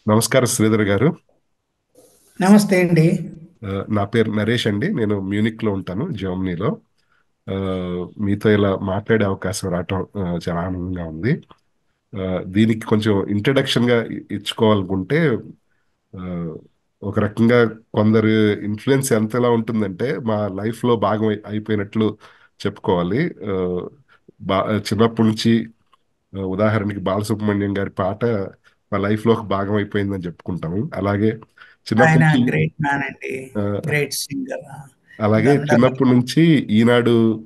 నమస్కారం శ్రీధర్ గారు. నమస్తే అండి. నా పేరు నరేష్ అండి. నేను మ్యూనిక్లో ఉంటాను, జర్మనీలో. మీతో ఇలా మాట్లాడే అవకాశం రావటం చాలా ఆనందంగా ఉంది. దీనికి కొంచెం ఇంట్రడక్షన్గా ఇచ్చుకోవాలనుకుంటే, ఆ, ఒక రకంగా కొందరు ఇన్ఫ్లుయెన్స్ ఎంతలా ఉంటుందంటే మా లైఫ్లో భాగం అయిపోయినట్లు చెప్పుకోవాలి. ఆ, బా చిన్నప్పటి నుంచి ఉదాహరణకి బాలసుబ్రహ్మణ్యం గారి పాట మా లైఫ్లో ఒక భాగం అయిపోయిందని చెప్పుకుంటాము. అలాగే చిన్నప్పటి ఆయన నుంచి గ్రేట్ మ్యాన్ అండి. ఆ, గ్రేట్ సింగర్. అలాగే చిన్నప్పటి దండకం. నుంచి ఈనాడు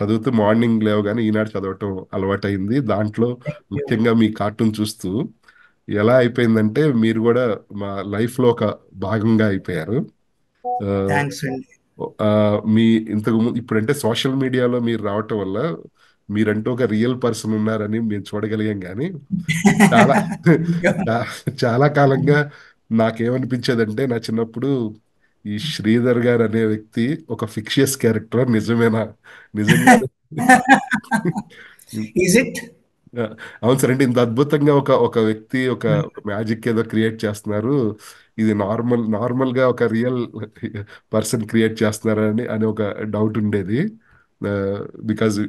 చదువుతూ మార్నింగ్ లేవగానే ఈనాడు చదవటం అలవాటైంది. దాంట్లో థ్యాంక్ యూ. ముఖ్యంగా మీ కార్టూన్ చూస్తూ ఎలా అయిపోయిందంటే మీరు కూడా మా లైఫ్లో ఒక భాగంగా అయిపోయారు. ఆ, థ్యాంక్స్ అండి. ఆ, మీ ఇంతకు ముందు ఇప్పుడంటే సోషల్ మీడియాలో మీరు రావటం వల్ల మీరంటూ ఒక రియల్ పర్సన్ ఉన్నారని మేము చూడగలిగాం. కానీ చాలా చా- చాలా కాలంగా నాకేమనిపించేదంటే నా చిన్నప్పుడు ఈ శ్రీధర్ గారు అనే వ్యక్తి ఒక ఫిక్షియస్ క్యారెక్టర్, నిజమేనా, నిజంగానే ఈజ్ ఇట్? అవును సార్. అంటే ఇంత అద్భుతంగా ఒక ఒక వ్యక్తి ఒక మ్యాజిక్ ఏదో క్రియేట్ చేస్తున్నారు, ఇది నార్మల్ గా ఒక రియల్ పర్సన్ క్రియేట్ చేస్తున్నారని అని ఒక డౌట్ ఉండేది. బికాజ్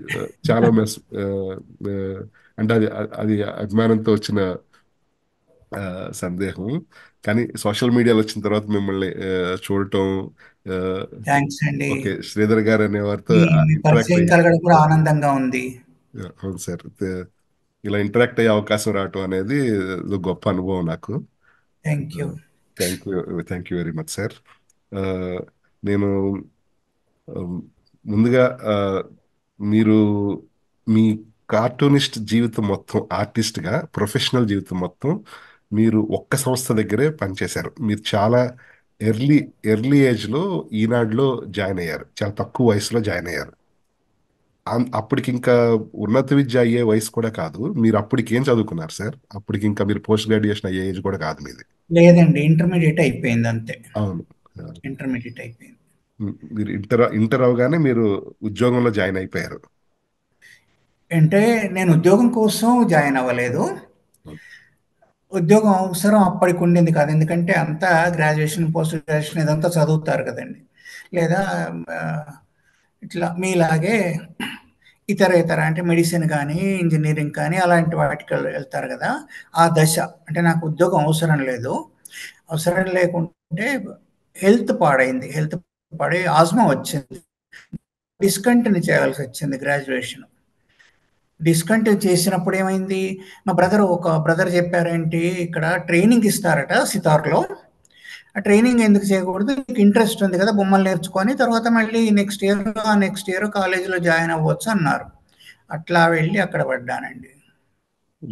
చాలా మెస్ అంటే అది అది అభిమానంతో వచ్చిన ఆ, సందేహం. కానీ సోషల్ మీడియాలో వచ్చిన తర్వాత మిమ్మల్ని చూడటం, ఆ, థ్యాంక్స్ అండి. ఓకే శ్రీధర్ గారు అనే వారితో మీ మీ ఇంటరాక్ట్ పరిచయం అయ్యి, కలగడం కూడా ఆనందంగా ఉంది. అవును సార్, ఇలా ఇంటరాక్ట్ అయ్యే అవకాశం రావటం అనేది ఇది గొప్ప అనుభవం నాకు. Thank you. Thank you very much sir. నేను um, ముందుగా మీరు మీ కార్టూనిస్ట్ జీవితం మొత్తం, ఆర్టిస్ట్గా ప్రొఫెషనల్ జీవితం మొత్తం మీరు ఒక్క సంస్థ దగ్గరే పనిచేశారు. మీరు చాలా ఎర్లీ ఎర్లీ ఏజ్లో ఈనాడులో జాయిన్ అయ్యారు, చాలా తక్కువ వయసులో జాయిన్ అయ్యారు. అప్పటికి ఇంకా ఉన్నత విద్య అయ్యే వయసు కూడా కాదు. మీరు అప్పటికి ఏం చదువుకున్నారు సార్? అప్పటికి ఇంకా మీరు పోస్ట్ గ్రాడ్యుయేషన్ అయ్యే ఏజ్ కూడా కాదు మీది. లేదండి, ఇంటర్మీడియట్ అయిపోయింది అంతే. అవును. ఇంటర్మీడియట్ అయిపోయింది. మీరు ఇంటర్ ఇంటర్ అవగానే మీరు ఉద్యోగంలో జాయిన్ అయిపోయారు. అంటే నేను ఉద్యోగం కోసం జాయిన్ అవ్వలేదు. ఉద్యోగం అవసరం అప్పటికి ఉండింది కాదు. ఎందుకంటే అంతా గ్రాడ్యుయేషన్, పోస్ట్ గ్రాడ్యుయేషన్ ఇదంతా చదువుతారు కదండి. లేదా ఆ, ఇట్లా మీలాగే ఇతర ఇతర అంటే మెడిసిన్ కానీ, ఇంజనీరింగ్ కానీ అలాంటి వాటికి వెళ్తారు కదా. ఆ దశ అంటే నాకు ఉద్యోగం అవసరం లేదు. అవసరం లేకుంటే హెల్త్ పాడైంది. హెల్త్ పాడై ఆస్మా వచ్చింది. డిస్కంటిన్యూ చేయాల్సి వచ్చింది గ్రాడ్యుయేషన్. డిస్కంటిన్యూ చేసినప్పుడు ఏమైంది, మా బ్రదర్ చెప్పారేంటి, ఇక్కడ ట్రైనింగ్ ఇస్తారట సితార్లో. ఆ ట్రైనింగ్ ఎందుకు చేయకూడదు, నీకు ఇంట్రెస్ట్ ఉంది కదా బొమ్మలు నేర్చుకొని తర్వాత మళ్ళీ నెక్స్ట్ ఇయర్ కాలేజీలో జాయిన్ అవ్వచ్చు అన్నారు. అట్లా వెళ్ళి అక్కడ పడ్డానండి.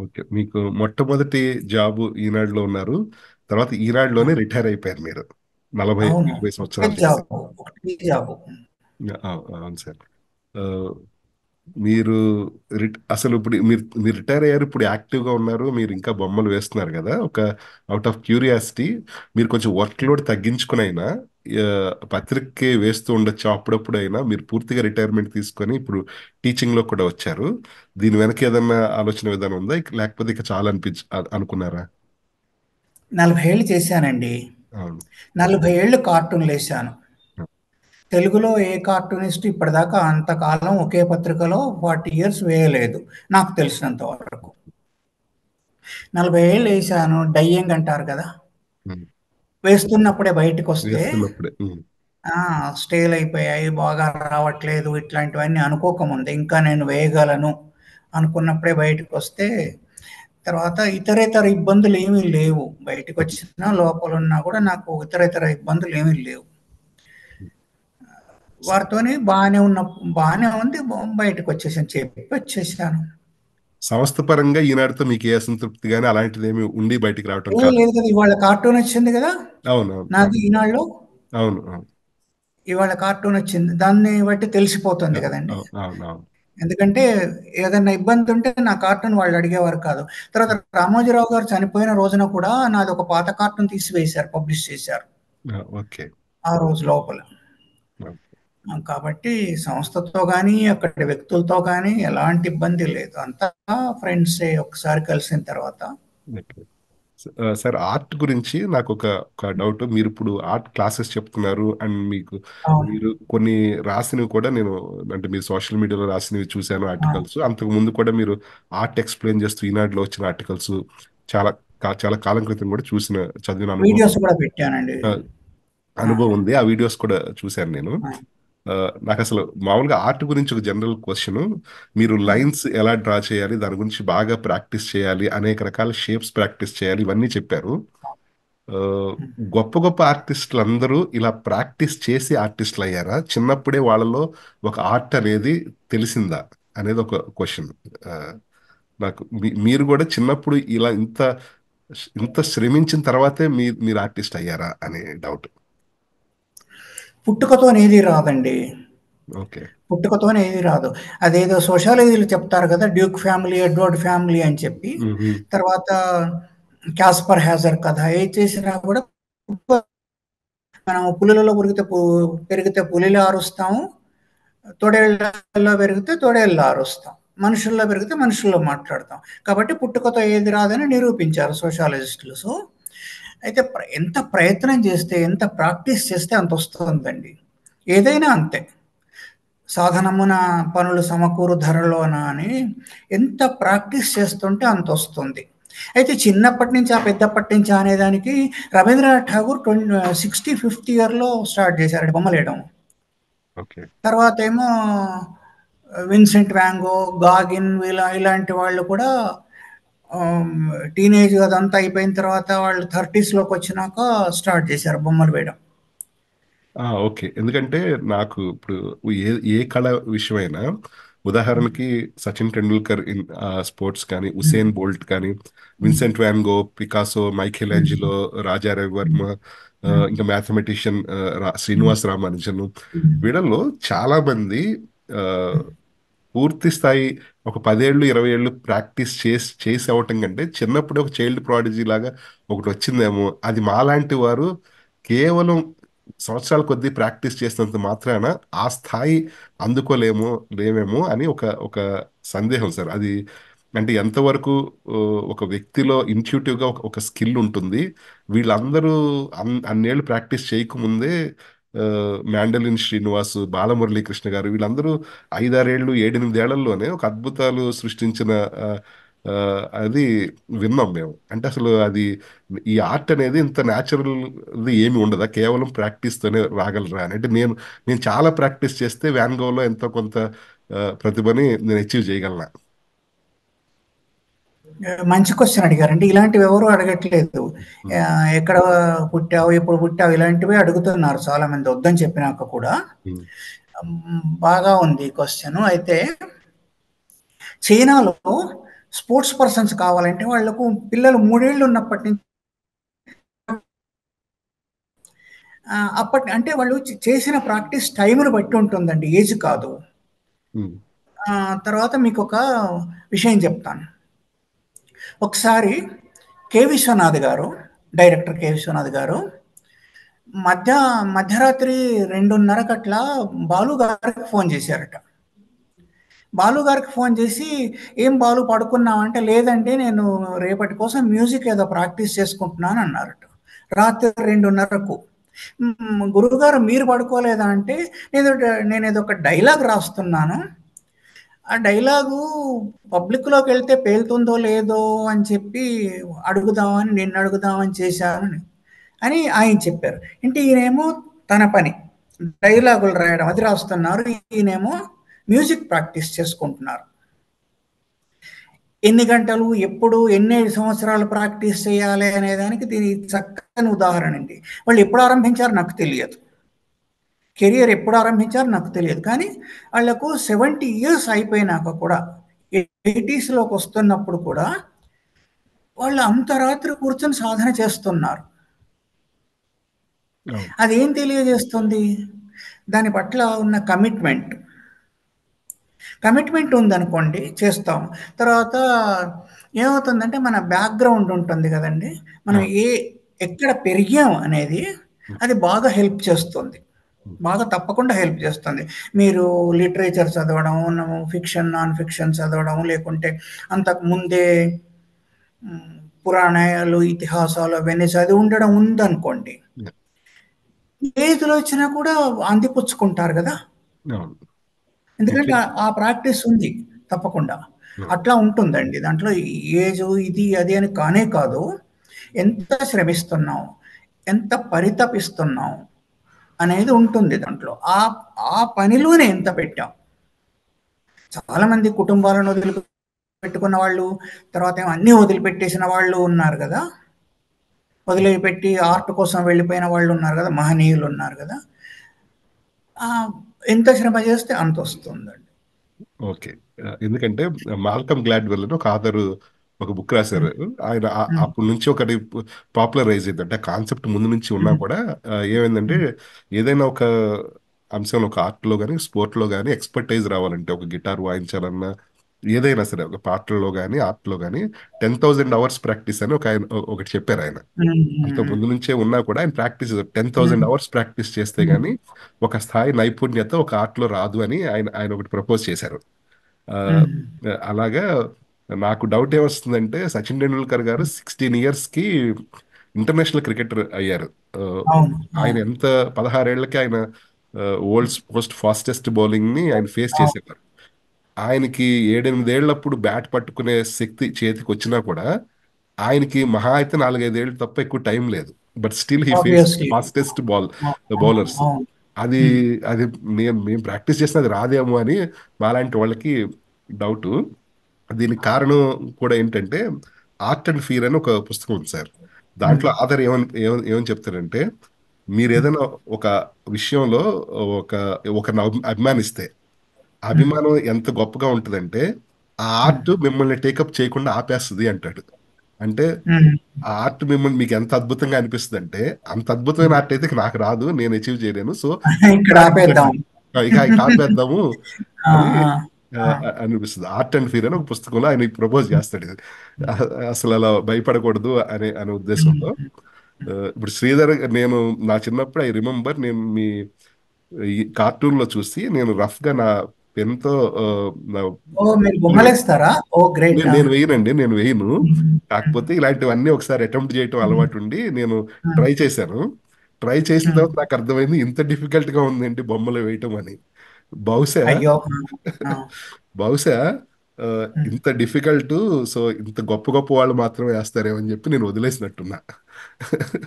ఓకే. మీకు మొట్టమొదటి జాబు ఈనాడులో ఉన్నారు. తర్వాత ఈనాడులోనే రిటైర్ అయిపోయారు మీరు. నలభై అవును. నలభై ఒకటే సంవత్సరాలు చేశారు. జాబు. ఒకటే జాబు. అవును సార్. ఆ, మీరు అసలు ఇప్పుడు మీరు రిటైర్ అయ్యారు, ఇప్పుడు యాక్టివ్గా ఉన్నారు, మీరు ఇంకా బొమ్మలు వేస్తున్నారు కదా. ఒక అవుట్ ఆఫ్ క్యూరియాసిటీ, మీరు కొంచెం వర్క్ లోడ్ తగ్గించుకుని అయినా ఆ, పత్రికకి వేస్తూ ఉండొచ్చు అప్పుడప్పుడు. అయినా మీరు పూర్తిగా రిటైర్మెంట్ తీసుకొని ఇప్పుడు టీచింగ్ లో కూడా వచ్చారు. దీని వెనక ఏదన్నా ఆలోచన విధానం ఉందా, లేకపోతే ఇక చాలా అనుకున్నారా? 40 ఏళ్ళు చేశానండి. అవును. 40 ఏళ్ళు కార్టూన్లు వేశాను. తెలుగులో ఏ కార్టూనిస్ట్ ఇప్పటిదాకా అంతకాలం ఒకే పత్రికలో 40 ఇయర్స్ వేయలేదు నాకు తెలిసినంత వరకు. 40 ఏళ్ళు వేశాను. డయ్యింగ్ అంటారు కదా. ఉమ్. వేస్తున్నప్పుడే బయటకు వస్తే వేస్తున్నప్పుడే. స్టేల్ అయిపోయాయి, బాగా రావట్లేదు, ఇట్లాంటివన్నీ అనుకోకముందే ఇంకా నేను వేయగలను అనుకున్నప్పుడే బయటకు వస్తే, తర్వాత ఇతరేతర ఇబ్బందులు ఏమీ లేవు. బయటకు వచ్చినా లోపల ఉన్నా కూడా నాకు ఇతరేతర ఇబ్బందులు ఏమీ లేవు. వారితోని బాగానే ఉంది. బయటకు వచ్చేసాను, చెప్పి వచ్చేసాను. సంస్థ పరంగా ఈనాడుతో మీకు ఏ అసంతృప్తి కానీ అలాంటిది ఏమి ఉండి బయటికి రావటం ఏ కాదు? లేదు కదా, ఇవాళ కార్టూన్ వచ్చింది కదా అవును, అవును, నాది అవును, ఈనాడులో. అవును, అవును, ఇవాళ కార్టూన్ వచ్చింది, దాన్ని బట్టి తెలిసిపోతుంది అవును, కదండి. అవును, అవును, అవును. ఎందుకంటే ఏదైనా ఇబ్బంది ఉంటే నా కార్టూన్ వాళ్ళు అడిగేవారు కాదు. తర్వాత రామోజీరావు గారు చనిపోయిన రోజున కూడా నాది ఒక పాత కార్టూన్ తీసివేశారు, పబ్లిష్ చేశారు ఓకే. ఆ రోజు లోపల. కాబట్టి సంస్థతో కానీ అక్కడి వ్యక్తులతో కానీ ఎలాంటి ఇబ్బంది లేదు. అంతా ఫ్రెండ్సే ఒకసారి కలిసిన తర్వాత. ఓకే. సార్ ఆర్ట్ గురించి నాకు ఒక డౌట్. మీరు ఇప్పుడు ఆర్ట్ క్లాసెస్ చెప్తున్నారు అండ్ మీకు అవును. మీరు కొన్ని రాసినవి కూడా నేను, అంటే మీరు సోషల్ మీడియాలో రాసినవి చూశాను ఆ! ఆర్టికల్స్. అంతకు ముందు కూడా మీరు ఆర్ట్ ఎక్స్ప్లెయిన్ చేస్తూ ఈనాడులో వచ్చిన ఆర్టికల్స్ చాలా చాలా కాలం క్రితం కూడా చదివిన అనుభవం వీడియోస్ కూడా పెట్టానండి. ఆ, ఆ! అనుభవం ఉంది. ఆ వీడియోస్ కూడా చూశాను నేను. ఆ! నాకు అసలు మామూలుగా ఆర్ట్ గురించి ఒక జనరల్ క్వశ్చన్. మీరు లైన్స్ ఎలా డ్రా చేయాలి, దాని గురించి బాగా ప్రాక్టీస్ చేయాలి, అనేక రకాల షేప్స్ ప్రాక్టీస్ చేయాలి, ఇవన్నీ చెప్పారు. ఆ, గొప్ప గొప్ప ఆర్టిస్టులు అందరూ ఇలా ప్రాక్టీస్ చేసి ఆర్టిస్టులు అయ్యారా? చిన్నప్పుడే వాళ్ళలో ఒక ఆర్ట్ అనేది తెలిసిందా అనేది ఒక క్వశ్చన్. నాకు మీరు కూడా చిన్నప్పుడు ఇలా ఇంత ఇంత శ్రమించిన తర్వాతే మీరు ఆర్టిస్ట్ అయ్యారా అనే డౌట్. పుట్టుకతోనేది రాదండి. ఓకే. పుట్టుకతోనే ఏది రాదు. అదేదో సోషాలజీలో చెప్తారు కదా! డ్యూక్ ఫ్యామిలీ, ఎడ్వర్డ్ ఫ్యామిలీ అని చెప్పి. తర్వాత క్యాస్పర్ హ్యాజర్ కథ. ఏది చేసినా కూడా మనం పులులలో పెరిగితే పులిలా అరుస్తాము. తోడేళ్ళలో పెరిగితే తోడేళ్ళలా అరుస్తాం. మనుషుల్లో పెరిగితే మనుషుల్లో మాట్లాడతాం. కాబట్టి పుట్టుకతో ఏది రాదని నిరూపించారు సోషాలజిస్టులు. సో, అయితే ఎంత ప్రయత్నం చేస్తే, ఎంత ప్రాక్టీస్ చేస్తే అంత వస్తుందండి. ఏదైనా అంతే. సాధనమున పనులు సమకూరు ధరలోన అని ఎంత ప్రాక్టీస్ చేస్తుంటే అంత వస్తుంది. అయితే చిన్నప్పటి నుంచా, పెద్దప్పటి నుంచా అనేదానికి రవీంద్రనాథ్ ఠాగూర్ 65th ఇయర్‌లో స్టార్ట్ చేశారండి బొమ్మలేయడం. ఓకే. తర్వాతేమో విన్సెంట్ వాన్ గో, గాగిన్ ఇలాంటి వాళ్ళు కూడా టీనేజ్ అదంతా అయిపోయిన తర్వాత వాళ్ళు 30స్‌లోకి వచ్చినాక స్టార్ట్ చేశారు బొమ్మలు వేయడం. ఓకే. ఎందుకంటే నాకు ఇప్పుడు ఏ కళ విషయమైనా ఉదాహరణకి సచిన్ టెండూల్కర్ స్పోర్ట్స్ కానీ, ఉసేన్ బోల్ట్ కానీ, హ్మ్. Vincent van go, Picasso, Michael హ్మ్. ఏంజిలో, రాజా రవివర్మ, హ్మ్. ఇంకా మ్యాథమెటిషియన్ హ్మ్. శ్రీనివాస్ రామానుజన్, హ్మ్. వీళ్ళలో చాలా మంది ఆహ్, పూర్తి స్థాయి ఒక 10 ఏళ్ళు, 20 ఏళ్ళు ప్రాక్టీస్ చేసి అవ్వటం కంటే చిన్నప్పుడే ఒక చైల్డ్ ప్రాడిజీ లాగా ఒకటొచ్చిందేమో. అది మాలాంటి వారు కేవలం సంవత్సరాల కొద్దీ ప్రాక్టీస్ చేసినంత మాత్రాన ఆ స్థాయి అందుకోలేమో లేవేమో అని ఒక ఒక సందేహం సార్. అది అంటే ఎంతవరకు ఒక వ్యక్తిలో ఇంట్యూటివ్‌గా ఒక స్కిల్ ఉంటుంది. వీళ్ళందరూ అన్నేళ్ళు ప్రాక్టీస్ చేయకముందే మాండలిన్ శ్రీనివాస్, బాలమురళీకృష్ణ గారు వీళ్ళందరూ 5, 6 ఏళ్ళు, 7, 8 ఏళ్లలోనే ఒక అద్భుతాలు సృష్టించిన అది విన్నాం మేము. అంటే అసలు అది ఈ ఆర్ట్ అనేది ఇంత న్యాచురల్‌ది ఏమి ఉండదా? కేవలం ప్రాక్టీస్‌తోనే రాగలరా అని. అంటే నేను నేను చాలా ప్రాక్టీస్ చేస్తే వ్యాన్ గోలో ఎంతో కొంత ప్రతిభని నేను అచీవ్ చేయగలనా? మంచి క్వెషన్ అడిగారండి. ఇలాంటివి ఎవరు అడగట్లేదు. హ్మ్. ఎక్కడ పుట్టావు? ఎప్పుడు పుట్టావు? ఇలాంటివే అడుగుతున్నారు చాలామంది వద్దని చెప్పినాక కూడా. హ్మ్. బాగా ఉంది క్వెషను. అయితే చైనాలో స్పోర్ట్స్ పర్సన్స్ కావాలంటే వాళ్ళకు పిల్లలు 3 ఏళ్ళు ఉన్నప్పటి నుంచి అంటే వాళ్ళు చేసిన ప్రాక్టీస్ టైమ్‌ని బట్టి ఉంటుందండి. ఏజ్ కాదు. హ్మ్. తర్వాత మీకొక విషయం చెప్తాను. ఒకసారి 'కె. విశ్వనాథ్' గారు, డైరెక్టర్ 'కె. విశ్వనాథ్' గారు మధ్య మధ్యరాత్రి 2:30కి అట్లా బాలు గారికి ఫోన్ చేశారట. బాలు గారికి ఫోన్ చేసి, "ఏం బాలు పడుకున్నావా?" అంటే, "లేదండి నేను రేపటి కోసం మ్యూజిక్ ఏదో ప్రాక్టీస్ చేసుకుంటున్నాను" అన్నారట. రాత్రి 2:30కు. "గురువుగారు మీరు పడుకోలేదా?" అంటే, నేనేదో ఒక డైలాగ్ రాస్తున్నాను. ఆ డైలాగు పబ్లిక్‌లోకెళ్తే పేలుతుందో లేదో అని చెప్పి నిన్ను అడుగుదామని చేశాను అని ఆయన చెప్పారు. అంటే ఈయనేమో తన పని డైలాగులు రాయడం అది రాస్తున్నారు. ఈయనేమో మ్యూజిక్ ప్రాక్టీస్ చేసుకుంటున్నారు. ఎన్ని గంటలు, ఎప్పుడు, ఎన్ని సంవత్సరాలు ప్రాక్టీస్ చేయాలి అనే దానికి దీని చక్కని ఉదాహరణ అండి. వాళ్ళు ఎప్పుడు ఆరంభించారో నాకు తెలియదు. కెరియర్ ఎప్పుడు ఆరంభించారో నాకు తెలియదు. కానీ వాళ్ళకు 70 ఇయర్స్ అయిపోయినాక కూడా 80స్‌లోకి వస్తున్నప్పుడు కూడా వాళ్ళు అంత రాత్రి కూర్చొని సాధన చేస్తున్నారు. అవును. అదేం తెలియజేస్తుంది? దాని పట్ల ఉన్న కమిట్మెంట్. కమిట్మెంట్ ఉందనుకోండి చేస్తాం. తర్వాత ఏమవుతుందంటే మన బ్యాక్‌గ్రౌండ్ ఉంటుంది గదండీ! మనం అవును. ఎక్కడ పెరిగాం అనేది హ్మ్. అది బాగా హెల్ప్ చేస్తుంది. హ్మ్. బాగా తప్పకుండా హెల్ప్ చేస్తుంది. మీరు లిటరేచర్ చదవడం, ఫిక్షన్, నాన్ ఫిక్షన్ చదవడం లేకుంటే అంతకు ముందే పురాణాలు, ఇతిహాసాలు అవన్నీ చదివి ఉండడం ఉందనుకోండి. యాహ్! ఏజ్‌లో వచ్చినా కూడా అందిపుచ్చుకుంటారు గదా! అవును. ఎందుకంటే ముఖ్యంగా ఆ ప్రాక్టీస్ ఉంది తప్పకుండా. అవును. అట్లా ఉంటుందండి. దాంట్లో ఏజు ఇది, అది అని కానే కాదు. ఎంత శ్రమిస్తున్నాం, ఎంత పరితపిస్తున్నాం అనేది ఉంటుంది దాంట్లో. ఆ పనిలోనే ఎంత పెట్టాం. చాలామంది కుటుంబాలను వదిలిపెట్టుకున్న వాళ్ళు, తర్వాతేమో అన్నీ వదిలిపెట్టేసిన వాళ్ళు ఉన్నారు గదా! వదిలిపెట్టి ఆర్ట్ కోసం వెళ్ళిపోయిన వాళ్ళున్నారు గదా! మహనీయులున్నారు గదా! ఎంత శ్రమ చేస్తే అంతొస్తుందండి. ఓకే. ఎందుకంటే 'మాల్కమ్ గ్లాడ్‌వెల్' అని ఒక ఆథరు ఒక బుక్ రాసారు. హ్మ్. ఆయన హ్మ్. అప్పటి నుంచి ఒకటి పాపులరైజ్ అయింది. అంటే కాన్సెప్ట్ ముందు నుంచి ఉన్నా హ్మ్. కూడా ఏమైందంటే హ్మ్. ఏదైనా ఒక అంశంలో ఒక ఆర్ట్‌లో గాని, స్పోర్ట్‌లో గాని ఎక్స్‌పర్టైజ్ రావాలంటే ఒక గిటార్ వాయించాలన్నా, ఏదైనా సరే ఒక పాటల్లో గాని, ఆర్ట్‌లో గాని 10,000 అవర్స్ ప్రాక్టీస్ అని ఒకటి చెప్పారాయన. హ్మ్. అంత హ్మ్. ముందు నుంచే ఉన్నా కూడా ఆయన ప్రాక్టీస్ హ్మ్. 10,000 అవర్స్ ప్రాక్టీస్ చేస్తే హ్మ్. గాని ఒక స్థాయి నైపుణ్యత ఒక ఆర్ట్‌లో రాదు అని ఆయన ఆయన ఒకటి ప్రపోజ్ చేశారు. ఆహ్, హ్మ్. అలాగా నాకు డౌట్ ఏమొస్తుందంటే 'సచిన్ టెండూల్కర్' గారు 16 ఇయర్స్‌కి ఇంటర్నేషనల్ క్రికెటర్ అయ్యారు. ఆహ్, అవును. ఆయన అవును. ఎంత 16 ఏళ్లకే ఆయన వరల్డ్స్ మోస్ట్ ఫాస్టెస్ట్ బౌలింగ్‌ని ఆయన ఫేస్ అవును. చేసేవారు. ఆయనకి 7, 8 ఏళ్లప్పుడు బ్యాట్ పట్టుకునే శక్తి చేతికొచ్చినా కూడా, ఆయనకి మహా అయితే 4, 5 ఏళ్ళు తప్ప ఎక్కువ టైం లేదు. But still he faced obviously. Fastest అవును. బౌలర్స్. అవును. అది హ్మ్. అది మేము ప్రాక్టీస్ చేసినా అది రాదేమో అని మాలాంటి వాళ్ళకి డౌటు. దీనికి కారణం కూడా ఏంటంటే 'ఆర్ట్ అండ్ ఫియర్' అని ఒక పుస్తకం ఉంది సార్. హ్మ్. దాంట్లో ఆథర్ ఏమని చెప్తారంటే, మీరేదైనా ఒక విషయంలో ఒక ఒకరిని అభిమానిస్తే ఆ హ్మ్. అభిమానం ఎంత గొప్పగా ఉంటదంటే, ఆ హ్మ్. ఆర్ట్ మిమ్మల్ని టేకప్ చేయకుండా ఆపేస్తది అంటాడు. అంటే హ్మ్. ఆ ఆర్ట్ మిమ్మల్ని మీకెంత అద్భుతంగా అనిపిస్తదంటే, అంత అద్భుతమైన ఆర్ట్ అయితే ఇక నాకు రాదు. నేను అచీవ్ చేయలేను. సో, ఇక్కడ ఆపేద్దాం. ఇక్కడాగిపోండి. ఇక ఆపేద్దాము ఆ! అని ఆ! ఆ! అనిపిస్తది. 'ఆర్ట్ అండ్ ఫియర్' అని ఒక పుస్తకంలో ఆయన ప్రపోజ్ చేస్తాడు. అహ అసలలా భయపడకూడదు అనే ఉద్దేశంలో. హ్మ్. ఇప్పుడు శ్రీధర్ నేను నా చిన్నప్పుడు ఐ రిమెంబర్ నేను ఈ కార్టూన్‌లో చూసి నేను రఫ్‌గా నా పెన్‌తో నా ఓహ్! మీరు బొమ్మలు బొమ్మలేస్తారా? ఓహ్! గ్రేట్. నేను ఆ! నేను వేయనండి. నేను వేయను. హ్మ్. కాకపోతే ఇలాంటివన్నీ ఒకసారి అటెంప్ట్ చేయటం హ్మ్. అలవాటుండి నేను హ్మ్. ట్రై చేశాను. ట్రై చేసిన హ్మ్. తర్వాత నాకర్థమైంది ఇంత డిఫికల్ట్‌గా ఉందేంటి బొమ్మలు వేయటం అని. బహుశా అయ్యో! ఆ! ఆ! బహుశా హ్మ్. ఇంత డిఫికల్టు సో, ఇంత గొప్ప గొప్ప వాళ్ళు మాత్రమే ఏస్తారేమో అని చెప్పి నేను వదిలేసినట్టున్నా.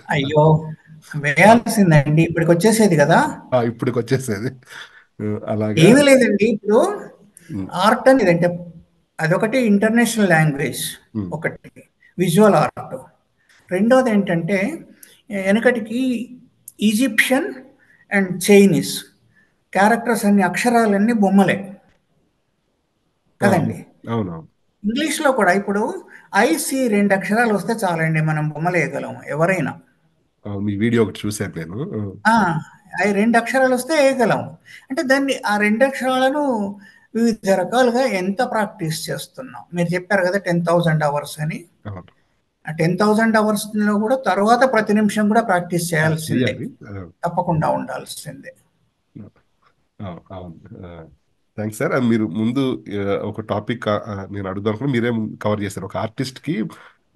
అయ్యో! ఆ! వేయాల్సిందండి. ఇప్పటికొచ్చేసేది గదా! ఆ! ఇప్పటికొచ్చేసేది. అలాగా ఏమీ లేదండి. ఇప్పుడు హ్మ్. ఆర్ట్ అనేదంటే అదొకటి ఇంటర్నేషనల్ లాంగ్వేజ్ హ్మ్. ఒకటి. Visual art. రెండోదేంటంటే ఎనకటికి ఈజిప్షియన్ అండ్ చైనీస్ క్యారెక్టర్స్ అన్ని అక్షరాలన్నీ బొమ్మలే ఆ! కదండీ! అవునవును. ఇంగ్లీష్‌లో కూడా ఇప్పుడు ఐసీ 2 అక్షరాలు వస్తే చాలండి మనం బొమ్మలేయగలం ఎవరైనా. అవును. మీ వీడియో ఒకటి చూసాను నేను. ఆ! అయి 2 అక్షరాలొస్తే ఏయగలం. అంటే దాన్ని ఆ 2 అక్షరాలను వివిధ రకాలుగా ఎంత ప్రాక్టీస్ చేస్తున్నాం. మీరు చెప్పారు గదా! 10,000 అవర్స్ అని. అవును. ఆ 10,000 అవర్స్‌లో గూడా తరువాత ప్రతి నిమిషం గూడా ప్రాక్టీస్ ఆ! చేయాల్సిందే. చెయ్యాలి. తప్పకుండా ఉండాల్సిందే. అవును. Thanks sir. మీరు ముందు ఒక టాపిక్ నేను అడుగుదామనుకున్నా మీరే కవర్ చేశారు. ఒక ఆర్టిస్ట్‌కి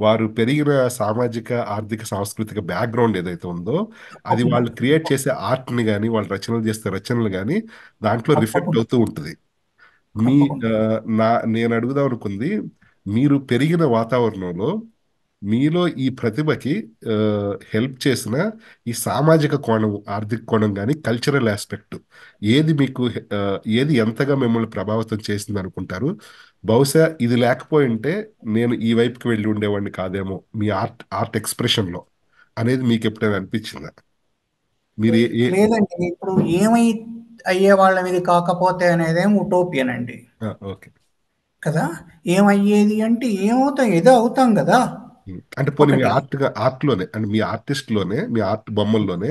వారు పెరిగిన సామాజిక, ఆర్థిక, సాంస్కృతిక బ్యాక్‌గ్రౌండ్ ఏదైతే ఉందో, అది తప్పకుండా. వాళ్ళు క్రియేట్ చేసే ఆర్ట్‌ని గాని, వాళ్ళు రచనలు చేసే రచనలు గాని, దాంట్లో రిఫ్లెక్ట్ తప్పకుండా. అవుతూ ఉంటది. మీ తప్పకుండా. నేను అడుగుదాం అనుకుంది, మీరు పెరిగిన వాతావరణంలో మీలో ఈ ప్రతిభకి హెల్ప్ చేసిన ఈ సామాజిక కోణం, ఆర్థిక కోణం గాని, కల్చరల్ యాస్పెక్ట్ ఏది మీకు ఏది ఎంతగా మిమ్మల్ని ప్రభావితం చేసిందనుకుంటారు? బహుశా ఇది లేకపోయుంటే నేను ఈ వైపుకి వెళ్లి ఉండేవాడిని కాదేమో మీ ఆర్ట్ ఆర్ట్ ఎక్స్‌ప్రెషన్‌లో అనేది మీకెప్పుడైనా అనిపించిందా? మీరు ఏ ఏ లేదండి. ఇప్పుడు అయ్యేవాళ్ళం ఇది కాకపోతే అనేదేమో ఉటోపియన్ అండి. ఓకే. కదా! ఏమయ్యేది అంటే ఏమవుతాం? ఏదో అవుతాం గదా! అంటే పోనీ మీ ఒకటి. ఆర్ట్‌లోనే అంటే మీ ఆర్టిస్ట్‌లోనే మీ ఆర్ట్ బొమ్మల్లోనే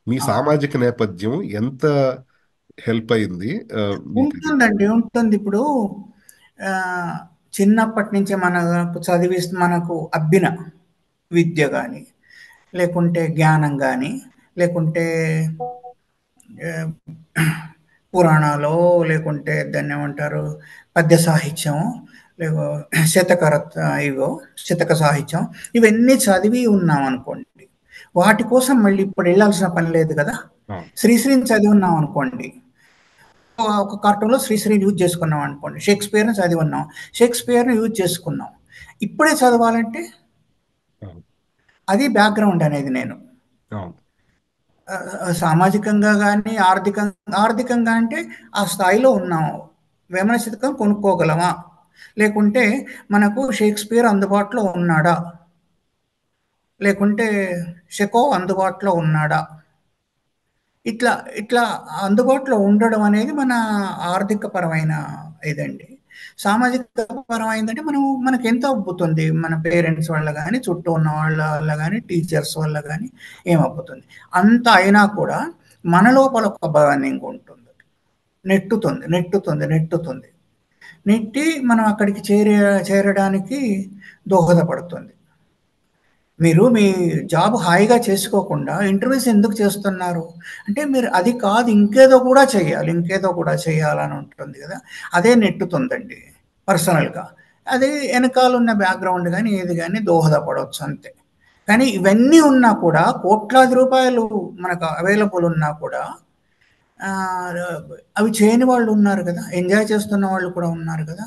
మీ ఆ! సామాజిక నేపథ్యం ఎంత హెల్ప్ అయింది మీకది? ఉంటుందండి. ఉంటుంది. ఇప్పుడు ఆహ్, చిన్నప్పటి నుంచే మనకు మనకు అబ్బిన విద్య గాని, లేకుంటే జ్ఞానం గాని, లేకుంటే ఆహ్, పురాణాలో లేకుంటే దాన్నేమంటారు పద్య సాహిత్యమో లేవో ఇవో శతక సాహిత్యం ఇవన్నీ చదివి ఉన్నాం అనుకోండి. వాటి కోసం మళ్ళీ ఇప్పుడు వెళ్ళాల్సిన పని లేదు కదా. అవును. శ్రీశ్రీని చదివి ఉన్నాం అనుకోండి, ఒక కార్టూన్లో శ్రీశ్రీని యూజ్ చేసుకున్నాం అనుకోండి, షేక్స్పియర్ని చదివి ఉన్నాం, షేక్స్పియర్ని యూజ్ చేసుకున్నాం. ఇప్పుడే చదవాలంటే అవును. అది బ్యాక్గ్రౌండ్ అనేది. నేను అవును. సామాజికంగా కానీ ఆర్థికంగా అంటే ఆ స్థాయిలో ఉన్నాం. వేమన శతకం కొనుక్కోగలమా, లేకుంటే మనకు షేక్స్పియర్ అందుబాటులో ఉన్నాడా, లేకుంటే షెకోవ్ అందుబాటులో ఉన్నాడా, ఇట్లా ఇట్లా అందుబాటులో ఉండడం అనేది మన ఆర్థిక పరమైన ఇదండి. సామాజిక పరమైందంటే మనకు ఎంత అబ్బుతుంది, మన పేరెంట్స్ వల్ల కానీ, చుట్టూ ఉన్న వాళ్ళ వల్ల కానీ, టీచర్స్ వల్ల కానీ ఏమబ్బుతుంది. అంత అయినా కూడా మన లోపల ఒక బర్నింగ్ ఉంటుంది, నెట్టుతుంది. నెట్టి మనం అక్కడికి చేరడానికి దోహదపడుతుంది. మీరు మీ జాబ్ హాయిగా చేసుకోకుండా ఇంటర్వ్యూస్ ఎందుకు చేస్తున్నారు అంటే, మీరు అది కాదు ఇంకేదో కూడా చేయాలని ఉంటుంది కదా. అదే నెట్టుతుందండి పర్సనల్గా. అది వెనకాల ఉన్న బ్యాక్గ్రౌండ్ కానీ ఏది కానీ దోహదపడవచ్చు అంతే. కానీ ఇవన్నీ ఉన్నా కూడా కోట్లాది రూపాయలు మనకు అవైలబుల్ ఉన్నా కూడా ఆ, అవి చేయని వాళ్ళు ఉన్నారు కదా, ఎంజాయ్ చేస్తున్న వాళ్ళు కూడా ఉన్నారు కదా.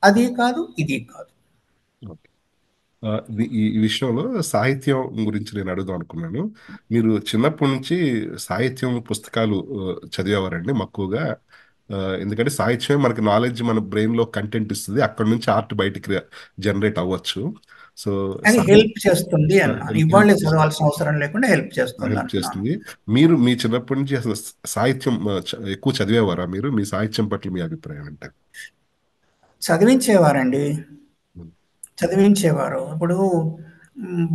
అది కాదు ఇది కాదు. ఓకే. ఈ విషయంలో సాహిత్యం గురించి నేను అడుగుదాం అనుకున్నాను. మీరు చిన్నప్పటి నుంచి సాహిత్యం పుస్తకాలు చదివేవారండి మక్కువగా? ఎందుకంటే సాహిత్యమే మనకి నాలెడ్జ్, మన బ్రెయిన్ లో కంటెంట్ ఇస్తుంది. అక్కడ నుంచి ఆర్ట్ బయటికి జనరేట్ అవ్వచ్చు. సో అది సాహిత్యం హెల్ప్ చేస్తుంది అన్నాను. హెల్ప్ ఇవాళే చేస్తుంది. చదవాల్సిన అవసరం లేకుండా హెల్ప్ చేస్తుంది హెల్ప్ అన్నాను. చేస్తుంది. మీరు మీ చిన్నప్పటి నుంచి అసలు సాహిత్యం ఎక్కువ చదివేవారా మీరు? మీ సాహిత్యం పట్ల మీ అభిప్రాయం ఏంటి? చదివించేవారండి, చదివించేవారు. ఇప్పుడు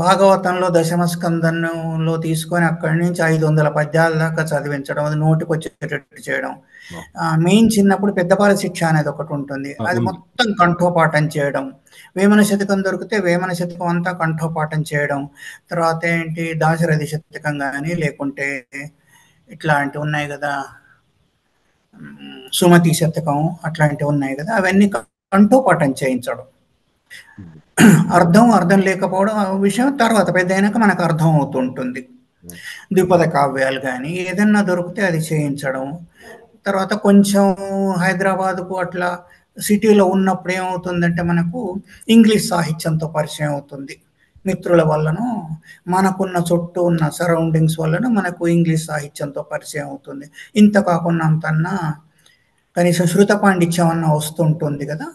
భాగవతంలో దశమ స్కందంలో తీసుకొని అక్కడి నుంచి 500 పద్యాల దాకా చదివించడం, అది నోటికి వచ్చేటట్టు చేయడం. మెయిన్ చిన్నప్పుడు పెద్దపాల శిక్ష అనేది ఒకటి ఉంటుంది, అది ఉంది. మొత్తం కంఠోపాఠం చేయడం. వేమన శతకం దొరికితే వేమన శతకం అంతా కంఠోపాఠం చేయడం. తర్వాత ఏంటి, దాశరథి శతకం కానీ, లేకుంటే ఇట్లాంటివి ఉన్నాయి కదా, సుమతి శతకం అట్లాంటివి ఉన్నాయి కదా, అవన్నీ కంఠోపాఠం చేయించడం. అర్థం లేకపోవడం ఆ విషయం తర్వాత పెద్ద అయినాక మనకు అర్థం అవుతుంటుంది. ద్విపద కావ్యాలు కానీ ఏదన్నా దొరికితే అది చేయించడం. తర్వాత కొంచెం హైదరాబాద్కు అట్లా సిటీలో ఉన్నప్పుడు ఏమవుతుందంటే, మనకు ఇంగ్లీష్ సాహిత్యంతో పరిచయం అవుతుంది. మిత్రుల వల్లనో మనకున్న చుట్టూ ఉన్న సరౌండింగ్స్ వలన మనకు ఇంగ్లీష్ సాహిత్యంతో పరిచయం అవుతుంది. ఇంత కాకుండా అంతన్నా కనీసం శృత పాండిత్యం అన్న వస్తుంటుంది కదా.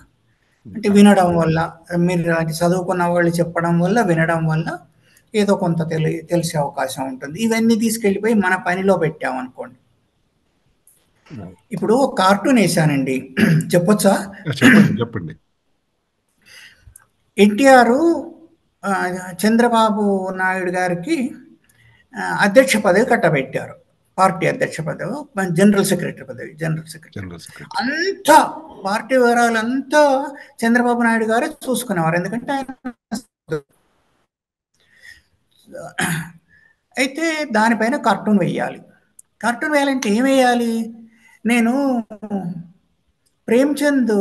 అంటే వినడం వల్ల, మీరు అది చదువుకున్న వాళ్ళు చెప్పడం వల్ల, వినడం వల్ల ఏదో కొంత తెలిసే అవకాశం ఉంటుంది. ఇవన్నీ తీసుకెళ్ళిపోయి మన పనిలో పెట్టామనుకోండి. ఇప్పుడు ఒక కార్టూన్ వేసానండి, చెప్పొచ్చా? చెప్పండి, చెప్పండి. ఎన్టీఆర్ చంద్రబాబు నాయుడు గారికి అధ్యక్ష పదవి కట్టబెట్టారు. పార్టీ అధ్యక్ష పదవి, జనరల్ సెక్రటరీ. General secretary. అంతా పార్టీ వివరాలంతా చంద్రబాబు నాయుడు గారే చూసుకునేవారు, ఎందుకంటే ఆయన. అయితే దానిపైన కార్టూన్ వేయాలి. కార్టూన్ వేయాలంటే ఏం వేయాలి? నేను ప్రేమ్చంద్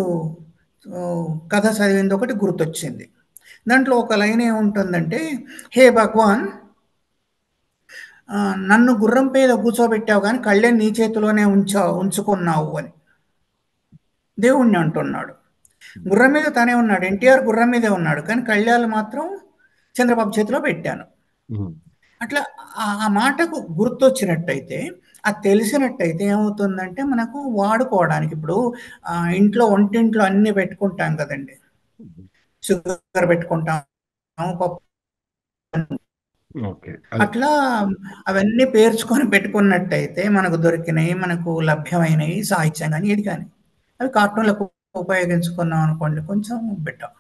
కథ చదివింది ఒకటి గుర్తొచ్చింది. దాంట్లో ఒక లైన్ ఏముంటుందంటే, హే భగవాన్, నన్ను గుర్రం మీద కూర్చోబెట్టావు కానీ కళ్ళెం నీ చేతిలోనే ఉంచుకున్నావు అని దేవుణ్ణి అంటున్నాడు. గుర్రం మీద తనే ఉన్నాడు, ఎన్టీఆర్ గుర్రం మీదే ఉన్నాడు, కానీ కళ్యాణ్ మాత్రం చంద్రబాబు చేతిలో పెట్టాను. అట్లా ఆ మాటకు గుర్తొచ్చినట్టయితే, అది తెలిసినట్టయితే ఏమవుతుందంటే మనకు వాడుకోవడానికి. ఇప్పుడు వంటింట్లో అన్ని పెట్టుకుంటాం కదండి, షుగర్ పెట్టుకుంటాము, పప్పు, అట్లా అవన్నీ పేర్చుకొని పెట్టుకున్నట్టయితే మనకు దొరికినవి, మనకు లభ్యమైనవి సాహిత్యం కానీ ఏది కానీ అవి కార్టూన్లకు ఉపయోగించుకున్నాం అనుకోండి, కొంచెం బెటర్.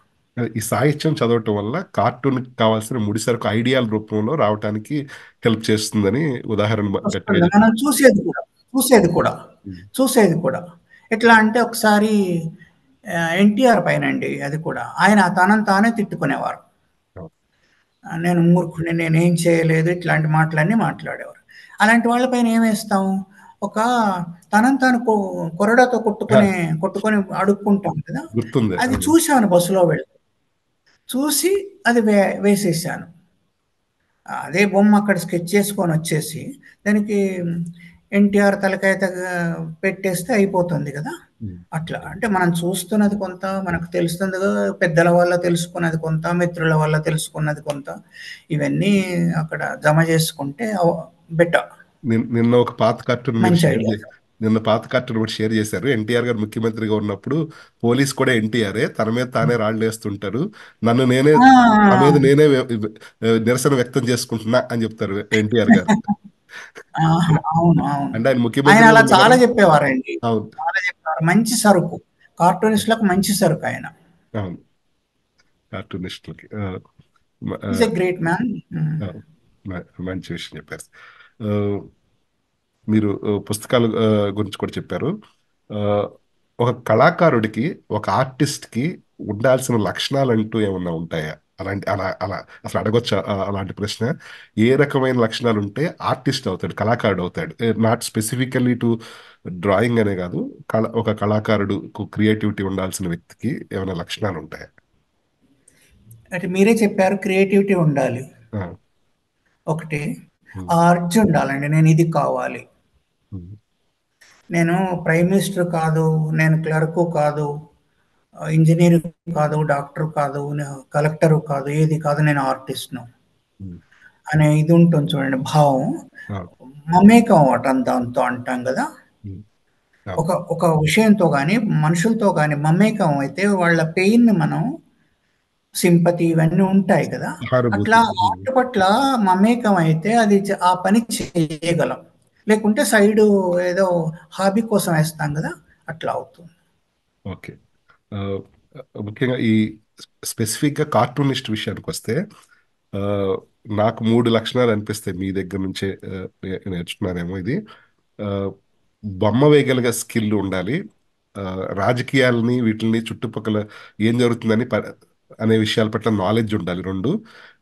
ఈ సాహిత్యం చదవటం వల్ల కార్టూన్ కావాల్సిన ముడిసరుకు ఐడియాల రూపంలో రావడానికి హెల్ప్ చేస్తుందని ఉదాహరణ మనం చూసేది కూడా ఎట్లా అంటే, ఒకసారి ఎన్టీఆర్ పైన అండి, అది కూడా ఆయన తనను తానే తిట్టుకునేవారు. నేను మూర్ఖుడిని, నేనేం చేయలేదు, ఇట్లాంటి మాటలన్నీ మాట్లాడేవారు. అలాంటి వాళ్ళపైన ఏం వేస్తాం? ఒక తనని తాను కొరడాతో ఆ, కొట్టుకొని అడుక్కుంటాం కదా! గుర్తుంది. అది అవును. చూశాను బస్సులో వెళ్తూ. చూసి అది వేసేసాను. అదే బొమ్మ అక్కడ స్కెచ్ చేసుకొని వచ్చేసి, దానికి ఎన్టీఆర్ తలకాయ పెట్టేస్తే అయిపోతుంది కదా! ఉమ్, అట్లా. అంటే మనం చూస్తున్నది కొంత, మనకు తెలుస్తుంది కదా! పెద్దల వల్ల తెలుసుకున్నది కొంత, మిత్రుల వల్ల తెలుసుకున్నది కొంత. ఇవన్నీ అక్కడ జమ చేసుకుంటే బెటర్. నిన్న ఒక పాత కార్టూన్ మీరు మంచి షేర్ ఐడియా. చే నిన్న పాత కార్టూన్ ఒకటి షేర్ చేశారు. ఎన్టీఆర్ గారు ముఖ్యమంత్రిగా ఉన్నప్పుడు పోలీస్ కూడా ఎన్టీఆరే తన మీద తానే రాళ్ళు వేస్తుంటారు. నన్ను నేనే నా మీద ఆ! నేనే నిరసన వ్యక్తం చేసుకుంటున్నా అని చెప్తారు ఎన్టీఆర్ గారు. ఆహా! అవును. అవును. అంటే ఆయన ఆయన ముఖ్యమంత్రిగా అలా చాలా ఉండగానే. చెప్పేవారండి. అవును. చాలా చెప్పేవారు. మంచి సరుకు. కార్టూనిస్ట్‌లకు మంచి సరుకాయన. అవును. కార్టూనిస్టులకి ఈస్ ఎ గ్రేట్ మ్యాన్. హ్మ్. మంచి విషయం చెప్పారు. ఆ, మీరు పుస్తకాలు గురించి కూడా చెప్పారు. ఆ, ఒక కళాకారుడికి, ఒక ఆర్టిస్ట్కి ఉండాల్సిన లక్షణాలు అంటూ ఏమన్నా ఉంటాయా? అలాంటి అలా అలా అసలు అడగొచ్చా అలాంటి ప్రశ్న? ఏ రకమైన లక్షణాలు ఉంటే ఆర్టిస్ట్ అవుతాడు, కళాకారుడు అవుతాడు? నాట్ స్పెసిఫికల్లీ టు డ్రాయింగ్ అనే కాదు, ఒక కళాకారుడు క్రియేటివిటీ ఉండాల్సిన వ్యక్తికి ఏమైనా లక్షణాలు ఉంటాయా? అంటే మీరే చెప్పారు క్రియేటివిటీ ఉండాలి. ఆ, ఒకటి. ఉమ్, ఆ అర్జ్ ఉండాలండి. నేను ఇది కావాలి. ఉమ్, నేను ప్రైమ్ మినిస్టర్ కాదు, నేను క్లర్కు కాదు, ఇంజినీర్ కాదు, డాక్టర్ కాదు, కలెక్టర్ కాదు, ఏది కాదు, నేను ఆర్టిస్ట్‌ను ఉమ్, అనే ఇది ఉంటుంది చూడండి భావం. ఆ, మమేకం అవ్వటం దాంతో అంటాం కదా! ఉమ్, అవును. ఒక విషయంతో గాని, మనుషులతో గాని మమేకం అయితే వాళ్ళ పెయిన్‌ని మనం సింపతి ఇవన్నీ ఉంటాయి కదా! అట్లా సహానుభూతి. ఆర్ట్ పట్ల మమేకం అయితే అది ఆ పని చేయగలం. లేకుంటే సైడు ఏదో హాబీ కోసం ఏస్తాం కదా! అట్లా అవుతుంది. ఓకే. ఆ, ముఖ్యంగా ఈ స్పెసిఫిక్గా కార్టూనిస్ట్ విషయానికి వస్తే, ఆ, నాకు మూడు లక్షణాలు అనిపిస్తాయి. మీ దగ్గర నుంచే నేర్చుకున్నానేమో ఇది. ఆ, బొమ్మ వేయగలిగే స్కిల్ ఉండాలి. ఆ, రాజకీయాలని వీటిని చుట్టుపక్కల ఏం జరుగుతుందని అనే విషయాల పట్ల నాలెడ్జ్ ఉండాలి రెండు.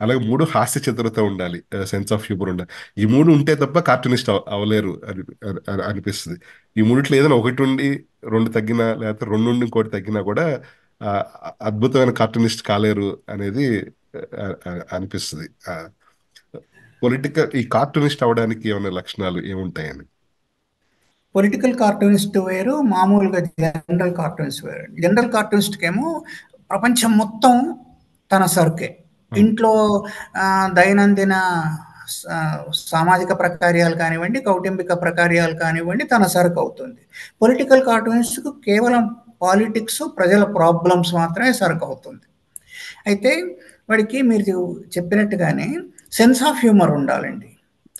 అలాగే మూడు, హాస్య చతురత ఉండాలి, సెన్స్ ఆఫ్ హ్యూమర్ ఉండాలి. ఈ మూడు ఉంటే తప్ప కార్టూనిస్ట్ అవ్వలేరు అనిపిస్తుంది. ఈ మూడిట్లో ఏదైనా ఒకటి ఉండి రెండు తగ్గినా, లేకపోతే రెండు నుండి ఇంకోటి తగ్గినా కూడా ఆ, అద్భుతమైన కార్టూనిస్ట్ కాలేరు అనేది అనిపిస్తుంది. పొలిటికల్ ఈ కార్టూనిస్ట్ అవడానికి ఏమైనా లక్షణాలు ఏముంటాయని? పొలిటికల్ కార్టూనిస్ట్ వేరు, మామూలుగా జనరల్ కార్టూనిస్ట్ వేరు. జనరల్ కార్టూనిస్ట్‌కేమో ప్రపంచం మొత్తం తన సరుకే. అవును. ఇంట్లో దైనందిన స సామాజిక ప్రకార్యాలు కానివ్వండి, కౌటుంబిక ప్రకార్యాలు కానివ్వండి, తన సరుకవుతుంది. పొలిటికల్ కార్టూనిస్ట్‌కు కేవలం పాలిటిక్స్, ప్రజల ప్రాబ్లమ్స్ మాత్రమే సరుకవుతుంది. అయితే వాడికి మీరు చెప్పినట్టుగానే సెన్స్ ఆఫ్ హ్యూమర్ ఉండాలండి.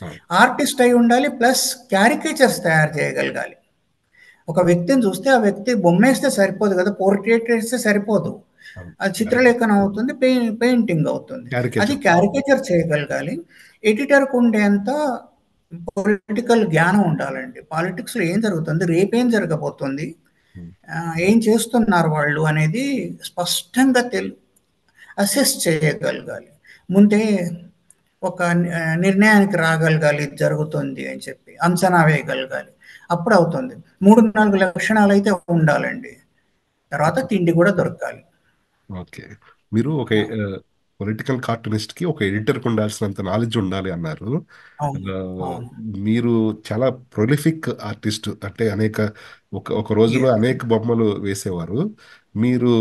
అవును. ఆర్టిస్ట్ అయి ఉండాలి. ప్లస్ క్యారికేచర్స్ తయారు చేయగలగాలి. ఒక వ్యక్తిని చూస్తే ఆ వ్యక్తి బొమ్మేస్తే సరిపోదు కదా! పోర్ట్రేట్ ఏస్తే సరిపోదు. అవును. అది చిత్రలేఖనం అవుతుంది. పెయింటింగ్ అవుతుంది. అది క్యారికేచర్. క్యారికేచర్ చేయగలగాలి. ఎడిటర్‌కు ఉండేంత పొలిటికల్ జ్ఞానం ఉండాలండి. పాలిటిక్స్‌లో ఏం జరుగుతుంది? రేపేం జరగబోతుంది? ఏం చేస్తున్నారు వాళ్ళు అనేది స్పష్టంగా అసెస్ చేయగలగాలి. ముందే ఒక నిర్ణయానికి రాగలగాలి ఇది జరుగుతుంది అని చెప్పి. అంచనా వేయగలగాలి. అప్పుడవుతుంది. 3, 4 లక్షణాలైతే ఉండాలండి. తర్వాత తిండి కూడా దొరకాలి. ఓకే. మీరు ఒక ఆ! పొలిటికల్ కార్టూనిస్ట్ కి ఒక ఎడిటర్ కి ఉండాల్సినంత నాలెడ్జ్ ఉండాలి అన్నారు. అవును. ఆ, అవును. మీరు చాలా ప్రొలిఫిక్ ఆర్టిస్ట్, అంటే ఒక రోజులో యెస్. అనేక బొమ్మలు వేసేవారు. మీరు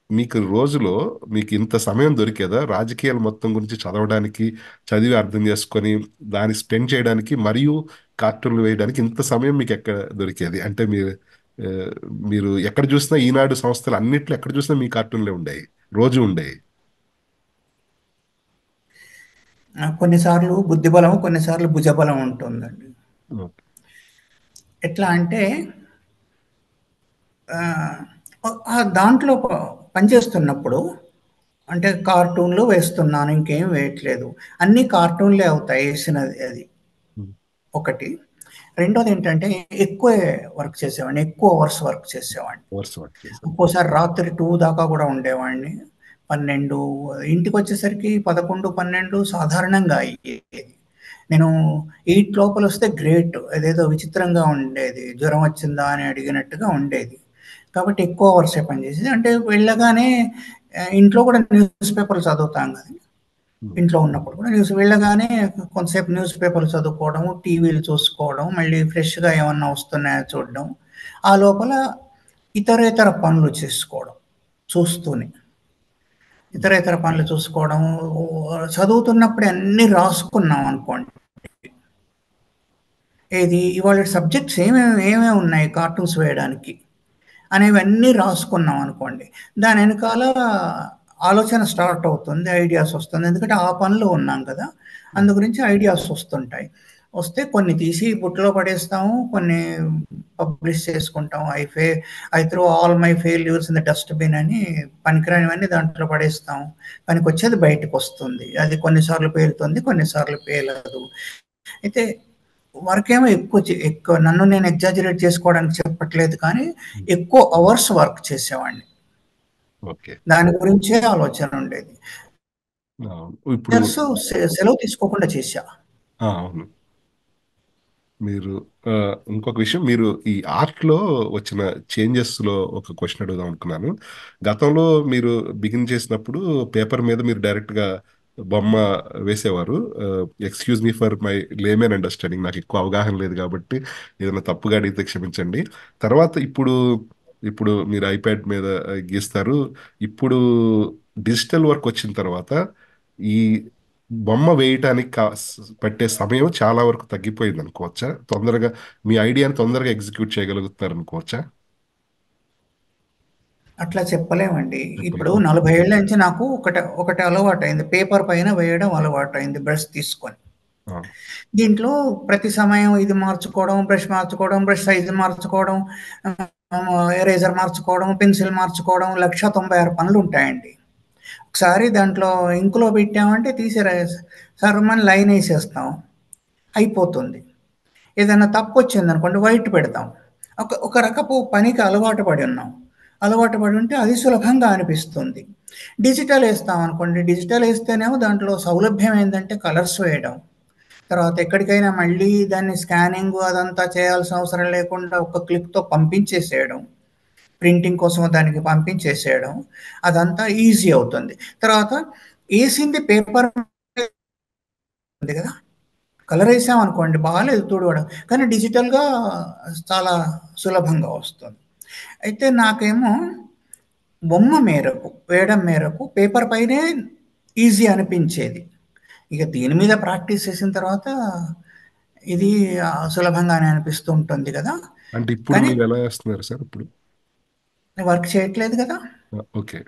మీకు రోజులో మీకు ఇంత సమయం దొరికేదా రాజకీయాలు మొత్తం గురించి చదవడానికి, చదివి అర్థం చేసుకొని దాన్ని స్పెండ్ చేయడానికి, మరియు కార్టూన్లు వేయడానికి ఇంత సమయం మీకు ఎక్కడ దొరికేది? అంటే ఆ, మీరు ఎక్కడ చూసినా, ఈనాడు సంస్థలు అన్నిట్లో ఎక్కడ చూసినా మీ కార్టూన్లే ఉండేవి, రోజు ఉండేవి. కొన్నిసార్లు బుద్ధిబలం, కొన్నిసార్లు భుజబలం ఉంటుందండి. ఓకే. ఎట్లా అంటే ఆహ్, దాంట్లో పనిచేస్తున్నప్పుడు అంటే కార్టూన్‌లు వేస్తున్నాను. ఇంకేం వేయట్లేదు. అన్నీ కార్టూన్‌లే అవుతాయి ఏసినది అది. ఒకటి. రెండోదేంటంటే ఎక్కువ వర్క్ చేసేవాడిని. ఎక్కువ అవర్స్ వర్క్ చేసేవాడిని. కోర్స్ వర్క్ చేశారు. ఒక్కోసారి రాత్రి 2 దాకా గూడా ఉండేవాడిని. 12 ఇంటికొచ్చేసరికి 11, 12 సాధారణంగా అయ్యేది. నేను 8 లోపలొస్తే గ్రేట్. అదేదో విచిత్రంగా ఉండేది. జ్వరం వచ్చిందా అని అడిగినట్టుగా ఉండేది. కాబట్టి ఎక్కువ అవర్సే పనిచేసేది. అంటే వెళ్ళగానే ఇంట్లో కూడా న్యూస్ పేపర్లు చదువుతాం కదండీ! హ్మ్. ఇంట్లో ఉన్నప్పుడు కూడా వెళ్ళగానే కొంతసేపు న్యూస్ పేపర్లు చదువుకోవడం, టీవీలు చూసుకోవడం, మళ్ళీ ఫ్రెష్‌గా ఏమన్నా వస్తున్నాయా చూడడం. ఆ లోపల ఇతరేతర పనులు చేసుకోవడం చూస్తూనే. హ్మ్. ఇతరేతర పనులు చూసుకోవడం, చదువుతున్నప్పుడే అన్నీ రాసుకున్నాం అనుకోండి. ఏది ఇవాళ సబ్జెక్ట్స్ ఏమేమి ఉన్నాయి కార్టూన్స్ వేయడానికి అనేవన్నీ రాసుకున్నాం అనుకోండి. దాని వెనకాల ఆలోచన స్టార్ట్ అవుతుంది. ఐడియాస్ వస్తుంది. ఎందుకంటే ఆ పనిలో ఉన్నాం కదా! హ్మ్. అందు గురించి ఐడియాస్ వస్తుంటాయి. వస్తే కొన్ని తీసి బుట్టలో పడేస్తాము. కొన్ని పబ్లిష్ చేసుకుంటాం. I throw all my failures in the dustbin అని పనికిరానివన్నీ దాంట్లో పడేస్తాం. పనికొచ్చేది బయటకొస్తుంది. అది కొన్నిసార్లు పేలుతుంది. కొన్నిసార్లు పేలదు. అయితే వర్కేమో ఎక్కువ నన్ను నేను ఎగ్జాజరేట్ చేసుకోవడానికి చెప్పట్లేదు కానీ, హ్మ్. ఎక్కువ అవర్స్ వర్క్ చేసేవాడిని. ఓకే. దాని గురించే ఆలోచన ఉండేది. అవును. ఇప్పుడు ఇయర్స్ సెలవు తీసుకోకుండా చేశా. అవును. మీరు ఇంకొక విషయం మీరు ఈ ఆర్ట్‌లో వచ్చిన చేంజెస్‌లో ఒక క్వెషన్ అడుగుదాం అనుకున్నాను. గతంలో మీరు బిగిన్ చేసినప్పుడు పేపర్ మీద మీరు డైరెక్ట్‌గా బొమ్మ వేసేవారు. Excuse me for my layman understanding నాకెక్కువ అవగాహన లేదు గాబట్టి ఏదైనా తప్పుగా అడిగితే క్షమించండి. తర్వాత ఇప్పుడు మీరు ఐప్యాడ్ మీద గీస్తారు. ఇప్పుడు డిజిటల్ వర్క్ వచ్చిన తర్వాత ఈ బొమ్మ వేయటానికి పట్టే సమయం చాలా వరకు తగ్గిపోయిందనుకోవచ్చా? తొందరగా మీ ఐడియాని తొందరగా ఎగ్జిక్యూట్ చేయగలుగుతున్నారనుకోవచ్చా? అట్లా చెప్పలేమండి. ఇప్పుడు ఓకే. 40 ఏళ్ల నుంచి నాకు ఒకటి అలవాటయింది. పేపర్ పైన వేయడం అలవాటయింది బ్రష్ తీసుకొని. ఆ! దీంట్లో ప్రతి సమయం ఇది మార్చుకోవడం, బ్రష్ సైజ్ మార్చుకోవడం, ఎరేజర్ మార్చుకోవడం, పెన్సిల్ మార్చుకోవడం 1,96 పనులుంటాయండి. ఒకసారి దాంట్లో ఇంకులో పెట్టామంటే తీసి సర్రుమని లైనేసేస్తాం. అయిపోతుంది. ఏదైనా తప్పొచ్చిందనుకోండి వైట్ పెడతాం. ఒక రకపు పనికి అలవాటు పడి ఉన్నాం. అలవాటు పడి ఉంటే అది సులభంగా అనిపిస్తుంది. డిజిటల్ ఏస్తామనుకోండి, డిజిటల్ ఏస్తేనేమో దాంట్లో సౌలభ్యం ఏందంటే కలర్స్ వేయడం. తర్వాత ఎక్కడికైనా మళ్ళీ దాన్ని స్కానింగు అదంతా చేయాల్సిన అవసరం లేకుండా ఒక క్లిక్‌తో పంపించేసేయడం. ప్రింటింగ్ కోసం దానికి పంపించేసేయడం. అదంతా ఈజీ అవుతుంది. తర్వాత ఏసింది పేపర్ ఉంది గదా! కలరేసామనుకోండి బాలేదు తుడవడం. కానీ డిజిటల్‌గా చాలా సులభంగా వస్తుంది. అయితే నాకేమో వేయడం మేరకు పేపర్ పైనే ఈజీ అనిపించేది. ఇక దీని మీద ప్రాక్టీస్ చేసిన తర్వాత ఇది సులభంగానే అనిపిస్తూ ఉంటుంది గదా! అంటే ఇప్పుడు కానీ మీరెలా ఏస్తున్నారు సార్ ఇప్పుడు? వర్క్ చేయట్లేదు గదా! ఓకే.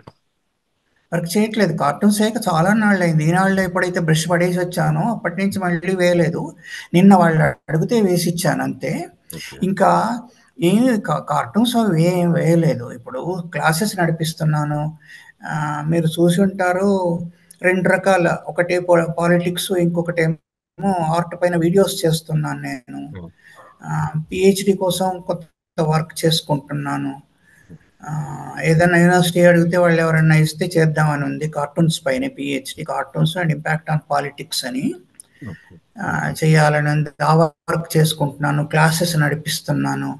వర్క్ చేయట్లేదు. కార్టూన్స్ చేయక చాలా నాళ్ళయింది. ఈనాళ్ళు ఎప్పుడైతే బ్రష్ పడేసొచ్చానో అప్పటి నుంచి మళ్ళీ వేయలేదు. నిన్న వాళ్ళు అడిగితే వేసిచ్చానంతే. ఓకే. ఇంకా ఏమి కార్టూన్స్ అవి ఏం వేయలేదు. ఇప్పుడు క్లాసెస్ నడిపిస్తున్నాను. మీరు చూసుంటారు 2 రకాల ఒకటి పాలిటిక్స్ ఇంకొకటేమో ఆర్ట్ పైన వీడియోస్ చేస్తున్నాను నేను. ఆ! పీహెచ్‌డీ కోసం కొంత వర్క్ చేసుకుంటున్నాను. ఏదైనా యూనివర్సిటీ అడిగితే వాళ్ళు ఎవరైనా ఇస్తే చేద్దామని ఉంది. కార్టూన్స్ పైనే PhD cartoons and impact on politics అని ఓకే. చేయాలని ఉంది. ఆ వర్క్ చేసుకుంటున్నాను. క్లాసెస్ నడిపిస్తున్నాను.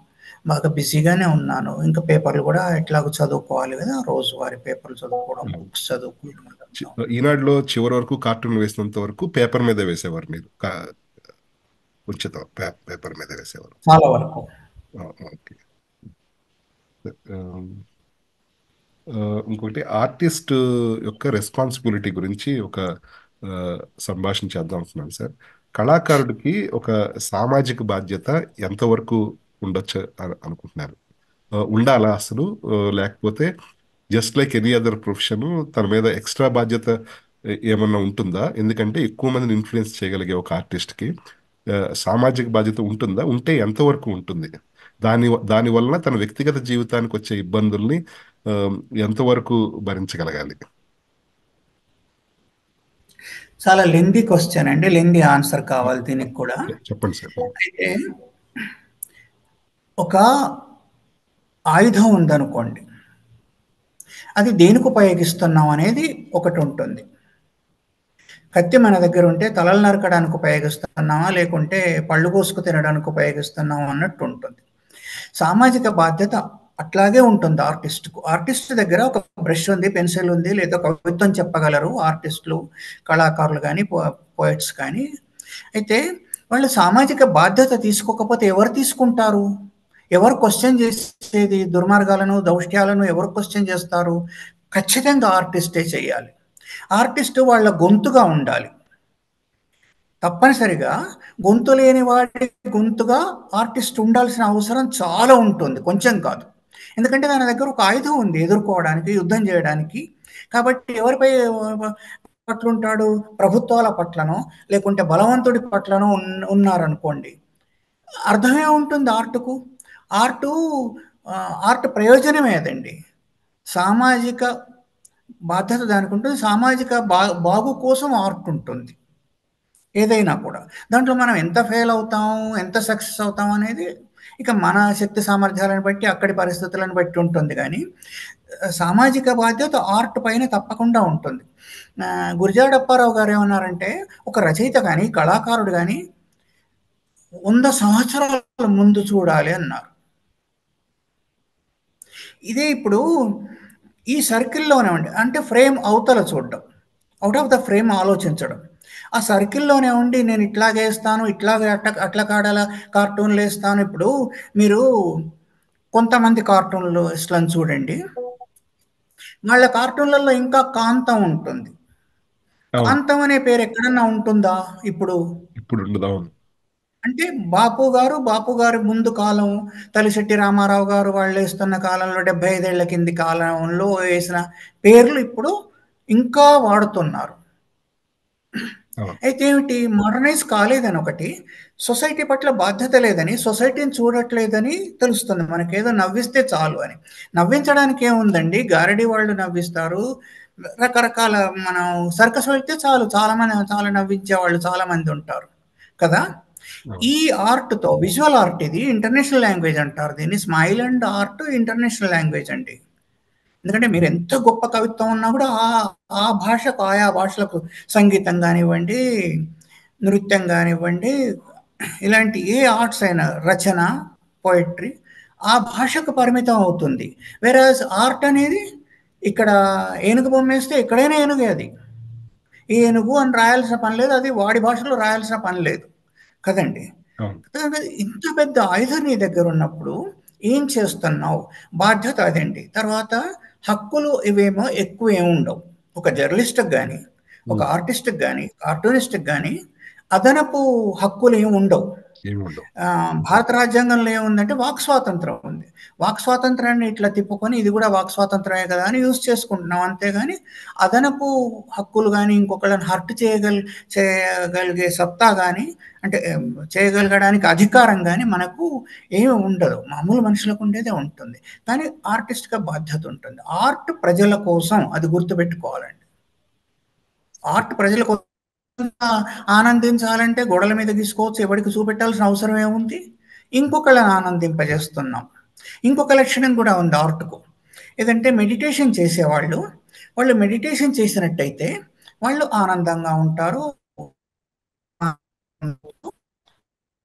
బాగా బిజీగానే ఉన్నాను. ఇంకా పేపర్లు కూడా ఎట్లాగో చదువుకోవాలి కదా! రోజువారీ పేపర్లు చదువుకోవడం, అవును. బుక్స్ చదువుకోవడం అదంతా. ఈనాడులో చివరి వరకు కార్టూన్ వేసినంత వరకు పేపర్ మీదే వేసేవారు మీరు. ఉచితం పేపర్ మీద వేసేవారు. చాలా వరకు. ఓకే. ఆహ్, ఇంకోటి ఆర్టిస్ట్ యొక్క రెస్పాన్సిబిలిటీ గురించి ఒక ఆహ్, సంభాషణ చేద్దాం అనుకున్నాను సార్. కళాకారుడికి ఒక సామాజిక బాధ్యత ఎంతవరకు ఉండొచ్చు అనుకుంటున్నారు? ఉండాలా అసలు? లేకపోతే just like any other profession తన మీద ఎక్స్‌ట్రా బాధ్యత ఏమన్నా ఉంటుందా? ఎందుకంటే ఎక్కువ మందిని ఇన్‌ఫ్లూయెన్స్ చేయగలిగే ఒక ఆర్టిస్ట్‌కి సామాజిక బాధ్యత ఉంటుందా? ఉంటే ఎంతవరకు ఉంటుంది? దాని వలన తన వ్యక్తిగత జీవితానికొచ్చే ఇబ్బందుల్ని ఆహ్, ఎంతవరకు భరించగలగాలి? చాలా లెంథీ క్వెషన్ అండి. లెంథీ ఆన్సర్ కావాలి దీనికి కూడా. చెప్పండి సార్. అయితే ఒక ఆయుధం ఉందనుకోండి. అది దేనికి ఉపయోగిస్తున్నాం అనేది ఒకటుంటుంది. కత్తి మన దగ్గర ఉంటే తలలు నరకడానికి ఉపయోగిస్తున్నామా? లేకుంటే పళ్ళు కోసుకు తినడానికి ఉపయోగిస్తున్నామా అన్నట్టు ఉంటుంది. సామాజిక బాధ్యత అట్లాగే ఉంటుంది ఆర్టిస్ట్‌కు. ఆర్టిస్ట్ దగ్గర ఒక బ్రష్ ఉంది, పెన్సిల్ ఉంది, లేదా కవిత్వం చెప్పగలరు ఆర్టిస్టులు, కళాకారులు గాని, పోయెట్స్ కానీ. అయితే వాళ్ళు సామాజిక బాధ్యత తీసుకోకపోతే ఎవరు తీసుకుంటారు? ఎవరు క్వెషన్ చేసేది? దుర్మార్గాలను, దౌష్ట్యాలను ఎవరు క్వెషన్ చేస్తారు? ఖచ్చితంగా ఆర్టిస్టే చేయాలి. ఆర్టిస్ట్ వాళ్ళ గొంతుగా ఉండాలి. తప్పనిసరిగా గొంతు లేని వాడి గొంతుగా ఆర్టిస్ట్ ఉండాల్సిన అవసరం చాలా ఉంటుంది. కొంచెం కాదు. ఎందుకంటే తన దగ్గర ఒక ఆయుధం ఉంది ఎదుర్కోవడానికి, యుద్ధం చేయడానికి. కాబట్టి ఎవరిపై పట్లుంటాడు? ప్రభుత్వాల పట్లనో, లేకుంటే బలవంతుడి పట్లనో ఉన్నారనుకోండి. అర్థమే ఉంటుంది ఆర్ట్‌కు. ఆర్టు ఆర్ట్ ప్రయోజనమే అదండి. సామాజిక బాధ్యత దానికుంటుంది. సామాజిక బాగు కోసం ఆర్ట్ ఉంటుంది. ఏదైనా కూడా. దాంట్లో మనం ఎంత ఫెయిల్ అవుతాం, ఎంత సక్సెస్ అవుతాం అనేది ఇక మన శక్తి సామర్థ్యాలను బట్టి, అక్కడి పరిస్థితులను బట్టి ఉంటుంది గానీ, సామాజిక బాధ్యత ఆర్ట్ పైన తప్పకుండా ఉంటుంది. గురజాడ అప్పారావు గారు ఏమన్నారంటే, ఒక రచయిత గాని, కళాకారుడు గాని 100 సంవత్సరాల ముందు చూడాలి అన్నారు. ఇదే ఇప్పుడు ఈ సర్కిల్‌లోనే ఉండి అంటే ఫ్రేమ్ అవతల చూడడం. ఔట్ ఆఫ్ ద ఫ్రేమ్ ఆలోచించడం. ఆ సర్కిల్‌లోనే ఉండి నేను ఇట్లాగేస్తాను, ఇట్లాగే అట్లా కాడాల కార్టూన్‌లేస్తాను. ఇప్పుడు మీరు కొంతమంది కార్టూన్‌లిస్ట్‌లను చూడండి. వాళ్ళ కార్టూన్‌లలో ఇంకా కాంతం ఉంటుంది. అవును. కాంతం అనే పేరు ఎక్కడన్నా ఉంటుందా ఇప్పుడు? ఇప్పుడు ఉండదు. అవును. అంటే బాపు గారి ముందు కాలం, తలిశెట్టి రామారావు గారు వాళ్ళేస్తున్న కాలంలో 75 ఏళ్ల కింది కాలంలో వేసిన పేర్లు ఇప్పుడు ఇంకా వాడుతున్నారు. అవును. అయితే ఏమిటి మోడర్నైజ్ కాలేదని ఒకటి, సొసైటీ పట్ల బాధ్యత లేదని, సొసైటీని చూడట్లేదని తెలుస్తుంది. మనకేదో నవ్విస్తే చాలు అని. నవ్వించడానికి ఏముందండి? గారడీ వాళ్ళు నవ్విస్తారు. రకరకాల మనం సర్కస్ వెళ్తే చాలు చాలా నవ్వించేవాళ్ళు చాలా మంది ఉంటారు. కదా! అవును. ఈ ఆర్ట్‌తో విజువల్ ఆర్ట్ ఇది ఇంటర్నేషనల్ లాంగ్వేజ్ అంటారు దీన్ని. Smile and art international language అండి. ఎందుకంటే మీరు ఎంత గొప్ప కవిత్వం ఉన్నా కూడా ఆ భాషకు ఆయా భాషలకు సంగీతం కానివ్వండి, నృత్యం కానివ్వండి, ఇలాంటి ఏ ఆర్ట్స్ అయినా రచన, పోయట్రీ ఆ భాషకు పరిమితం అవుతుంది. వేరాజ్ ఆర్ట్ అనేది ఇక్కడ ఏనుగు బొమ్మేస్తే ఎక్కడైనా ఏనుగే అది. ఏనుగు అని రాయాల్సిన పని లేదు. అది వాడి భాషలో రాయాల్సిన పని లేదు. కదండి! అవును. ఇంత పెద్ద ఆయుధం నీ దగ్గర ఉన్నప్పుడు ఏం చేస్తున్నావు? బాధ్యత అదండి. తర్వాత హక్కులు ఇవేమో ఎక్కువ ఏముండవు. ఒక జర్నలిస్ట్‌కి గాని, ఒక హ్మ్. ఆర్టిస్ట్‌కి గాని, కార్టూనిస్ట్‌కి గాని అదనపు హక్కులు ఏమి ఉండవు. ఏమి ఉండవు. భారత రాజ్యాంగంలో ఏముందంటే వాక్ స్వాతంత్రం ఉంది. వాక్ స్వాతంత్రాన్ని ఇట్లా తిప్పుకొని ఇది కూడా వాక్ స్వాతంత్రమే కదా అని యూజ్ చేసుకుంటున్నాం. అంతేగాని అదనపు హక్కులు గాని, ఇంకొకళ్ళని హర్ట్ చేయగలిగే సత్తా గాని, అంటే చేయగలగడానికి అధికారం గాని మనకు ఏమి ఉండదు. మామూలు మనుషులకు ఉండేదే ఉంటుంది. కానీ ఆర్టిస్ట్‌గా బాధ్యత ఉంటుంది. ఆర్ట్ ప్రజల కోసం అది గుర్తుపెట్టుకోవాలండి. ఆర్ట్ ప్రజల కోసం ఆనందించాలంటే గోడల మీద గీసుకోవచ్చు. ఎవడికి చూపెట్టాల్సిన అవసరం ఏముంది? ఇంకొకళ్ళని ఆనందింపజేస్తున్నాం. ఇంకొక లక్షణం కూడా ఉంది ఆర్ట్‌కు. ఏదంటే మెడిటేషన్ చేసేవాళ్ళు, వాళ్ళు మెడిటేషన్ చేసినట్టయితే వాళ్ళు ఆనందంగా ఉంటారు.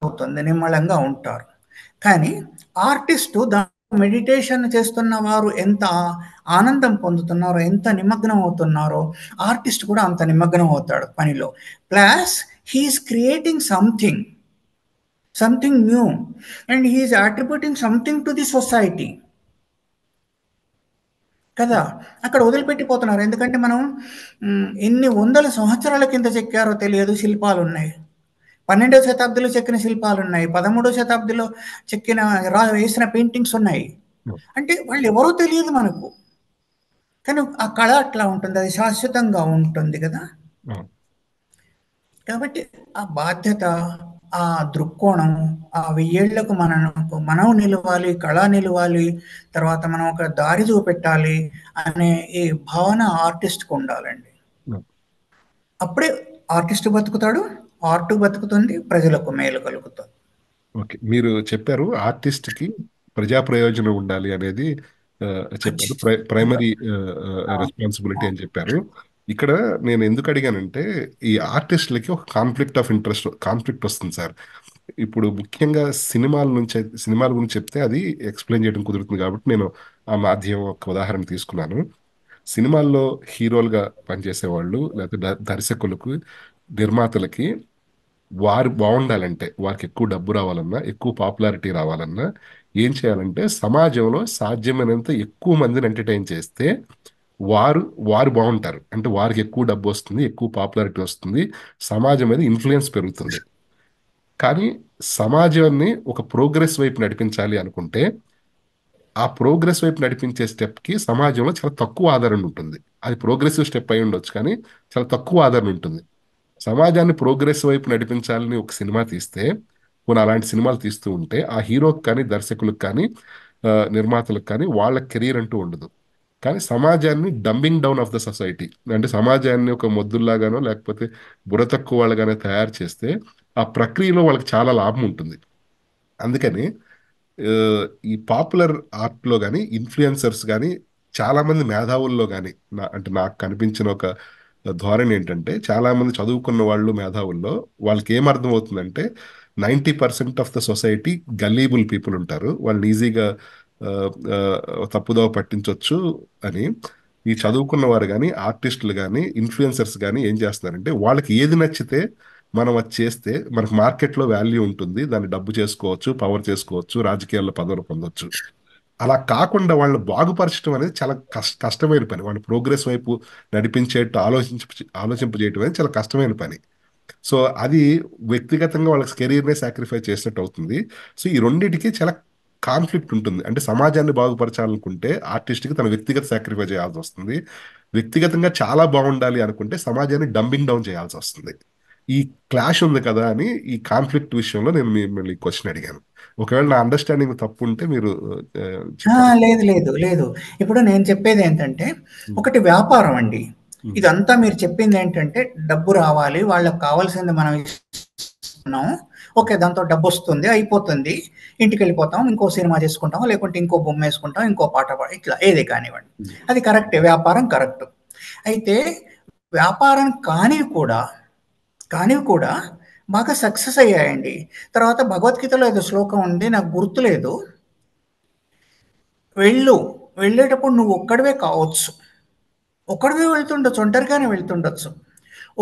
అవుతుంది. నిమ్మళంగా ఉంటారు. కానీ ఆర్టిస్టు మెడిటేషన్ చేస్తున్న వారు ఎంత ఆనందం పొందుతున్నారో, ఎంత నిమగ్నం అవుతున్నారో, ఆర్టిస్ట్ కూడా అంత నిమగ్నం అవుతాడు పనిలో. Plus he is creating something new and he is attributing something to the society. కదా! అక్కడ వదిలిపెట్టిపోతున్నారు. ఎందుకంటే మనం ఎన్ని వందల సంవత్సరాల కింద చెక్కారో తెలియదు శిల్పాలున్నాయి. 12వ శతాబ్దిలో చెక్కిన శిల్పాలున్నాయి. 13వ శతాబ్దిలో చెక్కిన వేసిన పెయింటింగ్స్ ఉన్నాయి. అవును. అంటే వాళ్ళెవరో తెలియదు మనకు. కానీ ఆ కళ అట్లా ఉంటుంది. అది శాశ్వతంగా ఉంటుంది గదా! అవును. కాబట్టి ఆ బాధ్యత, ఆ దృక్కోణం, ఆ 1000 ఏళ్లకు మనం నిలవాలి, కళ నిలవాలి, తర్వాత మనం ఒక దారి చూపెట్టాలి అనే ఈ భావన ఆర్టిస్ట్‌కి ఉండాలండి. అవును. అప్పుడే ఆర్టిస్ట్ బతుకుతాడు, ఆర్ట్ బతుకుతుంది, ప్రజలకు మేలు కలుగుతుంది. ఓకే. మీరు చెప్పారు ఆర్టిస్ట్‌కి ప్రజా ప్రయోజనం ఉండాలి అనేది చెప్పారు. ఖచ్చితంగా. ప్రైమరీ అవును. రెస్పాన్సిబిలిటీ అని చెప్పారు. ఇక్కడ నేను ఎందుకు అడిగానంటే, ఈ ఆర్టిస్టులకి ఒక కాన్ఫ్లిక్ట్ వస్తుంది సార్. ఇప్పుడు ముఖ్యంగా సినిమాల గురించి చెప్తే అది ఎక్స్ప్లెయిన్ చేయడం కుదురుతుంది కాబట్టి నేను ఆ మాధ్యమం ఒక ఉదాహరణ తీసుకున్నాను. సినిమాల్లో హీరోలుగా పనిచేసే వాళ్ళు లేకపోతే దర్శకులకు, నిర్మాతలకి వారు బాగుండాలంటే, వారికి ఎక్కువ డబ్బు రావాలన్నా, ఎక్కువ పాపులారిటీ రావాలన్నా ఏం చేయాలంటే సమాజంలో సాధ్యమైనంత ఎక్కువ మందిని ఎంటర్టైన్ చేస్తే వారు వారు బాగుంటారు. అంటే వారికి ఎక్కువ డబ్బు వస్తుంది, ఎక్కువ పాపులారిటీ వస్తుంది, సమాజం మీద ఇన్ఫ్లుయెన్స్ పెరుగుతుంది. కానీ సమాజాన్ని ఒక ప్రోగ్రెస్ వైపు నడిపించాలి అనుకుంటే ఆ ప్రోగ్రెస్ వైపు నడిపించే స్టెప్కి సమాజంలో చాలా తక్కువ ఆదరణ ఉంటుంది. అది ప్రోగ్రెసివ్ స్టెప్ అయి ఉండొచ్చు కానీ చాలా తక్కువ ఆదరణ ఉంటుంది. సమాజాన్ని ప్రోగ్రెస్ వైపు నడిపించాలని ఒక సినిమా తీస్తే, పోనీ అలాంటి సినిమాలు తీస్తూ ఉంటే ఆ హీరోకి కానీ, దర్శకులకు కానీ, నిర్మాతలకు కానీ వాళ్ళ కెరీర్ అంటూ ఉండదు. కానీ సమాజాన్ని డంబింగ్ డౌన్ ఆఫ్ ద సొసైటీ, అంటే సమాజాన్ని ఒక మొద్దుల్లాగానో లేకపోతే బుర్ర తక్కువ వాళ్ళగానో తయారు చేస్తే ఆ ప్రక్రియలో వాళ్ళకి చాలా లాభం ఉంటుంది. అందుకని ఆ, ఈ పాపులర్ ఆర్ట్లో కానీ, ఇన్ఫ్లుయెన్సర్స్ కానీ, చాలా మంది మేధావుల్లో కానీ, అంటే నాకు కనిపించిన ఒక ధోరణి ఏంటంటే, చాలా మంది చదువుకున్న వాళ్ళు మేధావుల్లో వాళ్ళకి ఏం అర్థం అవుతుందంటే 90% ఆఫ్ ద సొసైటీ గల్లీబుల్ పీపుల్ ఉంటారు, వాళ్ళని ఈజీగా తప్పుదోవ పట్టించవచ్చు అని. ఈ చదువుకున్న వారు కానీ, ఆర్టిస్టులు కానీ, ఇన్ఫ్లుయెన్సర్స్ కానీ ఏం చేస్తున్నారంటే వాళ్ళకి ఏది నచ్చితే మనం అది చేస్తే మనకు మార్కెట్లో వాల్యూ ఉంటుంది, దాన్ని డబ్బు చేసుకోవచ్చు, పవర్ చేసుకోవచ్చు, రాజకీయాల్లో పదవులు పొందొచ్చు. అలా కాకుండా వాళ్ళని బాగుపరచడం అనేది చాలా కష్టమైన పని. వాళ్ళ ప్రోగ్రెస్ వైపు నడిపించేట్టు ఆలోచింపజేయటం అనేది చాలా కష్టమైన పని. సో అది వ్యక్తిగతంగా వాళ్ళ కెరీర్నే సాక్రిఫైస్ చేసినట్టు అవుతుంది. సో ఈ రెండింటికి చాలా కాన్ఫ్లిక్ట్ ఉంటుంది. అంటే సమాజాన్ని బాగుపరచాలనుకుంటే ఆర్టిస్ట్కి తన వ్యక్తిగత సాక్రిఫై చేయాల్సి వస్తుంది. వ్యక్తిగతంగా చాలా బాగుండాలి అనుకుంటే సమాజాన్ని డంబింగ్ డౌన్ చేయాల్సి వస్తుంది. ఈ క్లాష్ ఉంది కదా అని ఈ కాన్ఫ్లిక్ట్ విషయంలో నేను మిమ్మల్ని క్వశ్చన్ అడిగాను. ఒకవేళ నా అండర్స్టాండింగ్ తప్పు ఉంటే మీరు చెప్పండి. లేదు, లేదు, లేదు. ఇప్పుడు నేను చెప్పేది ఏంటంటే, ఉమ్, ఒకటి వ్యాపారం అండి. ఉమ్, ఇదంతా మీరు చెప్పింది ఏంటంటే, డబ్బు రావాలి, వాళ్ళకి కావాల్సింది మనం ఇస్తున్నాం. ఓకే, దాంతో డబ్బు వస్తుంది, అయిపోతుంది, ఇంటికి వెళ్ళిపోతాం, ఇంకో సినిమా చేసుకుంటాం, లేకుంటే ఇంకో బొమ్మ వేసుకుంటాం, ఇంకో పాట ఇట్లా ఏది కానివ్వండి. ఉమ్, అది కరెక్టే, వ్యాపారం కరెక్ట్. అయితే వ్యాపారం కానివి కూడా బాగా సక్సెస్ అయ్యాయండి. తర్వాత భగవద్గీతలో ఏదో శ్లోకం ఉంది, నాకు గుర్తులేదు. వెళ్ళు, వెళ్ళేటప్పుడు నువ్వు ఒక్కడివే కావచ్చు, ఒక్కడివే వెళ్తుండొచ్చు, ఒంటరిగానే వెళ్తుండొచ్చు.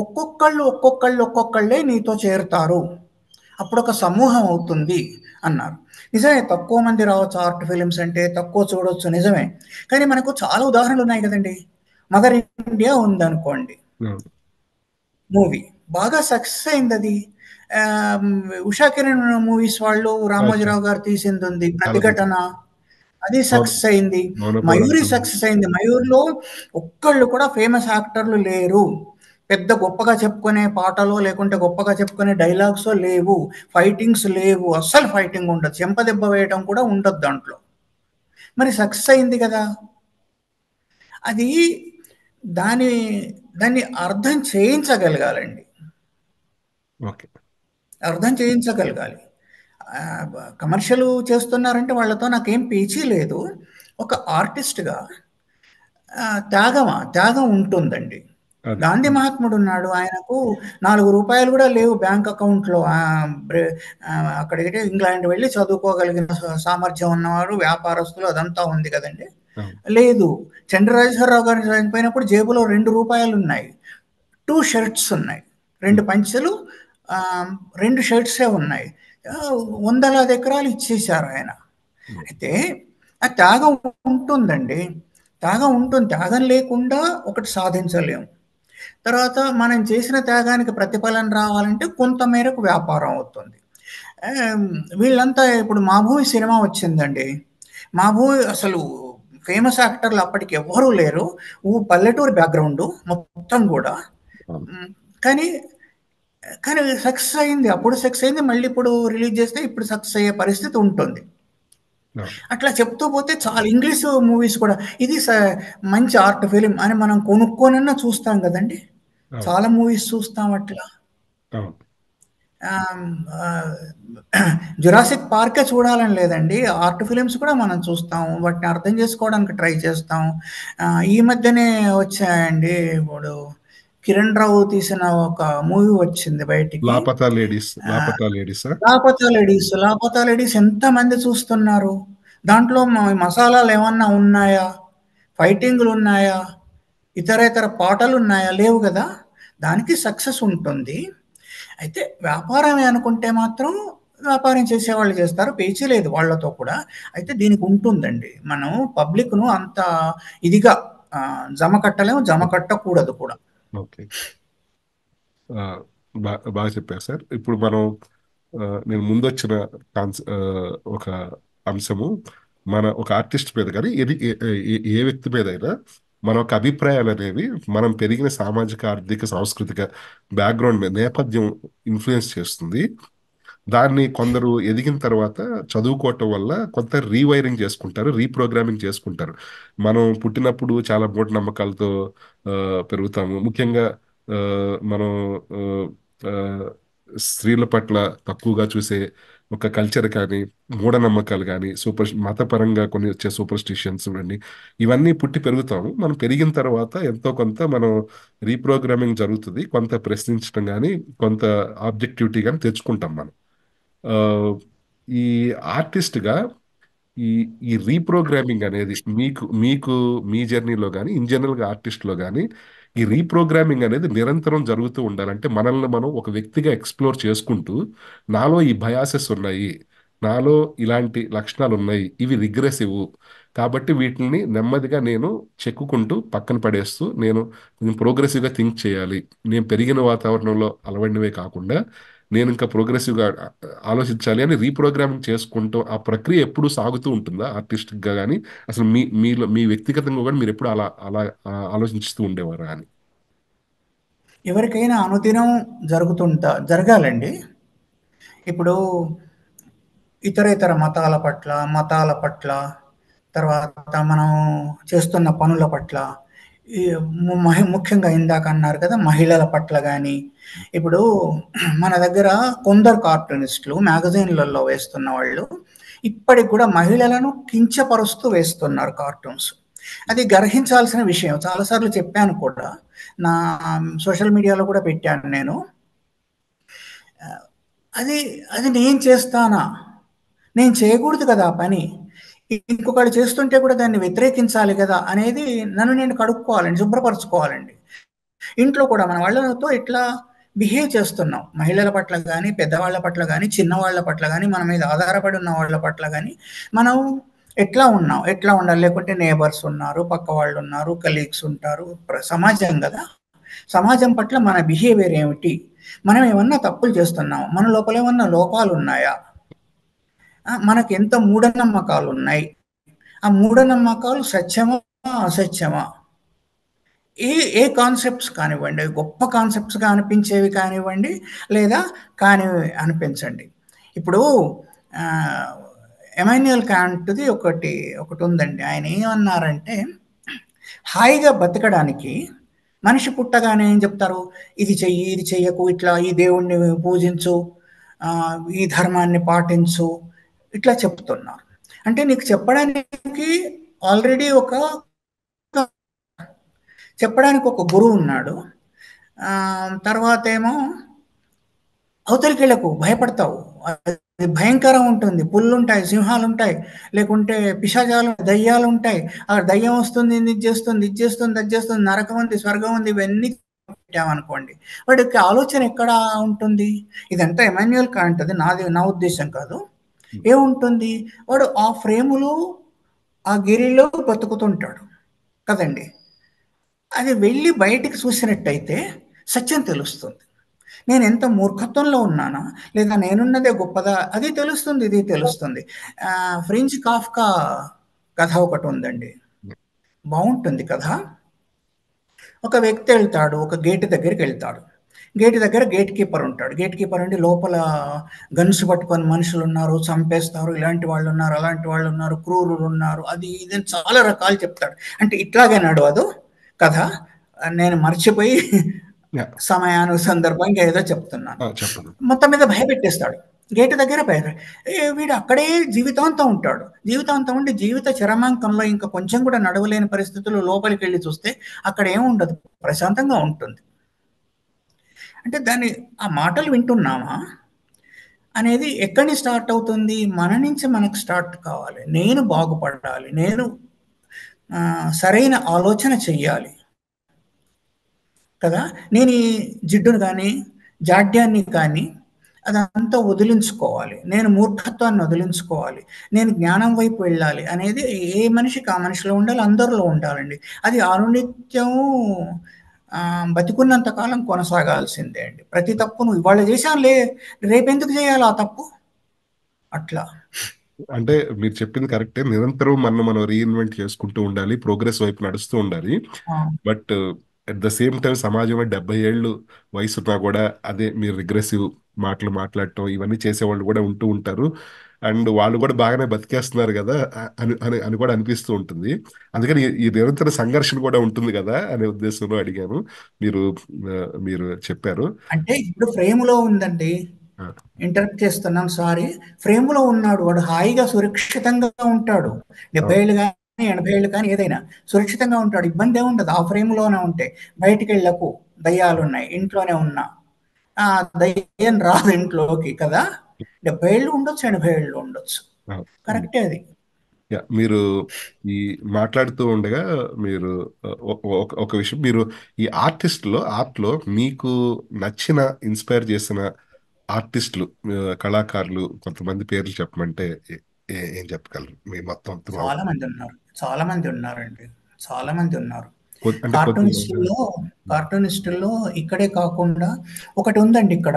ఒక్కొక్కళ్ళే నీతో చేరుతారు, అప్పుడు ఒక సమూహం అవుతుంది అన్నారు. నిజమే, తక్కువ మంది రావచ్చు ఆర్ట్ ఫిలిమ్స్ అంటే, తక్కువ చూడొచ్చు, నిజమే. కానీ మనకు చాలా ఉదాహరణలు ఉన్నాయి కదండి. మదర్ ఇండియా ఉందనుకోండి, అవును, మూవీ బాగా సక్సెస్ అయింది అది. ఉషా కిరణ్ మూవీస్ వాళ్ళు రామోజీరావు గారు తీసింది ఉంది చాలా మంది. ప్రతిఘటన, అది మౌన సక్సెస్ అయింది. మౌన మయూరి పోరాటం. సక్సెస్ అయింది. మయూర్లో ఒక్కళ్ళు కూడా ఫేమస్ యాక్టర్లు లేరు. పెద్ద గొప్పగా చెప్పుకునే పాటలో లేకుంటే గొప్పగా చెప్పుకునే డైలాగ్స్ లేవు, ఫైటింగ్స్ లేవు, అస్సలు ఫైటింగ్ ఉండదు, చెంపదెబ్బ వేయడం కూడా ఉండదు దాంట్లో. మరి సక్సెస్ అయింది కదా. అది దాని దాన్ని అర్థం చేయించగలగాలండి, ఓకే. అర్థం చేయించగలగాలి. కమర్షియల్ చేస్తున్నారంటే వాళ్ళతో నాకేం పీచీ లేదు. ఒక ఆర్టిస్ట్గా త్యాగం ఉంటుందండి. అదే. గాంధీ మహాత్ముడు ఉన్నాడు, ఆయనకు 4 రూపాయలు కూడా లేవు బ్యాంక్ అకౌంట్లో. అక్కడికి ఇంగ్లాండ్ వెళ్ళి చదువుకోగలిగిన సామర్థ్యం ఉన్నవారు, వ్యాపారస్తులు, అదంతా ఉంది కదండి. అవును. లేదు, చంద్రరాజేశ్వరరావు గారు చనిపోయినప్పుడు జేబులో 2 రూపాయలు ఉన్నాయి, 2 షర్ట్స్ ఉన్నాయి, ఉమ్, 2 పంచెలు, ఆ, 2 షర్ట్సే ఉన్నాయి. ఆ, వందలాది ఎకరాలు ఇచ్చేశారు ఆయన. ఉమ్, అయితే ఆ త్యాగం ఉంటుందండి, త్యాగం ఉంటుంది. త్యాగం లేకుండా ఒకటి సాధించలేము. తర్వాత మనం చేసిన త్యాగానికి ప్రతిఫలం రావాలంటే కొంత మేరకు వ్యాపారం అవుతుంది. ఆమ్, వీళ్ళంతా ఇప్పుడు మా భూమి సినిమా వచ్చిందండి. మా భూమి అసలు ఫేమస్ యాక్టర్లు అప్పటికి ఎవ్వరూ లేరు, పల్లెటూరు బ్యాక్గ్రౌండ్ మొత్తం కూడా. అవును, ఉమ్, కానీ కానీ సక్సెస్ అయింది, అప్పుడు సక్సెస్ అయింది, మళ్ళీ ఇప్పుడు రిలీజ్ చేస్తే ఇప్పుడు సక్సెస్ అయ్యే పరిస్థితి ఉంటుంది. అవును, అట్లా చెప్తూ పోతే చాలా ఇంగ్లీష్ మూవీస్ కూడా, ఇది మంచి ఆర్ట్ ఫిలిం అని మనం కొనుక్కోనన్నా చూస్తాం కదండి. అవును, చాలా మూవీస్ చూస్తాం అట్లా. అవును. ఆహ్, ఆహ్, జురాసిక్ పార్కే చూడాలని లేదండి. ఆర్ట్ ఫిల్మ్స్ కూడా మనం చూస్తాం. వాటిని అర్థం చేసుకోవడానికి ట్రై చేస్తాం. ఈ మధ్యనే వచ్చాయండి. ఇప్పుడు 'కిరణ్ రావు' తీసిన ఒక మూవీ వచ్చింది బయటికి. లాపతా లేడీస్, ఆహ్, లాపతా లేడీసా? 'లాపతా లేడీస్'. 'లాపతా లేడీస్' ఎంతమంది చూస్తున్నారు? దాంట్లో మసాలాలేమన్నా ఉన్నాయా? ఫైటింగులున్నాయా? ఇతరేతర పాటలున్నాయా? లేవు గదా! దానికి సక్సెస్ ఉంటుంది. అయితే వ్యాపారమే అనుకుంటే మాత్రం వ్యాపారం చేసేవాళ్ళు చేస్తారు. పేచీ లేదు వాళ్ళతో కూడా. అయితే దీనికి ఉంటుందండి. మనం పబ్లిక్‌ను అంత ఇదిగా జమ కట్టలేము. జమ కట్టకూడదు కూడా. ఓకే. ఆ, బాగా చెప్పారు సార్. ఇప్పుడు మనం నేను ముందొచ్చిన ఒక అంశము, మన ఒక ఆర్టిస్ట్ మీద కానీ ఇది ఏ వ్యక్తి మీద అయినా మన ఒక అభిప్రాయాలు అనేవి మనం పెరిగిన సామాజిక, ఆర్థిక, సాంస్కృతిక బ్యాక్గ్రౌండ్ మీద నేపథ్యం ఇన్ఫ్లుయెన్స్ చేస్తుంది. దాన్ని కొందరు ఎదిగిన తర్వాత చదువుకోవటం వల్ల కొంత రీవైరింగ్ చేసుకుంటారు, రీప్రోగ్రామింగ్ చేసుకుంటారు. మనం పుట్టినప్పుడు చాలా మూఢనమ్మకాలతో ఆ, పెరుగుతాము. ముఖ్యంగా మనం ఆ, ఆ, స్త్రీల పట్ల తక్కువగా చూసే ఒక కల్చర్ కానీ, మూఢనమ్మకాలు కానీ, మతపరంగా కొన్ని వచ్చే సూపర్స్టిషన్స్ ఇవన్నీ ఇవన్నీ పుట్టి పెరుగుతాము. మనం పెరిగిన తర్వాత ఎంతో కొంత మనం రీప్రోగ్రామింగ్ జరుగుతుంది. కొంత ప్రశ్నించడం కానీ, కొంత ఆబ్జెక్టివిటీ కానీ తెచ్చుకుంటాం మనం. ఆ, ఈ ఆర్టిస్ట్గా ఈ ఈ రీప్రోగ్రామింగ్ అనేది మీకు మీకు మీ జర్నీలో కానీ, ఇన్ జనరల్గా ఆర్టిస్ట్లో కానీ, ఈ రీప్రోగ్రామింగ్ అనేది నిరంతరం జరుగుతూ ఉండాలంటే మనల్ని మనం ఒక వ్యక్తిగా ఎక్స్ప్లోర్ చేసుకుంటూ, నాలో ఈ బయాసెస్ ఉన్నాయి, నాలో ఇలాంటి లక్షణాలు ఉన్నాయి, ఇవి రిగ్రెసివ్, కాబట్టి వీటిని నెమ్మదిగా నేను చెక్కుకుంటూ పక్కన పడేస్తూ నేను ప్రోగ్రెసివ్గా థింక్ చేయాలి. నేను పెరిగిన వాతావరణంలో అలవడినవే కాకుండా నేను ఇంకా ప్రోగ్రెసివ్గా ఆలోచించాలి అని రీప్రోగ్రామింగ్ చేసుకుంటూ ఆ ప్రక్రియ ఎప్పుడు సాగుతూ ఉంటుందా ఆర్టిస్టిక్గా కానీ? అసలు మీలో మీ వ్యక్తిగతంగా కూడా మీరు ఎప్పుడు అలా అలా ఆలోచిస్తూ ఉండేవారా అని? ఎవరికైనా అనుదినం జరగాలండి. ఇప్పుడు ఇతరేతర మతాల పట్ల, తర్వాత మనం చేస్తున్న పనుల పట్ల, ఈ ముఖ్యంగా ఇందాక అన్నారు కదా! మహిళల పట్ల గాని, ఇప్పుడు మన దగ్గర కొందరు కార్టూనిస్టులు మ్యాగజైన్‌లలో వేస్తున్న వాళ్ళు, ఇప్పటికి కూడా మహిళలను కించపరుస్తూ వేస్తున్నారు కార్టూన్స్. అది గర్హించాల్సిన విషయం. చాలా సార్లు చెప్పాను కూడా. నా సోషల్ మీడియాలో కూడా పెట్టాను నేను. ఆహ్, అది అది నేను చేస్తానా? నేను చేయకూడదు కదా ఆ పని. ఇంకొకడు చేస్తుంటే కూడా దాన్ని వ్యతిరేకించాలి కదా! అనేది నన్ను నేను కడుక్కోవాలండి. శుభ్రపరచుకోవాలండి. ఇంట్లో కూడా మన వాళ్ళతో ఎట్లా బిహేవ్ చేస్తున్నాం. మహిళల పట్ల గాని, పెద్దవాళ్ళ పట్ల గాని, చిన్నవాళ్ళ పట్ల గాని, మన మీద ఆధారపడి ఉన్న వాళ్ళ పట్ల గాని, మనం ఎట్లా ఉన్నాం? ఎట్లా ఉండాలి? లేకుంటే నేబర్స్ ఉన్నారు, పక్క వాళ్ళున్నారు, కలీగ్స్ ఉంటారు. సమాజం గదా! సమాజం పట్ల మన బిహేవియర్ ఏమిటి? మనం ఏమన్నా తప్పులు చేస్తున్నామా? మన లోపల ఏమన్నా లోపాలున్నాయా? మనకెంత మూఢనమ్మకాలున్నాయి. ఆ మూఢనమ్మకాలు సత్యమా? అసత్యమా? ఏ ఏ కాన్సెప్ట్స్ కానివ్వండి, అవి గొప్ప కాన్సెప్ట్స్‌గా అనిపించేవి కానివ్వండి, లేదా కానివి అనిపించండి. ఇప్పుడు ఆహ్, ఎమాన్యుయల్ కాంట్‌ది ఒకటుందండి. ఆయన ఏమన్నారంటే, హాయిగా బతకడానికి మనిషి పుట్టగానే ఏం చెప్తారు? ఇది చెయ్యి, ఇది చెయ్యకు, ఇట్లా ఈ దేవుడిని పూజించు, ఈ ధర్మాన్ని పాటించు, ఇట్లా చెప్తున్నారు. అంటే నీకు చెప్పడానికి ఆల్రెడీ చెప్పడానికి ఒక గురువున్నాడు. తర్వాతేమో అవతలికెళ్ళకు భయపడతావు. అది భయంకరం ఉంటుంది. పుల్లుంటాయి, సింహాలుంటాయి, లేకుంటే పిశాచాలు, దయ్యాలుంటాయి. ఆ దయ్యం వస్తుంది, ఇది చేస్తుంది, ఇది చేస్తుంది, అది చేస్తుంది, నరకం ఉంది, స్వర్గం ఉంది, ఇవన్నీ పెట్టామనుకోండి. వాడికి ఆలోచన ఎక్కడ ఉంటుంది? ఇదంతా ఎమాన్యుయల్ కాంట్‌ది, నా ఉద్దేశ్యం కాదు. ఏముంటుంది? వాడు ఆ ఫ్రేములో, ఆ గిరిలో బతుకుతుంటాడు కదండీ! అది వెళ్ళి బయటికి చూసినట్టయితే సత్యం తెలుస్తుంది. నేనెంత మూర్ఖత్వంలో ఉన్నానా? లేదా నేనున్నదే గొప్పదా? అది తెలుస్తుంది. ఇది తెలుస్తుంది. ఫ్రెంచ్ కాఫ్కా కథ ఒకటుందండి. బావుంటుంది కథ. ఒక వ్యక్తి ఎళ్తాడు. ఒక గేట్ దగ్గరికెళ్తాడు. గేట్ దగ్గర గేట్ కీపర్ ఉంటాడు. గేట్ కీపర్ అంటే లోపల గన్స్ పట్టుకొని మనుషులున్నారు, చంపేస్తారు, ఇలాంటి వాళ్ళున్నారు, అలాంటి వాళ్ళున్నారు, క్రూరులున్నారు, అది ఇది అని చాలా రకాలు చెప్తాడు. అంటే ఇట్లాగే నడవదు కథ. నేను మర్చిపోయి యా. సమయానుసందర్భంగా ఏదో చెప్తున్నాను. చెప్పండి. మొత్తం మీద భయపెట్టేస్తాడు. గేటు దగ్గర వీడు అక్కడే జీవితాంతం ఉంటాడు. జీవితాంతం ఉండి జీవిత చరమాంకంలో ఇంకా కొంచెం కూడా నడవలేని పరిస్థితుల్లో లోపలికెళ్ళి చూస్తే అక్కడ ఏముండదు. ప్రశాంతంగా ఉంటుంది. అంటే ఆ మాటలు వింటున్నామా అనేది ఎక్కడి నుంచి స్టార్ట్ అవుతుంది? మన నుంచి మనకు స్టార్ట్ కావాలి. నేను బాగుపడాలి. నేను సరైన ఆలోచన చెయ్యాలి. కదా! నేను ఈ జిడ్డును గానీ, జాడ్యాన్ని కానీ అదంతా వదిలించుకోవాలి. నేను మూర్ఖత్వాన్ని వదిలించుకోవాలి. నేను జ్ఞానం వైపు వెళ్ళాలి అనేది ఏ మనిషికి ఆ మనిషిలో ఉండాలి. అందరిలో ఉండాలండి. అది అనునిత్యము బతికున్నంత కాలం కొనసాగాల్సిందే అండి. ప్రతి తప్పు నువ్వు ఇవాళ చేశానులే, రేపెందుకు చేయాలి ఆ తప్పు? అట్లా. అంటే మీరు చెప్పింది కరెక్టే. నిరంతరం మనం రీఇన్వెంట్ చేసుకుంటూ ఉండాలి. ప్రోగ్రెస్ వైపు నడుస్తూ ఉండాలి. ఆ! But at the same time సమాజంలో 70 ఏళ్ళు వయసున్నా కూడా అదే మీరు రిగ్రెసివ్ మాటలు మాట్లాడటం ఇవన్నీ చేసేవాళ్ళు కూడా ఉంటూ ఉంటారు. అండ్ వాళ్ళు కూడా బాగానే బతికేస్తున్నారు కదా అని అని అని కూడా అనిపిస్తూ ఉంటుంది. అందుకని ఈ నిరంతర సంఘర్షణ కూడా ఉంటుంది కదా అనే ఉద్దేశంలో అడిగాను. మీరు మీరు చెప్పారు. అంటే ఇప్పుడు ఫ్రేమ్‌లో ఉందండి. ఆ, ఇంటరప్ట్ చేస్తున్నాను సారీ. ఫ్రేమ్‌లో ఉన్నాడు. వాడు హాయిగా సురక్షితంగా ఉంటాడు. 70 అవును. ఏళ్ళు గాని, 80 ఏళ్ళు కానీ ఏదైనా సురక్షితంగా ఉంటాడు. ఇబ్బందేముండదు. ఆ ఫ్రేమ్‌లోనే ఉంటే. బయటికెళ్ళకు, దయ్యాలున్నాయి. ఇంట్లోనే ఉన్నా. ఆ! దయ్యం రాదు ఇంట్లోకి కదా! 70 ఏళ్ళు ఉండొచ్చు, 80 ఏళ్ళు ఉండొచ్చు. అవును. కరెక్టే అది. మీరు ఈ మాట్లాడుతూ ఉండగా మీరు ఒక విషయం మీరు ఈ ఆర్ట్లో మీకు నచ్చిన ఇన్స్పైర్ చేసిన ఆర్టిస్టులు కళాకారులు కొంతమంది పేర్లు చెప్పమంటే ఏం చెప్పగలరు మీ మొత్తం త్రూ అవుట్? చాలా మందున్నారు. చాలా మంది ఉన్నారండి. చాలా మంది ఉన్నారు. అంటే కొద్దిగా. కార్టూనిస్టుల్లో కార్టూనిస్టుల్లో ఇక్కడే కాకుండా ఒకటి ఉందండి ఇక్కడ.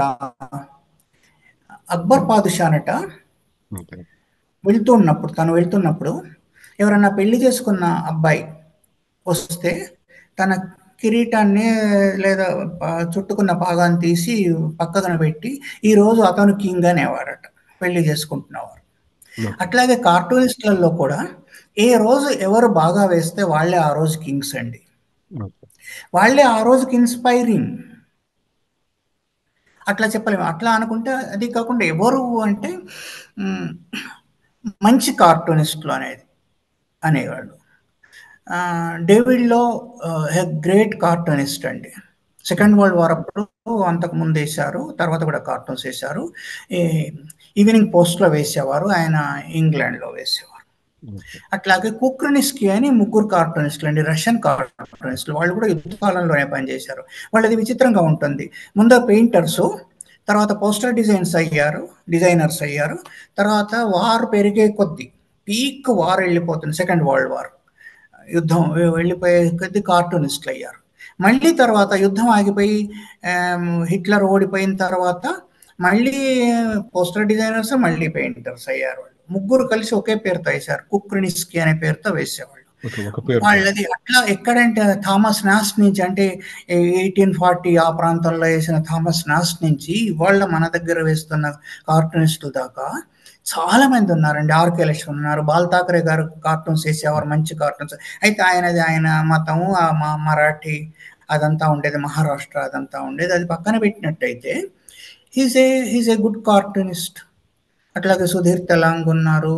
అక్బర్ పాదుషానట ఓకే. తను వెళ్తున్నప్పుడు ఎవరన్నా పెళ్లి చేసుకున్న అబ్బాయి వస్తే తన కిరీటాన్ని లేదా చుట్టుకున్న పాగాన్ని తీసి పక్కన పెట్టి ఈరోజు అతను కింగ్ అనేవారట పెళ్లి చేసుకుంటున్నవారు. ఓకే. అట్లాగే కార్టూనిస్టులలో కూడా ఏ రోజు ఎవరు బాగా వేస్తే వాళ్ళే ఆ రోజు కింగ్స్ అండి. ఓకే. వాళ్ళే ఆ రోజుకి ఇన్స్పైరింగ్. అట్లా చెప్పలేము. అట్లా అనుకుంటే అది కాకుండా ఎవరు అంటే హ్మ్, మంచి కార్టూనిస్టులు అనేవాళ్ళు. డేవిడ్‌లో గ్రేట్ కార్టూనిస్ట్ అండి. సెకండ్ వరల్డ్ వార్ అప్పుడు అంతకుముందు వేశారు. తర్వాత కూడా కార్టూన్స్ వేశారు. ఈ ఈవినింగ్ పోస్ట్‌లో వేసేవారు. ఆయన ఇంగ్లాండ్‌లో వేసేవారు. ఓకే. అట్లాగే కుక్రనిస్కీ అని ముగ్గురు కార్టూనిస్టులు అండి. రష్యన్ కార్టూనిస్టులు. వాళ్ళు కూడా యుద్ధ కాలంలోనే పనిచేశారు. వాళ్ళది విచిత్రంగా ఉంటుంది. ముందు పెయింటర్సు, తర్వాత పోస్టర్ డిజైనర్స్ అయ్యారు. తర్వాత వార్ పెరిగే కొద్దీ పీక్ వార్ వెళ్ళిపోతుంది. సెకండ్ వరల్డ్ వార్ యుద్ధం వెళ్ళిపోయే కొద్ది కార్టూనిస్టులు అయ్యారు. మళ్ళీ తర్వాత యుద్ధం ఆగిపోయి హిట్లర్ ఓడిపోయిన తర్వాత మళ్ళీ పోస్టర్ డిజైనర్స్, మళ్ళీ పెయింటర్స్ అయ్యారు వాళ్ళు. ముగ్గురు కలిసి ఒకే పేరుతో వేశారు. కుక్రినిస్కీ అనే పేరుతో వేసేవాళ్ళు. ఓకే. ఒక పేరుతో. వాళ్ళది అట్లా ఎక్కడంటే థామస్ నాస్ నుంచి అంటే 1840 ఆ ప్రాంతంలో వేసిన థామస్ నాస్ నుంచి ఇవాళ మన దగ్గర వేస్తున్న కార్టూనిస్టుల దాకా చాలా మంది ఉన్నారండి. ఆర్కే లక్ష్మణ్ ఉన్నారు. బాల్ ఠాకరే గారు కార్టూన్స్ వేసేవారు. మంచి కార్టూన్స్. అయితే ఆయన మతము మరాఠీ అదంతా ఉండేది. మహారాష్ట్ర అదంతా ఉండేది. అది పక్కన పెట్టినట్టయితే హీస్ ఏ గుడ్ కార్టూనిస్ట్. అట్లాగే సుధీర్ తెలాంగ్ ఉన్నారు.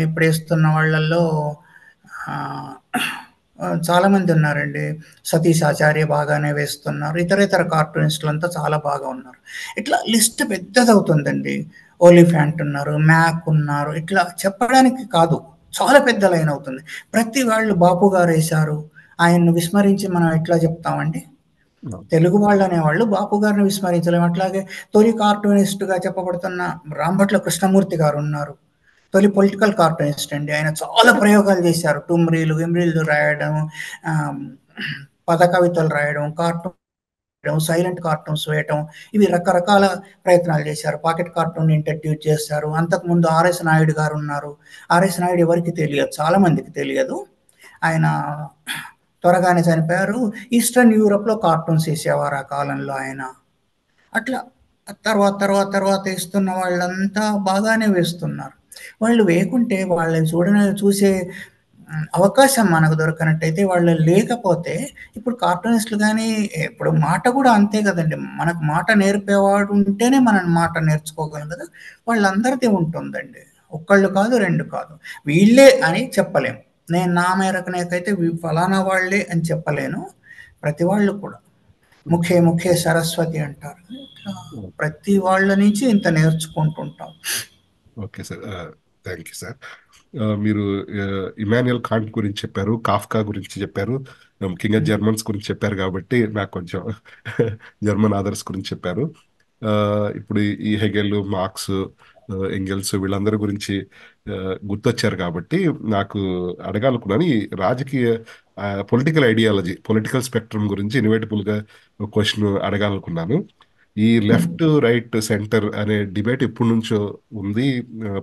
ఇప్పుడు వేస్తున్న వాళ్ళల్లో చాలా మంది ఉన్నారండి. సతీష్ ఆచార్య బాగానే వేస్తున్నారు. ఇతర కార్టూనిస్టులు అంతా చాలా బాగా ఉన్నారు. ఇట్లా లిస్ట్ పెద్దదవుతుందండి. ఓలిఫ్యాంట్ ఉన్నారు, మ్యాక్ ఉన్నారు. ఇట్లా చెప్పడానికి కాదు, చాలా పెద్ద లైన్ అవుతుంది. ప్రతి వాళ్ళు బాపు గారు వేశారు, ఆయన్ను విస్మరించి మనం ఎట్లా చెప్తామండి? తెలుగు వాళ్ళు అనేవాళ్ళు బాపు గారిని విస్మరించలేము. అట్లాగే తొలి కార్టూనిస్టుగా చెప్పబడుతున్న రాంభట్ల కృష్ణమూర్తి గారు ఉన్నారు. తొలి పొలిటికల్ కార్టూనిస్ట్ అండి. ఆయన చాలా ప్రయోగాలు చేశారు. టుమ్రీలు, విమ్రీలు రాయడం, పద కవితలు రాయడం, సైలెంట్ కార్టూన్స్ వేయటం, ఇవి రకరకాల ప్రయత్నాలు చేశారు. పాకెట్ కార్టూన్ ఇంట్రడ్యూస్ చేశారు. అంతకుముందు ఆర్ఎస్ నాయుడు గారు ఉన్నారు. ఆర్ఎస్ నాయుడు ఎవరికి తెలియదు, చాలా మందికి తెలియదు. ఆయన త్వరగానే చనిపోయారు. ఈస్టర్న్ యూరోప్లో కార్టూన్స్ వేసేవారు ఆ కాలంలో ఆయన. అట్లా తర్వాత వేస్తున్న వాళ్ళంతా బాగానే వేస్తున్నారు. వాళ్ళు వేయకుంటే వాళ్ళని చూసే అవకాశం మనకు దొరకనట్టయితే, వాళ్ళు లేకపోతే ఇప్పుడు కార్టూనిస్టులు గానీ, ఇప్పుడు మాట గూడా అంతే గదండీ! మనకు మాట నేర్పేవాడు ఉంటేనే మనం మాట నేర్చుకోగలం గదా! వాళ్ళందరిది ఉంటుందండి. ఒక్కళ్ళు కాదు, 2 కాదు. వీళ్ళే అని చెప్పలేం. నేను నా మేరకు నాకైతే ఫలానా వాళ్ళే అని చెప్పలేను. ప్రతి వాళ్ళు కూడా. ముఖే ముఖే సరస్వతి అంటారు. ఇట్లా ప్రతి వాళ్ళ నుంచి ఇంత నేర్చుకుంటుంటాం. Okay sir. Thank you sir. మీరు ఇమాన్యుయల్ కాంట్ గురించి చెప్పారు, కాఫ్కా గురించి చెప్పారు, ముఖ్యంగా జర్మన్స్ గురించి చెప్పారు కాబట్టి నాకు కొంచెం జర్మన్ ఆదర్స్ గురించి చెప్పారు. ఇప్పుడు ఈ హెగెల్, మార్క్స్, ఎంగెల్స్ వీళ్ళందరి గురించి గుర్తొచ్చారు కాబట్టి నాకు అడగాలనుకున్నాను. ఈ రాజకీయ పొలిటికల్ ఐడియాలజీ, పొలిటికల్ స్పెక్ట్రమ్ గురించి ఇన్వైటబుల్ గా క్వశ్చన్ అడగాలనుకున్నాను. ఈ లెఫ్ట్ రైట్ సెంటర్ అనే డిబేట్ ఎప్పటి నుంచో ఉంది.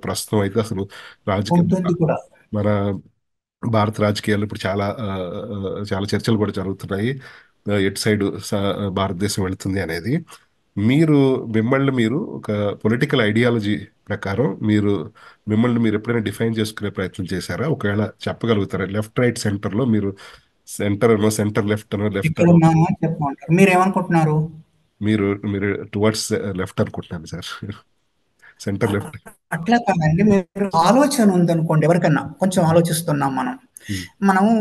ప్రస్తుతం అయితే అసలు రాజకీయ ఉంటుంది కూడా. మన భారత రాజకీయాల్లో ఇప్పుడు చాలా చర్చలు కూడా జరుగుతున్నాయి. ఎటు సైడ్ భారతదేశం వెళుతుంది అనేది. మీరు మిమ్మల్ని మీరు ఒక పొలిటికల్ ఐడియాలజీ ప్రకారం మిమ్మల్ని మీరు ఎప్పుడైనా డిఫైన్ చేసుకునే ప్రయత్నం చేశారా? ఒకవేళ చెప్పగలుగుతారా? లెఫ్ట్ రైట్ సెంటర్లో మీరు సెంటర్ అనో, సెంటర్ లెఫ్ట్ అనో, లెఫ్ట్ అనో, ఎక్కడున్నామో చెప్పమంటారు. మీరేమనుకుంటున్నారు? మీరు మీరు టువర్డ్స్ లెఫ్ట్ అనుకుంటున్నాను సార్. Centre left. అట్లా కాదండి. మీరు ఆలోచన ఉందనుకోండి ఎవరికన్నా, కొంచెం ఆలోచిస్తున్నాం మనం. మనము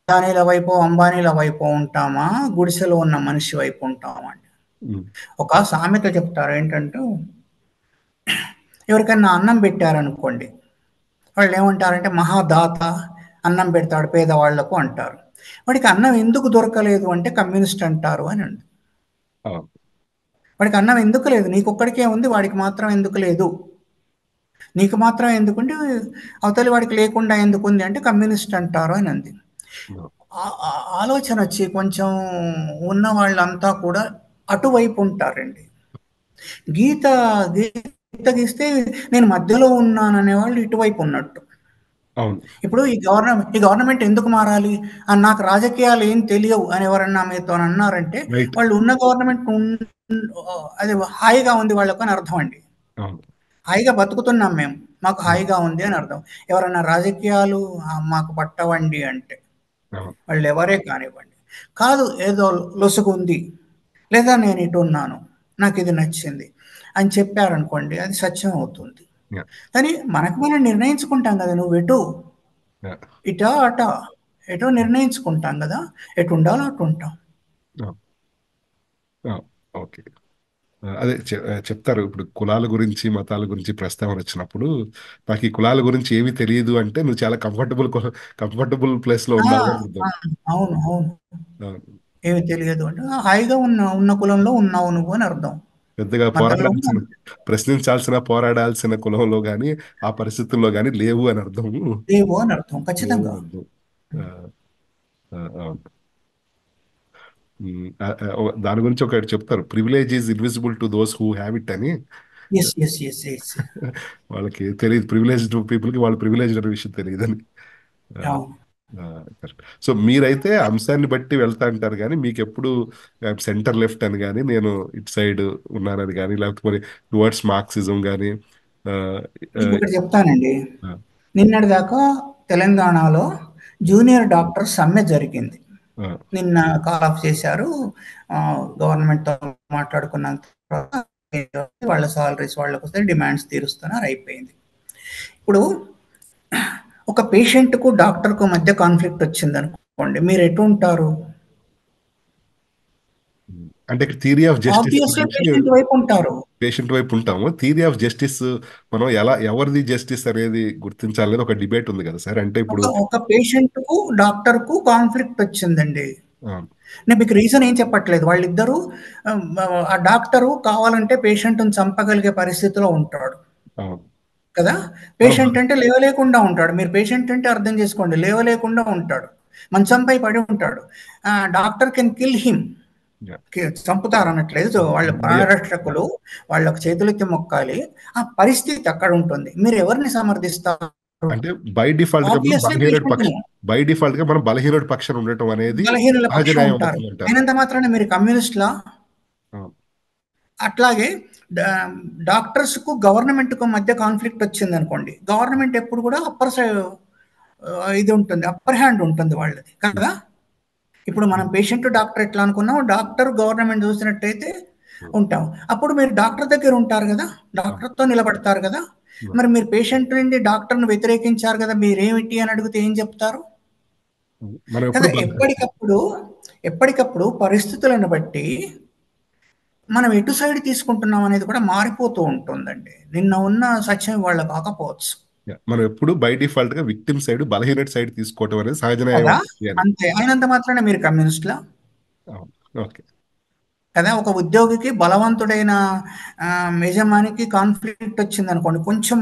అదానీల వైపో, అంబానీల వైపో ఉంటామా? గుడిసెలో ఉన్న మనిషి వైపు ఉంటామా అండి? ఒక సామెత చెప్తారు ఏంటంటే, ఎవరికన్నా అన్నం పెట్టారనుకోండి, వాళ్ళు ఏమంటారంటే మహాదాత అన్నం పెడతాడు పేదవాళ్లకు అంటారు. వాడికి అన్నం ఎందుకు దొరకలేదు అంటే కమ్యూనిస్ట్ అంటారు అని అండి. వాడికి అన్నం ఎందుకు లేదు? నీకొక్కడికే ఉంది, వాడికి మాత్రం ఎందుకు లేదు? నీకు మాత్రం ఎందుకుంటే అవతలి వాడికి లేకుండా ఎందుకుంది అంటే కమ్యూనిస్ట్ అంటారు అని అంది. ఆలోచన వచ్చి కొంచెం ఉన్న వాళ్ళంతా కూడా అటువైపు ఉంటారండి. గీత గీత గీస్తే నేను మధ్యలో ఉన్నాననే వాళ్ళు ఇటువైపు ఉన్నట్టు. అవును. ఇప్పుడు ఈ గవర్నమెంట్ ఎందుకు మారాలి? నాకు రాజకీయాలు ఏం తెలియవు అని ఎవరన్నా మీతో అన్నారంటే, రైట్. వాళ్ళు ఉన్న గవర్నమెంట్ అది హాయిగా ఉంది వాళ్ళకు అని అర్థం అండి. అవును. హాయిగా బతుకుతున్నాం మేము. మాకు హాయిగా ఉంది అని అర్థం. ఎవరన్నా రాజకీయాలు మాకు పట్టవండి అంటే, అవును. వాళ్ళు ఎవరే కానివ్వండి. కాదు ఏదో లొసుగుంది, లేదా నేను ఇటున్నాను, నాకు ఇది నచ్చింది అని చెప్పారనుకోండి, అది సత్యం అవుతుంది. Yeah. కానీ మనకు మనం నిర్ణయించుకుంటాం కదా, నువ్వు ఎటు, Yeah. ఇటా అటా, ఎటో నిర్ణయించుకుంటాం కదా, ఎటు ఉండాలో అటు ఉంటాం. Yeah. Yeah. ఓకే. అదే చెప్తారు ఇప్పుడు కులాల గురించి, మతాల గురించి ప్రస్తావన వచ్చినప్పుడు, నాకు ఈ కులాల గురించి ఏమీ తెలియదు అంటే నువ్వు చాలా కంఫర్టబుల్ ప్లేస్ లో ఆ, ఉన్నావు అని అర్థం. ఆ, అవును అవును. అవును. ఏమి తెలియదు అంటే హాయిగా ఉన్న కులంలో ఉన్నావు నువ్వు అని అర్థం. పెద్దగా మధ్యలో పోరాడాల్సిన కులంలో గాని, ఆ పరిస్థితుల్లో గాని లేవు అని అర్థం. లేవు అని అర్థం లేవు ఖచ్చితంగా. అని అర్థం. ఆ, అవును. దాని గురించి ఒకటి చెప్తారు, privilege is invisible to those who have it అని. Yes yes yes yes. వాళ్ళకి తెలియదు, ప్రివిలేజ్డ్ పీపుల్కి వాళ్ళు ప్రివిలేజ్డ్ అనే విషయం తెలియదని. అవును. కరెక్ట్. సో మీరైతే అంశాన్ని బట్టి వెళ్తా అంటారు కానీ మీకు ఎప్పుడు సెంటర్ లెఫ్ట్ అని కానీ, నేను ఇటు సైడ్ ఉన్నానని కానీ, లేకపోతే మరి టువర్డ్స్ మార్క్సిజం కానీ. ఇంకొకటి చెప్తానండి. నిన్నటి దాకా తెలంగాణలో జూనియర్ డాక్టర్ సమ్మె జరిగింది. నిన్న కాల్ ఆఫ్ చేశారు. గవర్నమెంట్తో మాట్లాడుకున్న తర్వాత వాళ్ళ సాలరీస్ వాళ్ళకు వస్తే డిమాండ్స్ తీరుస్తున్నారు, అయిపోయింది. ఇప్పుడు ఒక పేషెంట్కు డాక్టర్కు మధ్య కాన్ఫ్లిక్ట్ వచ్చింది అనుకోండి, మీరు ఎటు ఉంటారు? అంటే థియరీ ఆఫ్ జస్టిస్ ఆబ్వియస్లీ గురించి పేషెంట్ వైపు ఉంటారు. పేషెంట్ వైపు ఉంటాము. థియరీ ఆఫ్ జస్టిస్ మనం ఎవరిది జస్టిస్ అనేది గుర్తించాలి ఒక డిబేట్ ఉంది కదా సార్. అంటే ఇప్పుడు ఒక పేషెంట్కు డాక్టర్కు కాన్ఫ్లిక్ట్ వచ్చిందండి. ఆ, నేను మీకు రీజన్ ఏం చెప్పట్లేదు. వాళ్ళిద్దరూ ఆ డాక్టరు కావాలంటే పేషెంట్‌ని చంపగలిగే పరిస్థితిలో ఉంటాడు అవును. కదా! పేషెంట్ అంటే లేవలేకుండా ఉంటాడు. మీరు పేషెంట్ అంటే అర్థం చేసుకోండి. లేవలేకుండా ఉంటాడు. మంచంపై పడి ఉంటాడు. Doctor can kill him. Yeah. చంపుతారనట్లేదు. సో వాళ్ళ Yeah. ప్రాణరక్షకులు, వాళ్ళకు చేతులెత్తి మొక్కాలి. ఆ పరిస్థితి అక్కడ ఉంటుంది. మీరు ఎవరిని సమర్థిస్తారు? అంటే బై డిఫాల్ట్ గా మనం ఆబ్వియస్లీ పేషెంట్‌ని. బలహీనుడి పక్షాన ఉండటం అనేది బలహీనుల సహజ పక్షం న్యాయం ఉంటారు. అవుతుంది అంటారు. అయినంత మాత్రాన మీరు కమ్యూనిస్ట్‌లా? అవును. అట్లాగే డా డాక్టర్స్‌కు, గవర్నమెంట్‌కు మధ్య కాన్ఫ్లిక్ట్ వచ్చిందనుకోండి. గవర్నమెంట్ ఎప్పుడు కూడా అప్పర్ సైడ్ ఇది ఉంటుంది, అప్పర్ హ్యాండ్ ఉంటుంది వాళ్ళది ఉమ్, కదా. ఇప్పుడు మనం ఉమ్, పేషెంట్ డాక్టర్ ఎట్లా అనుకున్నాం, డాక్టర్ గవర్నమెంట్ చూసినట్టయితే ఉమ్, ఉంటాం. అప్పుడు మీరు డాక్టర్ దగ్గర ఉంటారు కదా, ఆ, డాక్టర్తో నిలబడతారు కదా. ఉమ్. మరి మీరు పేషెంట్ నుండి డాక్టర్ను వ్యతిరేకించారు కదా, మీరేమిటి అని అడిగితే ఏం చెప్తారు మనం ఎప్పుడు కదా. ఎప్పటికప్పుడు ఎప్పటికప్పుడు పరిస్థితులను బట్టి మనం ఎటు సైడ్ తీసుకుంటున్నాం అనేది కూడా మారిపోతూ ఉంటుందండి. నిన్న ఉన్న సత్యం వాళ్ళ కాకపోవచ్చు మనం ఎప్పుడు బై డిఫాల్ట్ గా విక్టిమ్ సైడ్, బలహీన సైడ్ తీసుకోవటం అనేది సహజ న్యాయం కదా. అవుతుంది అని. అంతే అయినంత మాత్రాన మీరు కమ్యూనిస్ట్లా అవును. ఓకే. కదా. ఒక ఉద్యోగికి బలవంతుడైన యజమానికి కాన్ఫ్లిక్ట్ వచ్చిందనుకోండి, కొంచెం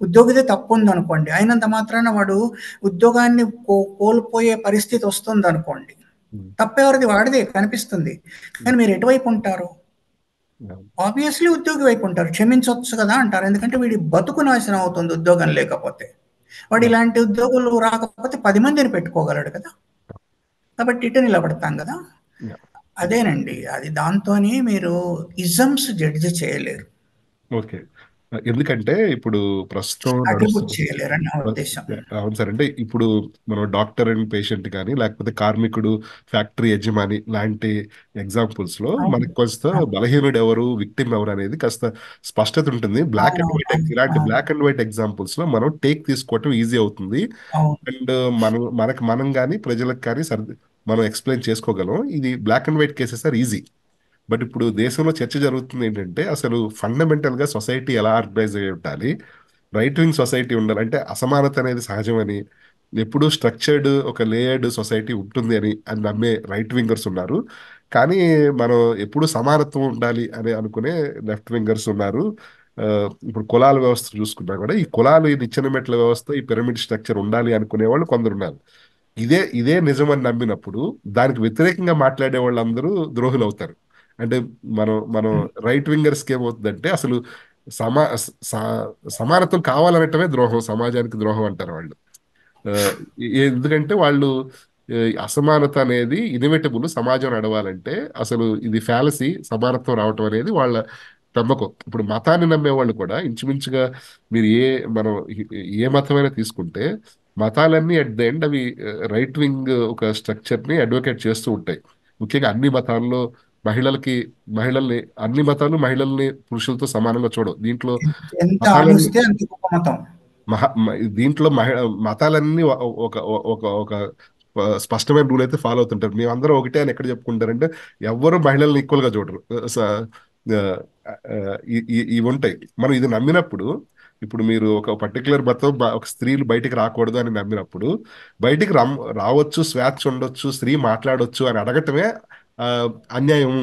ఉద్యోగిదే తప్పు ఉందనుకోండి, అయినంత మాత్రాన వాడు ఉద్యోగాన్ని కోల్పోయే పరిస్థితి వస్తుందనుకోండి, ఉమ్, తప్పెవరిది వాడిదే కనిపిస్తుంది. ఉమ్, కానీ మీరు ఎటువైపు ఉంటారు? అవును. ఆబ్వియస్లీ ఉద్యోగి వైపు ఉంటారు. క్షమించవచ్చు కదా అంటారు, ఎందుకంటే వీడి బతుకు నాశనం అవుతుంది ఉద్యోగం లేకపోతే. వాడు అవును. ఇలాంటి ఉద్యోగులు రాకపోతే 10 మందిని పెట్టుకోగలడు కదా. కాబట్టి ఇటు నిలబడతాం కదా. యా. అదేనండి, అది దాంతోని మీరు ఇజమ్స్ జడ్జి చేయలేరు, ఓకే. ఎందుకంటే ఇప్పుడు ప్రస్తుతం అట్రిబ్యూట్ నడుస్తున్న చేయలేరు అని నా ఉద్దేశం. అవును సార్. అంటే ఇప్పుడు మనం డాక్టర్ అండ్ పేషెంట్ కానీ, లేకపోతే కార్మికుడు, ఫ్యాక్టరీ యజమాని లాంటి ఎగ్జాంపుల్స్ లో అవును, మనకి కొంత అవును, బలహీనుడు ఎవరు, విక్టిమ్ ఎవరు అనేది కాస్త స్పష్టత ఉంటుంది. బ్లాక్ అండ్ అవునవును, వైట్, అవును, ఇలాంటి అవును, బ్లాక్ అండ్ వైట్ ఎగ్జాంపుల్స్ లో మనం టేక్ తీసుకోవటం ఈజీ అవుతుంది. అవును. అండ్ మనం కానీ ప్రజలకు కానీ మనం ఎక్స్ప్లెయిన్ చేసుకోగలం. ఇది black and white cases are easy. But ఇప్పుడు దేశంలో చర్చ జరుగుతుంది ఏంటంటే, అసలు ఫండమెంటల్ గా సొసైటీ ఎలా ఆర్గనైజ్ అయి ఉండాలి, రైట్ వింగ్ సొసైటీ ఉండాలి, అంటే అసమానత అనేది సహజమని, ఎప్పుడూ స్ట్రక్చర్డ్ ఒక లేయర్డ్ సొసైటీ ఉంటుంది అని నమ్మే రైట్ వింగర్స్ ఉన్నారు. కానీ మనం ఎప్పుడు సమానత్వం ఉండాలి అని అనుకునే లెఫ్ట్ వింగర్స్ ఉన్నారు. ఇప్పుడు కులాల వ్యవస్థ చూసుకున్నా కూడా, ఈ కులాలు, ఈ నిచ్చెన మెట్ల వ్యవస్థ, ఈ పిరమిడ్ స్ట్రక్చర్ ఉండాలి అనుకునే వాళ్ళు కొందరు ఉన్నారు. ఇదే నిజమని నమ్మినప్పుడు దానికి వ్యతిరేకంగా మాట్లాడే వాళ్ళందరూ ద్రోహులు అవుతారు. అంటే మనం రైట్ వింగర్స్కి ఏమవుతుందంటే, అసలు సమా సమానత్వం కావాలనటమే ద్రోహం, సమాజానికి ద్రోహం అంటారు వాళ్ళు. ఆ, ఎందుకంటే వాళ్ళు అసమానత అనేది ఇన్ఎవిటబుల్, సమాజం నడవాలంటే అసలు ఇది ఫ్యాలసీ, సమానత్వం రావటం అనేది వాళ్ళ నమ్మకం. ఇప్పుడు మతాన్ని నమ్మే వాళ్ళు కూడా ఇంచుమించుగా, మీరు మనం ఏ మతమైనా తీసుకుంటే, మతాలన్నీ అట్ ద ఎండ్ అవి రైట్ వింగ్ ఒక స్ట్రక్చర్ ని అడ్వకేట్ చేస్తూ ఉంటాయి. ముఖ్యంగా అన్ని మతాల్లో మహిళలకి మహిళల్ని అన్ని మతాలు మహిళల్ని పురుషులతో సమానంగా చూడవు. దీంట్లో ఎంత మతాలన్నీ ఆడిస్తే అంత గొప్ప మతం. దీంట్లో మతాలన్నీ ఒక ఒక ఒక స్పష్టమైన రూల్ అయితే ఫాలో అవుతుంటారు. మేమందరం ఒకటే అని ఎక్కడ చెప్పుకుంటారంటే, ఎవ్వరు మహిళల్ని ఈక్వల్ గా చూడరు. ఆ, ఇవి ఉంటాయి. మనం ఇది నమ్మినప్పుడు, ఇప్పుడు మీరు ఒక పర్టికులర్ మతం, ఒక స్త్రీలు బయటికి రాకూడదు అని నమ్మినప్పుడు, బయటికి రావచ్చు, స్వేచ్ఛ ఉండొచ్చు, స్త్రీ మాట్లాడొచ్చు అని అడగటమే ఆ, అన్యాయం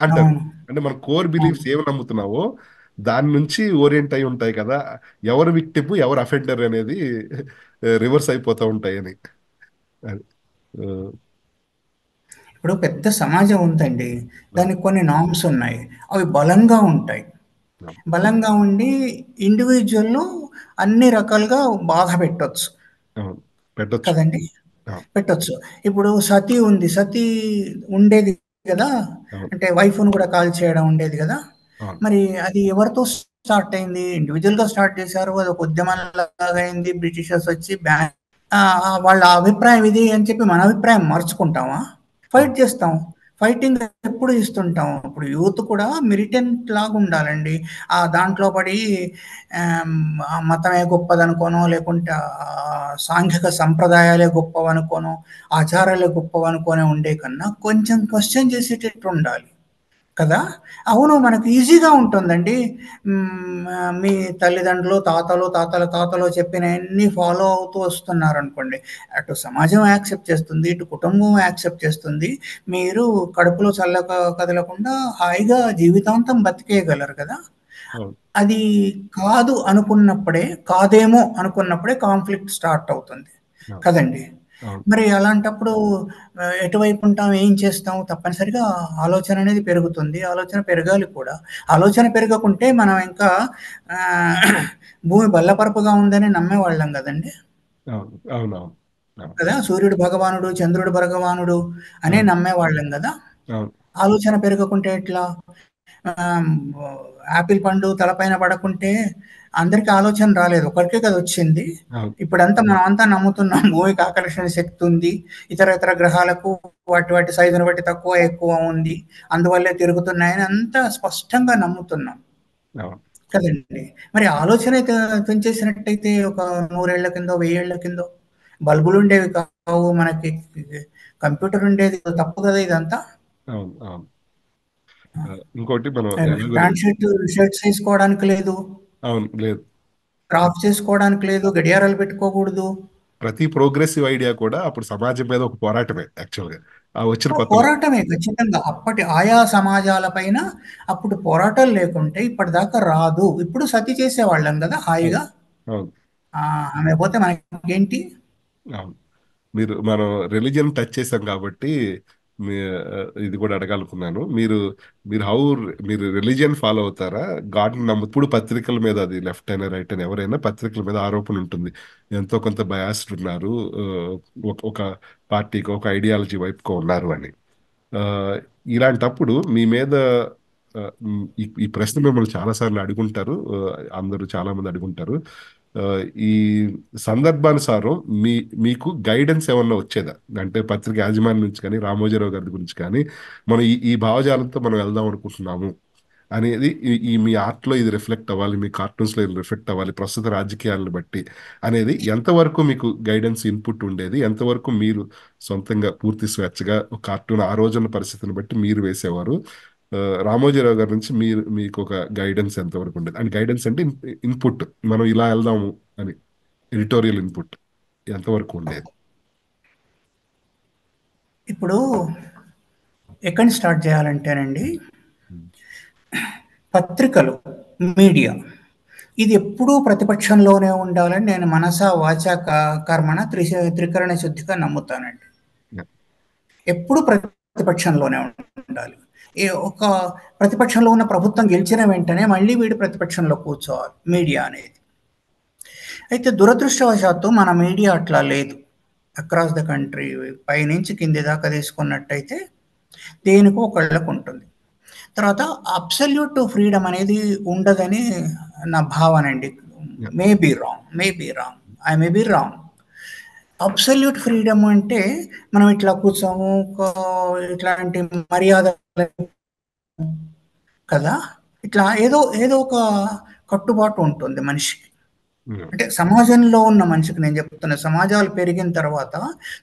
అంటారు. అవును, అంటే మన కోర్ అవును. బిలీఫ్స్ ఏమి నమ్ముతున్నావో దాని నుంచి ఓరియంట్ అయి ఉంటాయి కదా, ఎవరు విక్టిమ్, ఎవరు అఫెండర్ అనేది రివర్స్ అయిపోతూ ఉంటాయని. అది. ఆ, ఇప్పుడు పెద్ద సమాజం ఉందండి, అవును. దానికి కొన్ని నామ్స్ ఉన్నాయి, అవి బలంగా ఉంటాయి. అవును. బలంగా ఉండి ఇండివిజువల్‌ను అన్ని రకాలుగా బాధ పెట్టొచ్చు అవును. పెట్టొచ్చు. కదండీ! అవును. పెట్టొచ్చు. ఇప్పుడు సతీ ఉంది. సతీ ఉండేది గదా. అవును. అంటే వైఫ్‌ని గూడా కాల్చేయడం ఉండేది గదా. అవును. మరి అది ఎవరితో స్టార్ట్ అయింది? ఇండివిడ్యువల్‌గా స్టార్ట్ చేశారు. అదొక ఉద్యమంలాగా అయింది. బ్రిటిషర్స్ వచ్చి వాళ్ళ అభిప్రాయం ఇది అని చెప్పి మన అభిప్రాయం మార్చుకుంటామా? ఫైట్ అవును. చేస్తాం. ఫైటింగ్ ఎప్పుడు ఇస్తుంటాం. ఇప్పుడు యూత్ కూడా మిలిటెంట్ లాగా ఉండాలండి. దాంట్లో పడి ఆ మతమే గొప్పదనుకోనో, లేకుంటే సాంఘిక సంప్రదాయాలే గొప్పవనుకోనో, ఆచారాలే గొప్పవనుకోనో ఉండే కన్నా కొంచెం క్వెషన్ చేసేటట్టు ఉండాలి కదా. అవును, మనకు ఈజీగా ఉంటుందండి. మీ తల్లిదండ్రులు, తాతల తాతలు చెప్పినవన్నీ ఫాలో అవుతూ వస్తున్నారనుకోండి, అటు సమాజం యాక్సెప్ట్ చేస్తుంది, ఇటు కుటుంబం యాక్సెప్ట్ చేస్తుంది. మీరు కడుపులో కదలకుండా హాయిగా జీవితాంతం బతికేయగలరు కదా. అవును. అది కాదు అనుకున్నప్పుడే, కాదేమో అనుకున్నప్పుడే కాన్ఫ్లిక్ట్ స్టార్ట్ అవుతుంది అవును. కదండి. అవును. మరి అలాంటప్పుడు ఎటువైపు ఉంటాం, ఏం చేస్తాం? తప్పనిసరిగా ఆలోచన అనేది పెరుగుతుంది. ఆలోచన పెరగాలి కూడా. ఆలోచన పెరగకుంటే మనం ఇంకా భూమి బల్లపరపుగా ఉందని నమ్మేవాళ్ళం కదండి. అవును. అవును. అవును. కదా, సూర్యుడు భగవానుడు, చంద్రుడు భగవానుడు అనే అవును. నమ్మేవాళ్ళం కదా. అవును. ఆలోచన పెరగకుంటే ఎట్లా? ఆహ్, యాపిల్ పండు తలపైన పడకుంటే అందరికి ఆలోచన రాలేదు. ఒకరికే కదా వచ్చింది. అవును. ఇప్పుడంతా మనమంతా నమ్ముతున్నాం భూమికి ఆకర్షణ శక్తి ఉంది. ఇతర ఇతర గ్రహాలకు వాటి వాటి సైజును బట్టి తక్కువ, ఎక్కువ ఉంది. అందువల్లే తిరుగుతున్నాయని అంతా స్పష్టంగా నమ్ముతున్నాం. అవును. కదండీ! మరి ఆలోచన పెంచేసినట్టయితే ఒక 100 ఏళ్ల కిందో, 1000 ఏళ్ల కిందో బల్బులుండేవి కావు. మనకి కంప్యూటర్ ఉండేది. తప్పు కదా ఇదంతా. అవును. అవును. ఇంకోటి మనం ఎలాగో ప్యాంట్ షర్ట్స్ ఏసుకోవడానికి లేదు. అవును. లేదు. క్రాఫ్ట్ చేసుకోవడానికి లేదు. గడియారాలు పెట్టుకోకూడదు. ప్రతి ప్రోగ్రెసివ్ ఐడియా కూడా అప్పుడు సమాజం మీద ఒక పోరాటమే యాక్చువల్‌గా. ఆ వచ్చిన కొత్తలో. పోరాటమే ఖచ్చితంగా. అప్పటి ఆయా సమాజాల పైన అప్పుడు పోరాటాలు లేకుంటే ఇప్పటిదాకా రాదు. ఇప్పుడు సతి చేసేవాళ్ళం గదా! అవును. హాయిగా. అవును. ఆమె పోతే మనకేంటి? అవును. మనం రిలిజియన్ టచ్ చేసాం కాబట్టి మీ ఇది కూడా అడగాలనుకున్నాను. మీరు హౌ మీరు రిలిజియన్ ఫాలో అవుతారా? గాడ్‌ని ఇప్పుడు పత్రికల మీద అది లెఫ్ట్ అయినా, రైట్ అయినా ఎవరైనా పత్రికల మీద ఆరోపణ ఉంటుంది. ఎంతో కొంత బయాస్డ్ ఉన్నారు. ఆహ్, ఒక పార్టీకో, ఒక ఐడియాలజీ వైపుకో ఉన్నారు అని. ఆహ్, ఇలాంటప్పుడు మీ మీద ఈ ఈ ప్రశ్న మిమ్మల్ని చాలా సార్లు అడుగుంటారు. అందరూ చాలా మంది అడుగుంటారు. ఈ సందర్భానుసారం మీకు గైడెన్స్ ఏమన్నా వచ్చేదా? అంటే పత్రిక యాజమాన్యం నుంచి కానీ, రామోజీరావు గారి గురించి కానీ, మనం ఈ ఈ భావజాలంతో మనం వెళ్దాం అనుకుంటున్నాము అనేది ఈ ఈ మీ ఆర్ట్‌లో ఇది రిఫ్లెక్ట్ అవ్వాలి. మీ కార్టూన్స్‌లో ఇది రిఫ్లెక్ట్ అవ్వాలి. ప్రస్తుత రాజకీయాలను బట్టి అనేది ఎంతవరకు మీకు గైడెన్స్ ఇన్‌పుట్ ఉండేది? ఎంతవరకు మీరు సొంతంగా పూర్తి స్వేచ్ఛగా ఒక కార్టూన్ ఆ రోజున్న పరిస్థితిని బట్టి మీరు వేసేవారు? రామోజీరావు గారి నుంచి మీకొక గైడెన్స్ ఎంతవరకు ఉండేది? అండ్ గైడెన్స్ అంటే ఇన్‌పుట్ మనం ఇలా వెళ్దాము అని ఎడిటోరియల్ ఇన్‌పుట్ ఎంతవరకు ఉండేది? ఇప్పుడు ఎక్కడి నుంచి స్టార్ట్ చేయాలంటేనండి, హ్మ్. పత్రికలు, మీడియా ఇది ఎప్పుడూ ప్రతిపక్షంలోనే ఉండాలని నేను మనసా, వాచా, కర్మణ త్రికరణ శుద్ధిగా నమ్ముతానండి. యాహ్! ఎప్పుడు ప్రతిపక్షంలోనే ఉండాలి. ఒక ప్రతిపక్షంలో ఉన్న ప్రభుత్వం గెలిచిన వెంటనే మళ్ళీ వీడు ప్రతిపక్షంలో కూర్చోవాలి మీడియా అనేది. అయితే దురదృష్టవశాత్తు మన మీడియా అట్లా లేదు. అక్రాస్ ద కంట్రీ పైనుంచి కింది దాకా తీసుకున్నట్టయితే దేనికో ఒకళ్ళకు ఉంటుంది. తర్వాత అబ్సల్యూట్ ఫ్రీడమ్ అనేది ఉండదని నా భావన అండి. Yeah! May be wrong. I may be wrong. Absolute freedom అంటే మనం ఇట్లా కూర్చోము, ఇట్లాంటి మర్యాద కదా! ఇట్లా ఏదో ఏదో ఒక కట్టుబాటు ఉంటుంది మనిషికి. హ్మ్. అంటే సమాజంలో ఉన్న మనిషికి నేను చెప్తున్నా. సమాజాలు పెరిగిన తర్వాత,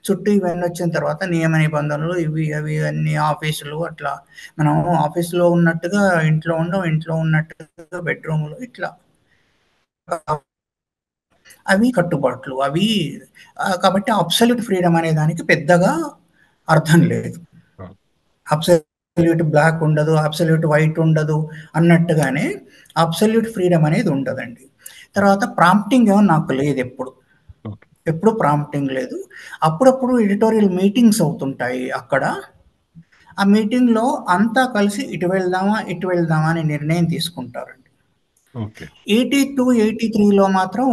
చుట్టూ ఇవన్నీ వచ్చిన తర్వాత నియమ నిబంధనలు ఇవి, అవి అన్నీ ఆఫీసులు అట్లా. మనం ఆఫీస్‌లో ఉన్నట్టుగా ఇంట్లో ఉండం. ఇంట్లో ఉన్నట్టుగా బెడ్‌రూమ్‌లో ఇట్లా. అవి కట్టుబాట్లు. అవి కాబట్టి అబ్సల్యూట్ ఫ్రీడమ్ అనే దానికి పెద్దగా అర్థం లేదు. ఆ! అబ్సల్యూట్ బ్లాక్ ఉండదు. అబ్సల్యూట్ వైట్ ఉండదు అన్నట్టుగానే అబ్సల్యూట్ ఫ్రీడమ్ అనేది ఉండదండి. హ్మ్. తర్వాత ప్రాంప్టింగ్ ఏమో నాకు లేదెప్పుడు. ఓకే. ఎప్పుడు ప్రాంప్టింగ్ లేదు. అప్పుడప్పుడు ఎడిటోరియల్ మీటింగ్స్ అవుతుంటాయి అక్కడ. ఆ మీటింగ్‌లో అంతా కలిసి ఇటు వెళ్దామా, ఇటు వెళ్దామా అని నిర్ణయం తీసుకుంటారండి. ఓకే. 82, 83లో మాత్రం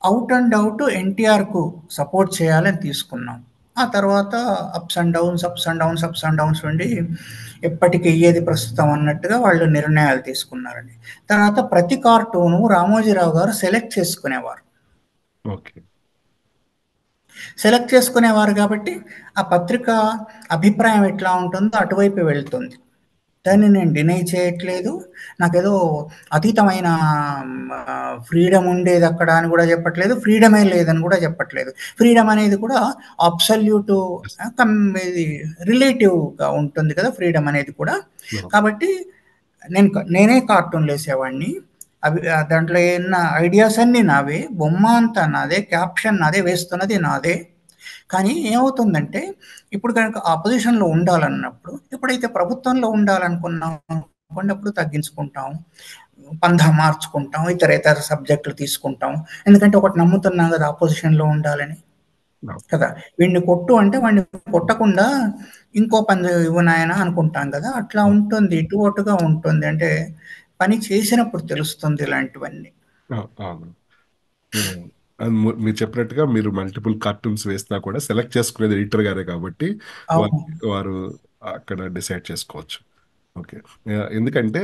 ఔట్ అండ్ ఔట్ ఎన్టీఆర్‌కు సపోర్ట్ చేయాలని తీసుకున్నాం. ఆ తర్వాత ups and downs, ups and downs, ups and downs ఉండి ఎప్పటికి ఏది ప్రస్తుతం అన్నట్టుగా వాళ్ళు నిర్ణయాలు తీసుకున్నారండి. తర్వాత ప్రతి కార్టూను రామోజీరావు గారు సెలెక్ట్ చేసుకునేవారు. ఓకే. సెలెక్ట్ చేసుకునేవారు కాబట్టి ఆ పత్రిక అభిప్రాయం ఎట్లా ఉంటుందో అటువైపు వెళ్తుంది. హ్మ్. దాన్ని నేను డినై చేయట్లేదు. నాకేదో అతీతమైన ఫ్రీడమ్ ఉండేది అక్కడ అని కూడా చెప్పట్లేదు. ఫ్రీడమే లేదని కూడా చెప్పట్లేదు. ఫ్రీడమ్ అనేది కూడా అబ్సల్యూట్ యెస్. ఇది రిలేటివ్‌గా ఉంటుంది కదా! ఫ్రీడమ్ అనేది కూడా. అవును. కాబట్టి నేనే కార్టూన్‌లు ఏసేవాడిని. అవి దాంట్లో ఏన్న ఐడియాస్ అన్నీ నావే. బొమ్మ అంతా నాదే. క్యాప్షన్ నాదే. వేస్తున్నది నాదే. కానీ ఏమవుతుందంటే, ఇప్పుడు గనక అపోజిషన్‌లో ఉండాలన్నప్పుడు, ఎప్పుడైతే ప్రభుత్వంలో ఉండాలనుకున్నామో అనుకోండి అప్పుడు తగ్గించుకుంటాం. పంథా మార్చుకుంటాం. ఇతర సబ్జెక్టులు తీసుకుంటాం. ఎందుకంటే ఒకటి నమ్ముతున్నాం గదా! అపోజిషన్‌లో ఉండాలని. అవును. కదా! వీడిని కొట్టు అంటే వాడిని కొట్టకుండా ఇంకో పని ఇవ్వు నాయనా అనుకుంటాం గదా! అట్లా అవును. ఉంటుంది. ఇటు అటుగా ఉంటుంది. అంటే పని చేసినప్పుడు తెలుస్తుంది ఇలాంటివన్నీ. అవును. హ్మ్. మీరు చెప్పినట్టుగా మీరు మల్టిపుల్ కార్టూన్స్ వేసినా కూడా సెలెక్ట్ చేసుకునేది ఎడిటర్ గారే కాబట్టి వారు అవును. వారు అక్కడ డిసైడ్ చేసుకోవచ్చు. ఓకే. ఎందుకంటే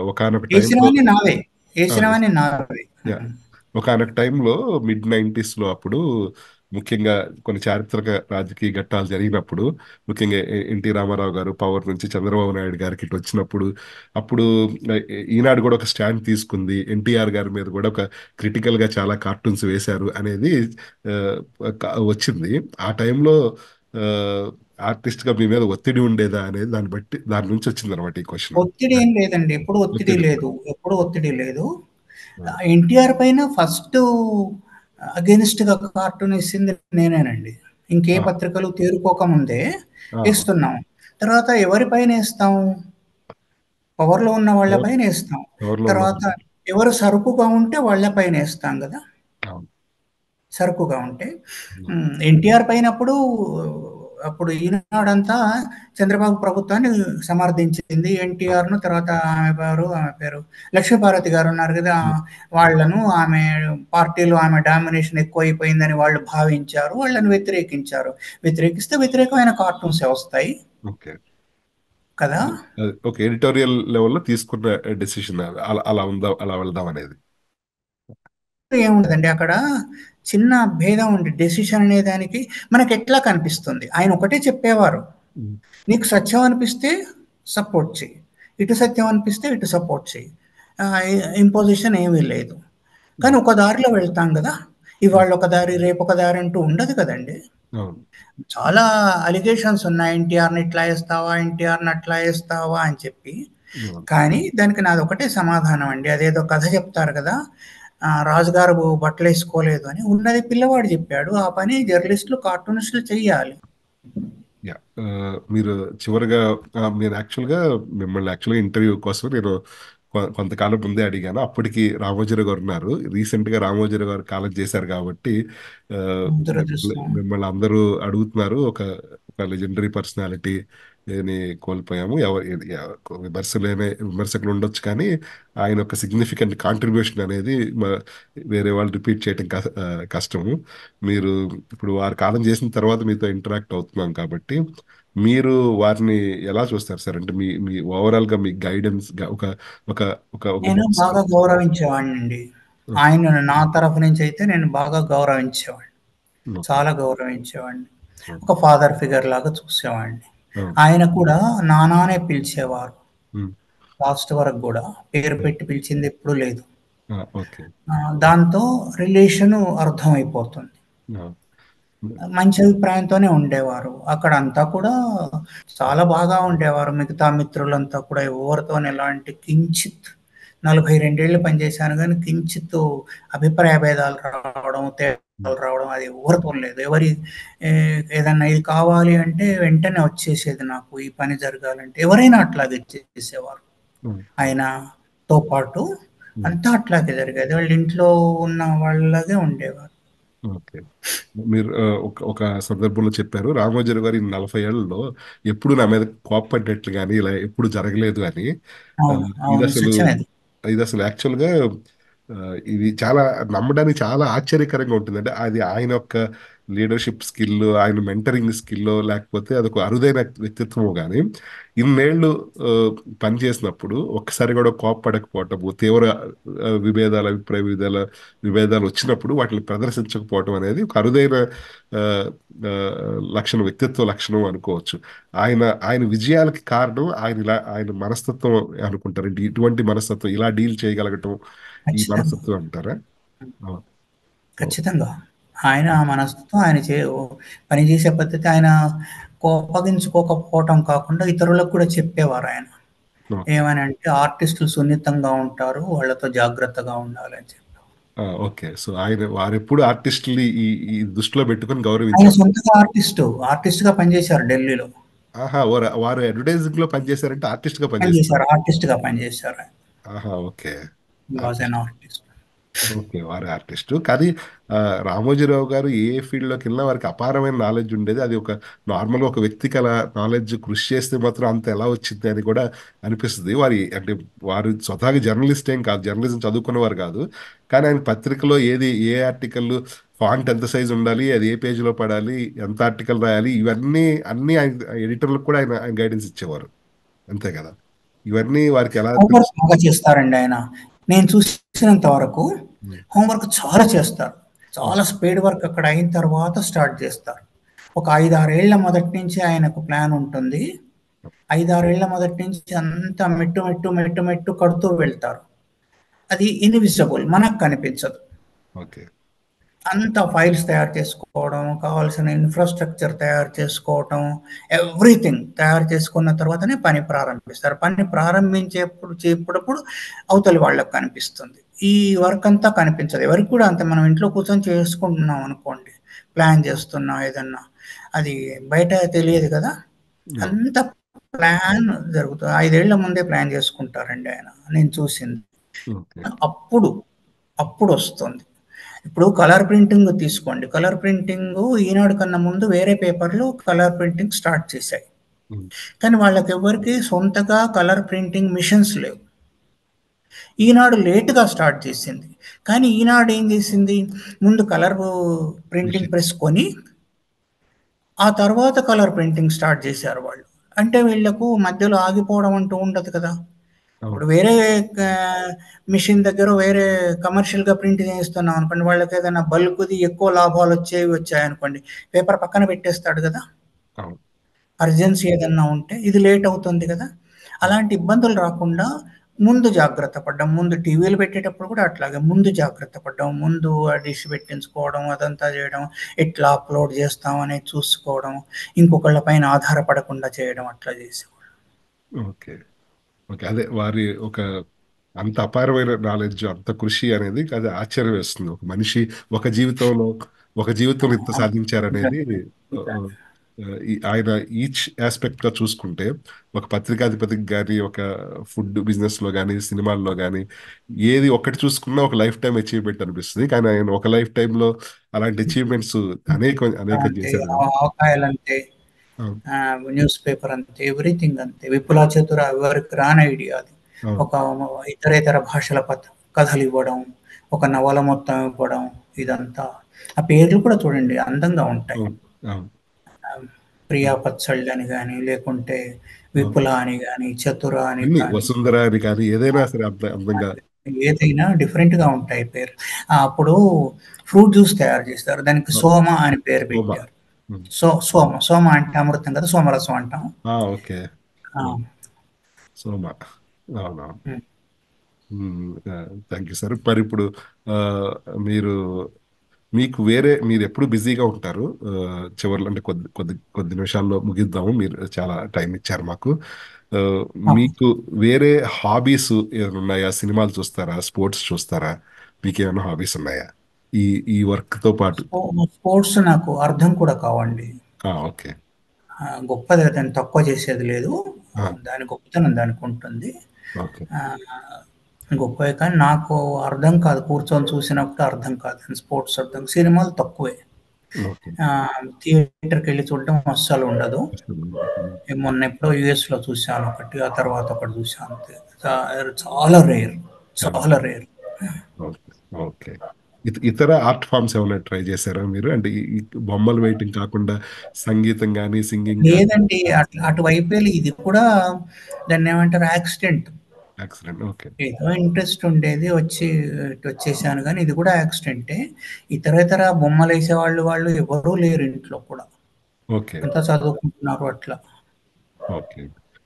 ఒకానొక టైంలో ఏసినవన్నీ నావే. ఆ! ఏసినవన్నీ నావే. యాహ్! ఒకానొక టైంలో మిడ్ 90స్‌లో అప్పుడు ముఖ్యంగా కొన్ని చారిత్రక రాజకీయ ఘట్టాలు జరిగినప్పుడు, ముఖ్యంగా ఎన్టీ రామారావు గారు పవర్ నుంచి చంద్రబాబు నాయుడు గారికి ఇటొచ్చినప్పుడు, అప్పుడు ఈనాడు గూడా ఒక స్టాండ్ తీసుకుంది. ఎన్టీఆర్ గారి మీద గూడా ఒక క్రిటికల్‌గా చాలా కార్టూన్స్ వేశారు అనేది ఆహ్, వచ్చింది. ఆ టైంలో ఆహ్, ఆర్టిస్ట్‌గా మీ మీద ఒత్తిడి ఉండేదా అనేది దాన్ని బట్టి దాని నుంచి వచ్చిందనమాట ఈ క్వెషన్. ఒత్తిడి ఏం లేదండి. ఎప్పుడు ఒత్తిడి ఒత్తిడి లేదు. ఎప్పుడు ఒత్తిడి లేదు. ఆ! ఎన్టీఆర్ పైన ఫస్టు అగెయిన్స్ట్‌గా కార్టూన్ ఏసింది నేనేనండి. ఇంకే ఆ! పత్రికలు తేరుకోకముందే ఆ! ఏస్తున్నాం. తర్వాత ఎవరి పైనేస్తాం? పవర్‌లో ఉన్న వాళ్ళ ఎవరు పైనేస్తాం. ఎవరిలో తర్వాత ఉన్నారు? ఎవరు సరుకుగా ఉంటే వాళ్ళ పైనేస్తాం గదా! అవును. సరుకుగా ఉంటే. హ్మ్. ఎన్టీఆర్ పైనప్పుడు అప్పుడు ఈనాడంతా చంద్రబాబు ప్రభుత్వాన్ని సమర్థించింది. ఎన్టీఆర్‌ను తర్వాత ఆమె పేరు లక్ష్మీపార్వతి గారున్నారు గదా! హ్మ్. వాళ్ళను ఆమె పార్టీలో ఆమె డామినేషన్ ఎక్కువైపోయిందని వాళ్ళు భావించారు. వాళ్ళని వ్యతిరేకించారు. వ్యతిరేకిస్తే వ్యతిరేకమైన కార్టూన్సే వస్తాయి ఓకే. కదా! ఓకే. ఎడిటోరియల్ లెవెల్‌లో తీసుకున్న డెసిషన్ అలా అలా ఉందాం అలా వెళ్దాం అనేది. ఏముండదండి అక్కడ చిన్న భేదం ఉంది. డెసిషన్ అనే దానికి మనకెట్లా కనిపిస్తుంది. ఆయన ఒకటే చెప్పేవారు. హ్మ్. నీకు సత్యం అనిపిస్తే సపోర్ట్ చెయ్యి. ఇటు సత్యం అనిపిస్తే ఇటు సపోర్ట్ చెయ్యి. ఇంపోజిషన్ ఏమీ లేదు. కానీ హ్మ్. ఒక దారిలో వెళ్తాం గదా! హ్మ్. ఇవాళ ఒక దారి, రేపొక దారి అంటూ ఉండదు కదండీ! అవును. చాలా అలిగేషన్స్ ఉన్నాయి. ఎన్టీఆర్‌ని ఇట్లా ఏస్తావా? ఎన్టీఆర్‌ని అట్లా ఏస్తావా? అని చెప్పి. అవును. కానీ దానికి నాదొకటే సమాధానం అండి. అదేదో కథ చెప్తారు గదా! రాజుగారు బట్టలేసుకోలేదు అని. ఉన్నది పిల్లవాడు జెప్పాడు. ఆ పని జర్నలిస్టులు, కార్టూనిస్టులు చెయ్యాలి. యాహ్! మీరు చివరగా నేను మిమ్మల్ని ఇంటర్వ్యూ కోసం నేను కొంతకాలం ముందే అడిగాను. అప్పటికి రామోజీరావు గారున్నారు. రీసెంట్‌గా రామోజీరావు గారు కాలం చేశారు కాబట్టి మిమ్మల్ని దురదృష్టం. మిమ్మల్ని అందరూ అడుగుతున్నారు. ఒక లెజెండరీ పర్సనాలిటీని కోల్పోయాము. విమర్శకులు ఉండొచ్చు కానీ, ఆయన ఒక సిగ్నిఫికెంట్ కాంట్రిబ్యూషన్ అనేది వేరే వాళ్ళు రిపీట్ చేయడం కష్టము. మీరు ఇప్పుడు వారు కాలం చేసిన తర్వాత మీతో ఇంటరాక్ట్ అవుతున్నాం కాబట్టి, మీరు వారిని ఎలా చూస్తారు సార్? అంటే మీ మీ ఓవరాల్‌గా మీ గైడెన్స్ ఒక ఒక ఒక నేను బాక్స్ బాగా గౌరవించేవాడినండి. ఆయనను నా తరఫు నుంచయితే నేను బాగా గౌరవించేవాడిని. ఓకే. చాలా గౌరవించేవాడిని. హ్మ్. ఒక ఫాదర్ ఫిగర్ లాగా చూసేవాడిని. అవును. ఆయన కూడా నాన్న అనే పిలిచేవారు. హ్మ్. లాస్ట్ వరకు గూడా. పేరు హ్మ్. పెట్టి పిలిచింది ఎప్పుడు లేదు. ఓకే. దాంతో రిలేషను అర్థమైపోతుంది. ఆ! హ్మ్. మంచి అభిప్రాయంతోనే ఉండేవారు. అక్కడంతా కూడా చాలా బాగా ఉండేవారు. మిగతా మిత్రులంతా కూడా ఎవరితోని ఎలాంటి కించిత్ 42 ఏళ్ళు పనిచేశాను గానీ, కించిత్తు అభిప్రాయ భేదాలు రావడం, హ్మ్. తేడాలు రావడం అది ఎవరితోని లేదు. ఏదన్నా ఇది కావాలి అంటే వెంటనే వచ్చేసేది నాకు ఈ పని జరగాలంటే. ఎవరైనా అట్లాగే చేసేవారు. హ్మ్. ఆయనతో పాటు హ్మ్. అంతా అట్లాగే జరిగేది. వాళ్ళ ఇంట్లో ఉన్న వాళ్ళలాగే ఉండేవారు. ఓకే. మీరు ఒక ఒక సందర్భంలో చెప్పారు. 'రామోజీరావు గారు ఈ 40 ఏళ్లలో ఎప్పుడు నా మీద కోప్పడినట్లు గాని, ఇలా ఎప్పుడు జరగలేదు అని. అవును. ఆహ్, అవును. ఇదసలు సత్యమే అది. ఇదసలు యాక్చువల్‌గా ఇది చాలా నమ్మడానికి చాలా ఆశ్చర్యకరంగా ఉంటుంది. అంటే అది ఆయన యొక్క లీడర్‌షిప్ స్కిల్, ఆయన మెంటరింగ్ స్కిల్లో లేకపోతే అదొక అరుదైన వ్యక్తిత్వమో గాని, ఇన్నేళ్లు ఆహ్, పని చేసినప్పుడు ఒక్కసారి కూడా కోప్పడకపోవటము, తీవ్ర అభిప్రాయ విభేదాలు వచ్చినప్పుడు వాటిని ప్రదర్శించకపోవటం అనేది ఒక అరుదైన ఆహ్, లక్షణం, వ్యక్తిత్వ లక్షణం అనుకోవచ్చు. ఆయన ఆయన విజయాలకి కారణం ఆయన మనస్తత్వం అనుకుంటారండి. ఇటువంటి మనస్తత్వం ఇలా డీల్ చేయగలగటం ఈ ఖచ్చితంగా. మనస్తత్వం అంటారా? ఆ! ఓహ్! ఖచ్చితంగా. ఆయన హ్మ్. మనస్తత్వం, ఆయన పని చేసే పద్ధతి, ఆయన కోపగించుకోకపోవటం కాకుండా ఇతరులకు కూడా చెప్పేవారాయన. ఓకే. ఏమనంటే ఆర్టిస్టులు సున్నితంగా ఉంటారు. వాళ్ళతో జాగ్రత్తగా ఉండాలని చెప్పి. ఓకే. సో, వారెప్పుడు ఆర్టిస్ట్‌లని ఈ ఈ దృష్టిలో పెట్టుకొని ఆయన గౌరవించారు. సొంతగా ఆర్టిస్టు. ఆర్టిస్ట్‌గా పనిచేశారు ఢిల్లీలో. ఆహా! వారు అడ్వర్టైజింగ్‌లో పనిచేసారంటే ఆర్టిస్ట్‌గా పనిచేసారా? పనిచేశారు. ఆర్టిస్ట్‌గా పనిచేశారాయన. ఆహా! Okay. He was an artist. Artist. Okay. వారు ఆర్టిస్టు. కానీ 'రామోజీరావు' గారు ఏ ఫీల్డ్‌లోకెళ్ళినా వారికి అపారమైన నాలెడ్జ్ ఉండేది. అది నార్మల్‌గా ఒక వ్యక్తికి అలా నాలెడ్జ్ కృషి చేస్తే మాత్రం అంత ఎలా వచ్చిద్ది అని కూడా అనిపిస్తది. వారు స్వతహాగా జర్నలిస్ట్ ఏం కాదు. జర్నలిజం చదువుకున్నవారు కాదు. కానీ ఆయన పత్రికలో ఏ ఆర్టికల్ ఫాంట్ ఎంత సైజ్ ఉండాలి, అది ఏ పేజ్‌లో పడాలి, ఎంత ఆర్టికల్ రాయాలి, అన్ని ఆయన ఎడిటర్‌లకు కూడా ఆయన గైడెన్స్ ఇచ్చేవారు. అంతే కదా! ఇవన్నీ వారికి ఎలా హోంవర్క్ తెలుసు? బాగా చేస్తారండి ఆయన. నేను చూసినంత వరకు ఉమ్, హోంవర్క్ చాలా చేస్తారు. ఉమ్, చాలా స్పీడ్ వర్క్ అక్కడ అయిన తర్వాత స్టార్ట్ చేస్తారు. ఒక 5, 6 ఏళ్ల మొదటి నుంచి ఆయనకు ప్లాన్ ఉంటుంది. 5, 6 ఏళ్ల మొదటి నుంచి అంతా మెట్టు, మెట్టు, మెట్టు, మెట్టు కడుతూ వెళ్తారు. అది ఇన్విజిబుల్. మనకు కనిపించదు. ఓకే. అంతా ఫైల్స్ తయారు చేసుకోవడం, కావాల్సిన ఇన్‌ఫ్రాస్ట్రక్చర్ తయారు చేసుకోవటం, ఎవ్రీథింగ్ తయారు చేసుకున్న తర్వాతనే పని ప్రారంభిస్తారు. పని ప్రారంభించేప్పుడు చేప్పుడప్పుడు అవతలి వాళ్ళకి కనిపిస్తుంది. ఈ వర్క్ అంతా కనిపించదు. ఎవరికి కూడా అంతే. మనం ఇంట్లో కూర్చొని చేసుకుంటున్నాం అనుకోండి. ప్లాన్ చేస్తున్నా ఏదన్నా. అది బయట తెలియదు కదా! అవును. అంత ప్లాన్ జరుగుతది. 5 ఏళ్ల ముందే ప్లాన్ చేసుకుంటారండి ఆయన. నేను చూసింది. ఓకే. అప్పుడు, అప్పుడొస్తుంది. ఇప్పుడు కలర్ ప్రింటింగ్ తీసుకోండి. కలర్ ప్రింటింగ్ ఈనాడు కన్నా ముందు వేరే పేపర్‌లు కలర్ ప్రింటింగ్ స్టార్ట్ చేశాయి. ఉమ్, కానీ వాళ్ళకెవ్వరికీ సొంతగా కలర్ ప్రింటింగ్ మిషన్స్ లేవు. ఈనాడు లేట్‌గా స్టార్ట్ చేసింది. కానీ ఈనాడు ఏం చేసింది? ముందు కలర్ ప్రింటింగ్ మిషన్. ప్రెస్ కొని, ఆ తర్వాత కలర్ ప్రింటింగ్ స్టార్ట్ చేశారు వాళ్ళు. అంటే వీళ్ళకు మధ్యలో ఆగిపోవడం అంటూ ఉండదు కదా! అవును. ఇప్పుడు వేరే ఆహ్, మెషిన్ దగ్గర వేరే కమర్షియల్‌గా ప్రింట్ చేయిస్తున్నాం అనుకోండి. వాళ్ళకేదైనా బల్క్‌ది ఎక్కువ లాభాలొచ్చేవి వచ్చాయనుకోండి. పేపర్ పక్కన పెట్టేస్తాడు గదా! అవును. అర్జెన్సీ ఏదన్నా ఉంటే. ఇది లేట్ అవుతుంది గదా! ఉమ్, అలాంటి ఇబ్బందులు రాకుండా ముందు జాగ్రత్త పడ్డాం. ముందు టీవీలు పెట్టేటప్పుడు కూడా అట్లాగే ముందు జాగ్రత్త పడ్డాం. ముందు ఆ డిష్ పెట్టించుకోవడం, అదంతా జేయడం, ఎట్లా అప్‌లోడ్ చేస్తాం అనేది చూసుకోవడం, ఇంకొకళ్ళ పైన ఆధారపడకుండా చేయడం అట్లా చేసేవాళ్ళం. ఓకే. ఓకే. అదే వారి ఒక అంత అపారమైన నాలెడ్జ్, అంత కృషి అనేది అది ఆశ్చర్యం వేస్తుంది. ఒక మనిషి ఒక జీవితంలో, ఒక జీవితంలో ఇంత అవును. సాధించారనేది నిజంగా. ఆహ్, నిజంగా. ఆహ్, ఆయన ఈచ్ యాస్పెక్ట్‌గా చూసుకుంటే, ఒక పత్రికాధిపతికి గాని, ఒక ఫుడ్ బిజినెస్‌లో గాని, సినిమాల్లో గాని, ఏది ఒక్కటి చూసుకున్నా ఒక లైఫ్ టైమ్ అచీవ్‌మెంట్ అనిపిస్తది. కానీ ఆయన ఒక లైఫ్ టైమ్‌లో అలాంటి అచీవ్‌మెంట్స్ అనేకం అనేకం అంతే. చేశారు కదా! ఆవకాయలంతే. అవును. న్యూస్ పేపర్ అంతే. ఎవ్రీథింగ్ అంతే. విపులా చతుర ఎవరికి రాని ఐడియా అది. అవును. ఒక ఇతరేతర భాషల కథలివ్వడం, ఒక నవల మొత్తం ఇవ్వడం ఇదంతా. ఆ పేర్లు కూడా చూడండి అందంగా ఉంటాయి. అవును. అవును. ఆహ్, ప్రియా పచ్చళ్ళు అని గాని, లేకుంటే అవును. విపుల అని గాని, చతుర అని అన్ని కానీ, వసుంధర అని కానీ ఏదైనా సరే అంత అందంగా. ఏదైనా డిఫరెంట్‌గా ఉంటాయి పేర్లు. అప్పుడు ఫ్రూట్ జ్యూస్ తయారు చేస్తారు. దానికి అవును. సోమ అని పేరు శోభ. పెట్టారు. హ్మ్. సోమ. సోమ అంటే అమృతం కదా! సోమరసం అంటాం. ఓకే. ఆ! హ్మ్. సోమ. అవునవును. హ్మ్. హ్మ్. Thank you sir. మరిప్పుడు ఆహ్, మీరు మీకు మీరెప్పుడు బిజీగా ఉంటారు. చివర్లో అంటే కొద్ది కొద్ది కొద్ది నిమిషాల్లో ముగిద్దాము. మీరు చాలా టైం ఇచ్చారు మాకు. ఆహ్, ఆ! మీకు వేరే హాబీస్ ఏమైనా ఉన్నాయా? సినిమాలు చూస్తారా? స్పోర్ట్స్ చూస్తారా? మీకేమైనా హాబీస్ ఉన్నాయా? ఈ ఈ వర్క్‌తో పాటు? స్పోర్ట్స్ నాకు అర్థం కూడా కావండి. ఓకే. గొప్పది దాన్ని తక్కువ చేసేది లేదు. ఆ! దాని గొప్పతనం దానికుంటుంది. ఓకే. ఆహ్, గొప్పే కానీ నాకు అర్థం కాదు. కూర్చొని చూసినప్పుడు అర్థం కాదు. స్పోర్ట్స్ అర్థం సినిమాలు తక్కువే. ఓకే. థియేటర్‌కెళ్ళి చూడడం అస్సలు ఉండదు. హ్మ్. మొన్న ఎప్పుడో యూఎస్‌లో చూసాను ఒకటి. ఆ తర్వాత ఒకటి చూసాను అంతే. చాలా రేర్. చాలా. చాలా రేర్. ఓకే. ఓకే. ఇతర ఆర్ట్ ఫార్మ్స్ ఏమైనా ట్రై చేశారా మీరు? అంటే ఈ బొమ్మలు వేయటం కాకుండా సంగీతం గాని, సింగింగ్ గాని, లేదండి. అటువైపే ఇది కూడా దాన్నేమంటారు యాక్సిడెంట్. యాక్సిడెంట్. ఓకే. ఏదో ఇంట్రెస్ట్ ఉండేది. ఇటొచ్చేసాను గానీ, ఇది కూడా యాక్సిడెంటే. ఇతర బొమ్మలేసేవాళ్ళు వాళ్ళు ఎవరూ లేరు ఇంట్లో కూడా. ఓకే. అంతా చదువుకుంటున్నారు అట్లా. ఓకే.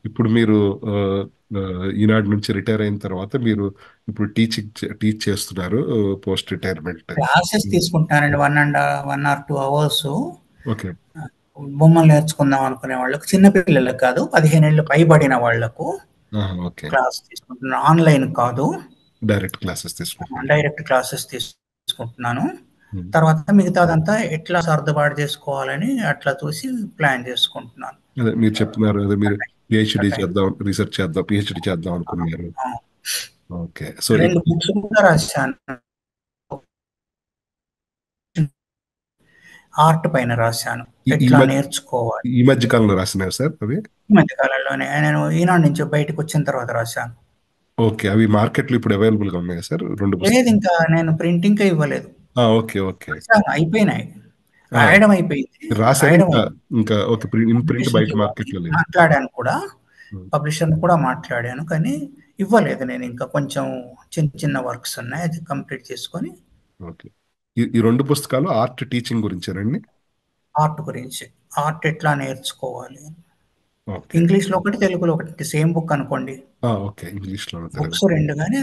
ఇప్పుడు మీరు ఆహ్, ఈనాడు నుంచి రిటైర్ అయిన తర్వాత మీరు ఇప్పుడు టీచ్ చేస్తున్నారు. Post retirement. క్లాసెస్ హ్మ్. తీసుకుంటున్నానండి. 1 ఆర్ 2 అవర్సు. ఓకే. బొమ్మలు నేర్చుకుందాం అనుకునే వాళ్ళకు, చిన్న పిల్లలకి కాదు. 15 ఏళ్ళు పైబడిన వాళ్ళకు ఓకే. క్లాస్ తీసుకుంటున్నా. ఆన్‌లైన్ కాదు. డైరెక్ట్ క్లాసెస్ తీసుకుంటున్నారు. డైరెక్ట్ క్లాసెస్ తీసుకుంటున్నాను. హ్మ్. తర్వాత మిగతాదంతా ఎట్లా సర్దుబాటు చేసుకోవాలని అట్లా చూసి ప్లాన్ చేసుకుంటున్నాను. అదే మీరు చెప్తున్నారు. అదే మీరు ఇంకా పీహెచ్‌డీ టైం. చేద్దాం, రీసెర్చ్ చేద్దాం, పీహెచ్‌డీ చేద్దాం ఆ! అనుకున్నారు. ఆ! ఓకే. సో, 2 బుక్స్ కూడా రాశాను. ఆర్ట్ పైన రాశాను. ఈ ఈ ఎట్లా మధ్య నేర్చుకోవాలి. ఈ మధ్య కాలంలో రాసినవా సార్ అవి? ఈ మధ్య కాలంలోనే నేను ఈనాడు నుంచి బయటకొచ్చిన తర్వాత రాశాను. ఓకే. అవి మార్కెట్‌లో ఇప్పుడు అవైలబుల్‌గా ఉన్నాయా సార్? 2 పుస్తకాలు? లేదింకా నేను ప్రింటింగ్‌కే ఇవ్వలేదు. ఓకే. ఓకే. రాశాను అయిపోయినాయి. ఆ! రాయడం అయిపోయింది. రాసారు రాయడం ఇంకా అయిపోయింది. ఇంకా ఓకే. ఇన్ ప్రింట్ బయట పబ్లికేషన్‌కి ఇవ్వాలి. మార్కెట్‌లో లేదు. మాట్లాడాను కూడా. హ్మ్. పబ్లిషర్‌ని కూడా మాట్లాడాను. కానీ ఇవ్వలేదు నేను ఇంకా కొంచెం చిన్న చిన్న వర్క్స్ ఉన్నాయి. అది కంప్లీట్ చేసుకొని ఓకే. ఈ 2 పుస్తకాలు ఆర్ట్ టీచింగ్ గురించేనండి? ఆర్ట్ గురించి. ఆర్ట్ ఎట్లా నేర్చుకోవాలి. ఓకే. ఇంగ్లీష్‌లో ఒకటి, తెలుగులో ఒకటి సేమ్ బుక్ అనుకోండి. ఓకే. ఇంగ్లీష్‌లోను, బుక్స్ తెలుగులో. 2 గాని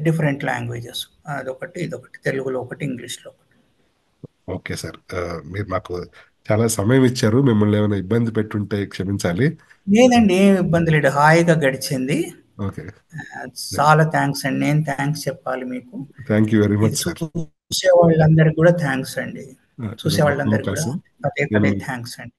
డిఫరెంట్ లాంగ్వేజెస్. అదొకటి, ఇదొకటి. తెలుగులో ఒకటి, ఇంగ్లీష్‌లో ఒకటి. Okay sir. మీరు నాకు చాలా సమయం ఇచ్చారు. మిమ్మల్ని ఏమైనా ఇబ్బంది పెట్టుంటే క్షమించాలి. లేదండి. ఏం ఇబ్బంది లేదు. హాయిగా గడిచింది. ఓకే. చాలా థాంక్స్ అండి. నేను థాంక్స్ చెప్పాలి మీకు. థాంక్ యూ వెరీ ఇది మచ్ సార్. చూసే వాళ్ళందరికి గూడా థాంక్స్ అండి. చూసే ఇదొక వాళ్ళందరికి గూడా అవకాశం. పదే నేను పదే థాంక్స్ అండి.